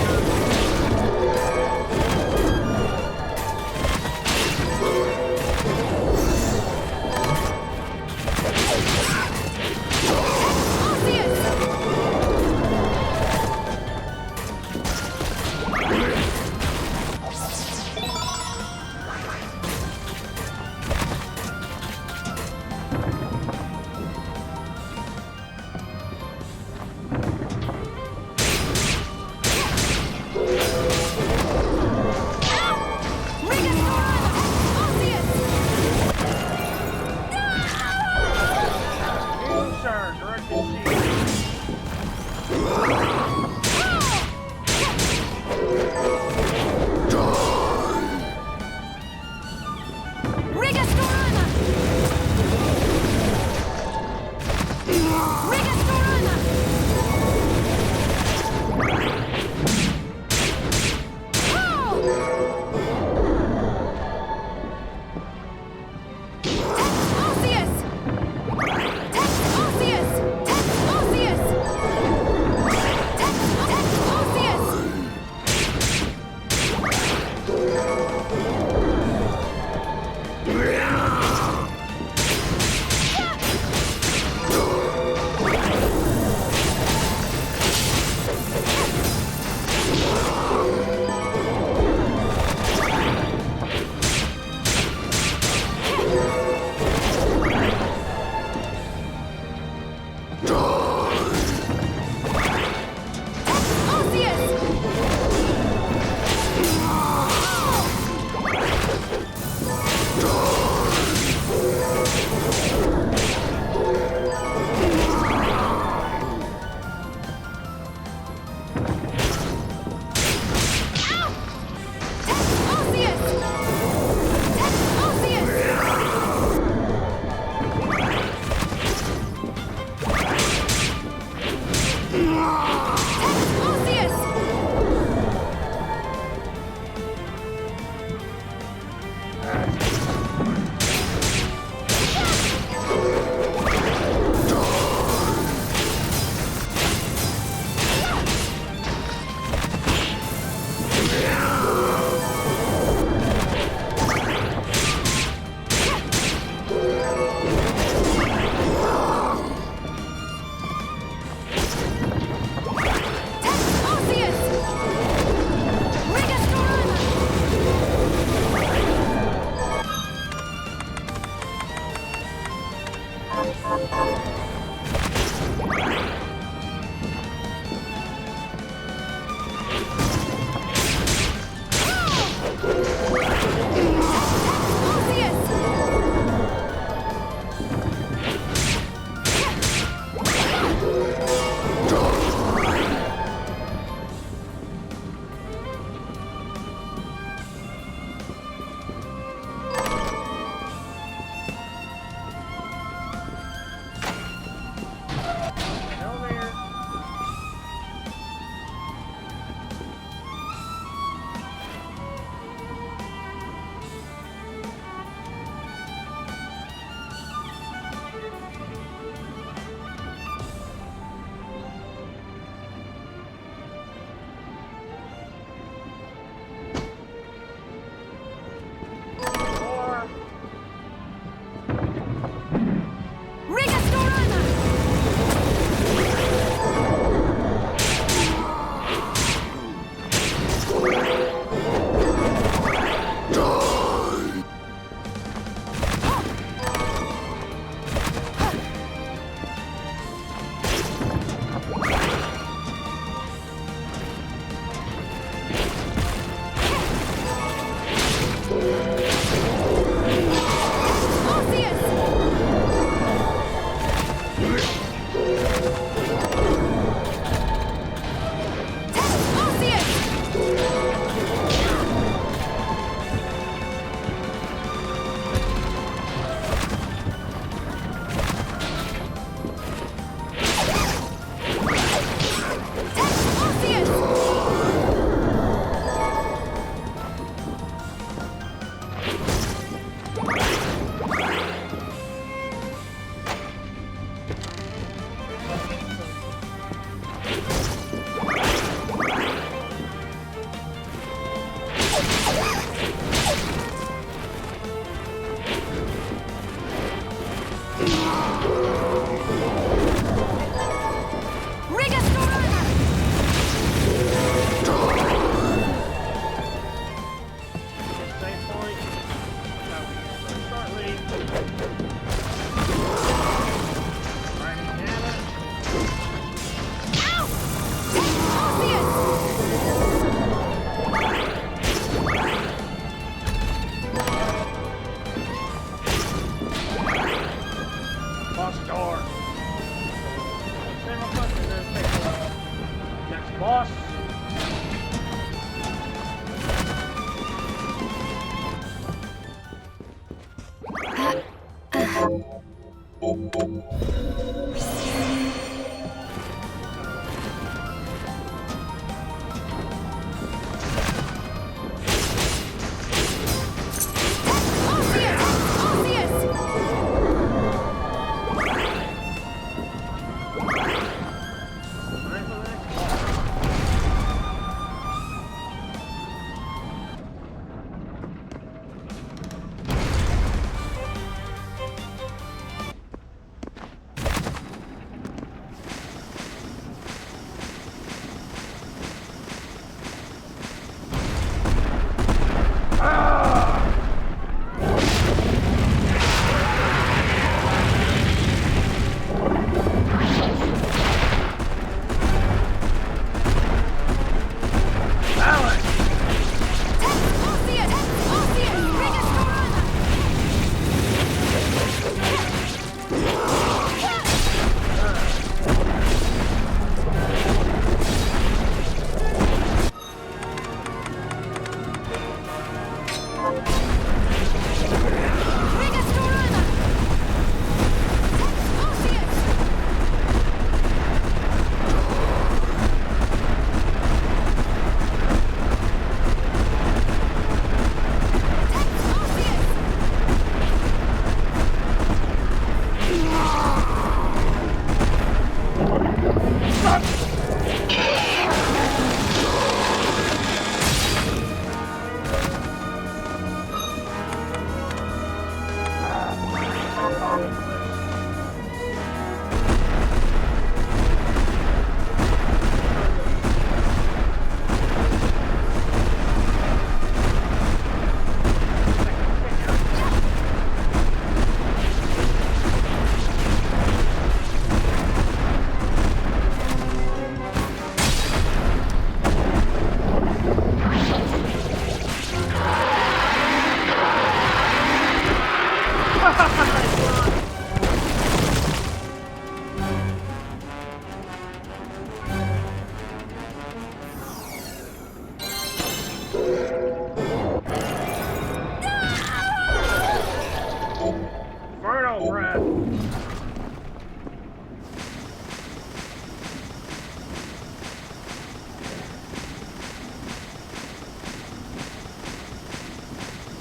Inferno breath.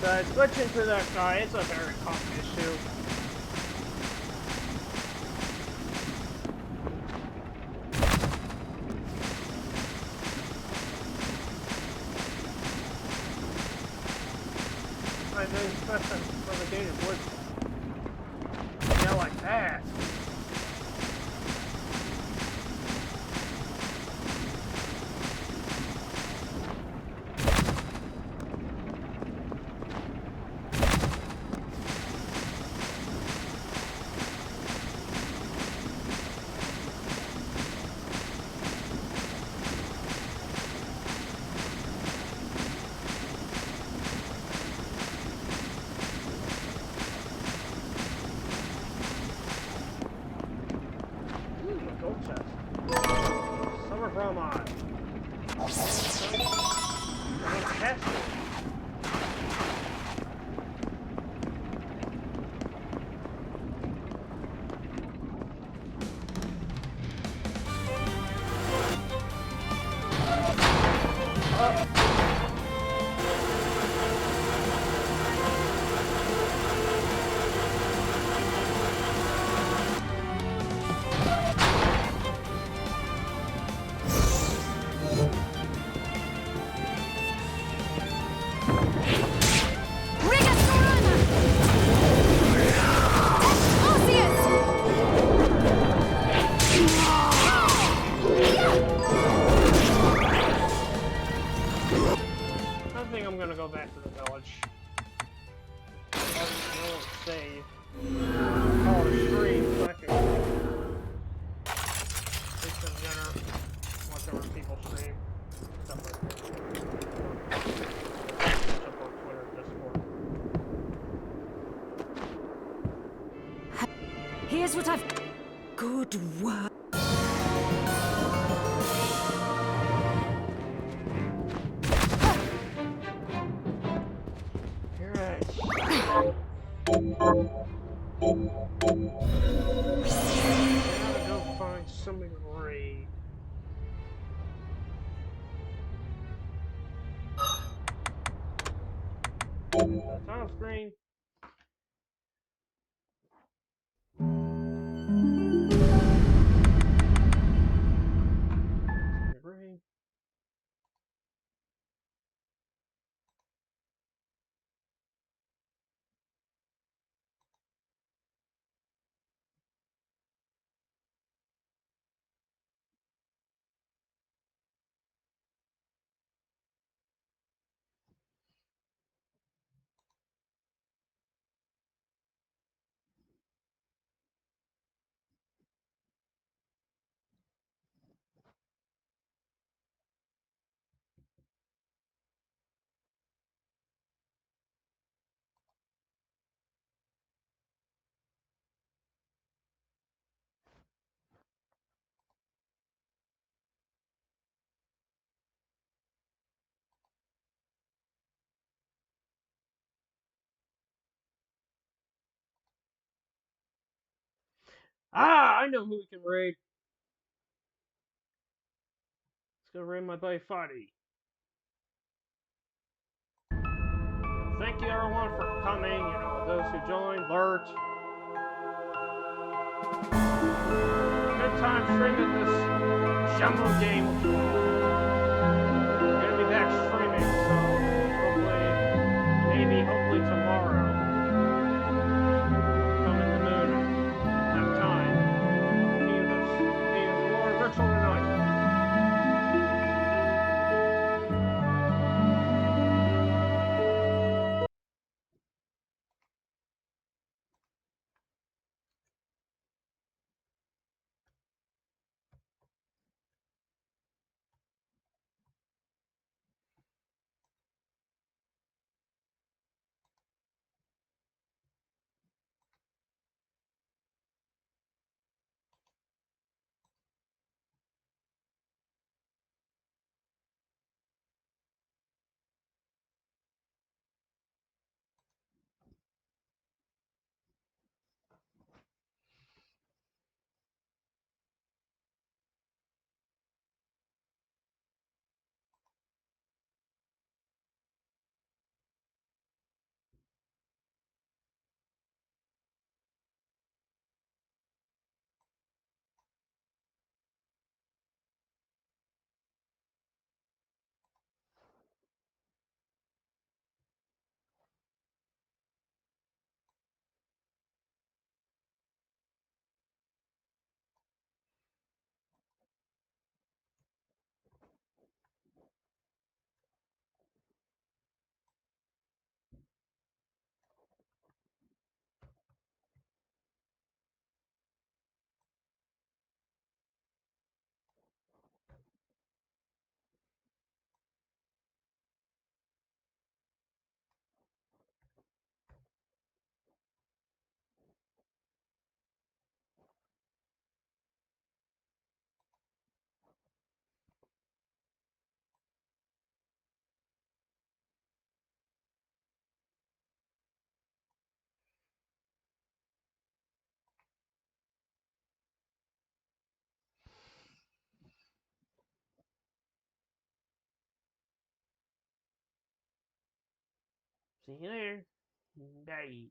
So switching to that guy, it's a very common issue. I didn't expect them from the Danish woods. Yeah, like that. Summer bromide. Fantastic. I think I'm gonna go back to the village. I won't save. Call it a stream so I can take some dinner, watch other people stream, stuff like that. Stuff on Twitter, Discord. Here's what I've... Good work. Gotta go find somebody to raid. That's on screen. Raid. Ah, I know who we can raid. Let's go raid my buddy Fuddy. Thank you everyone for coming, those who joined, Lurt. Good time streaming this jumbo game with you all. I'm gonna be back streaming, so hopefully tomorrow. Come in the moon and have time. Continue the Lord ritual tonight. See you there. Bye.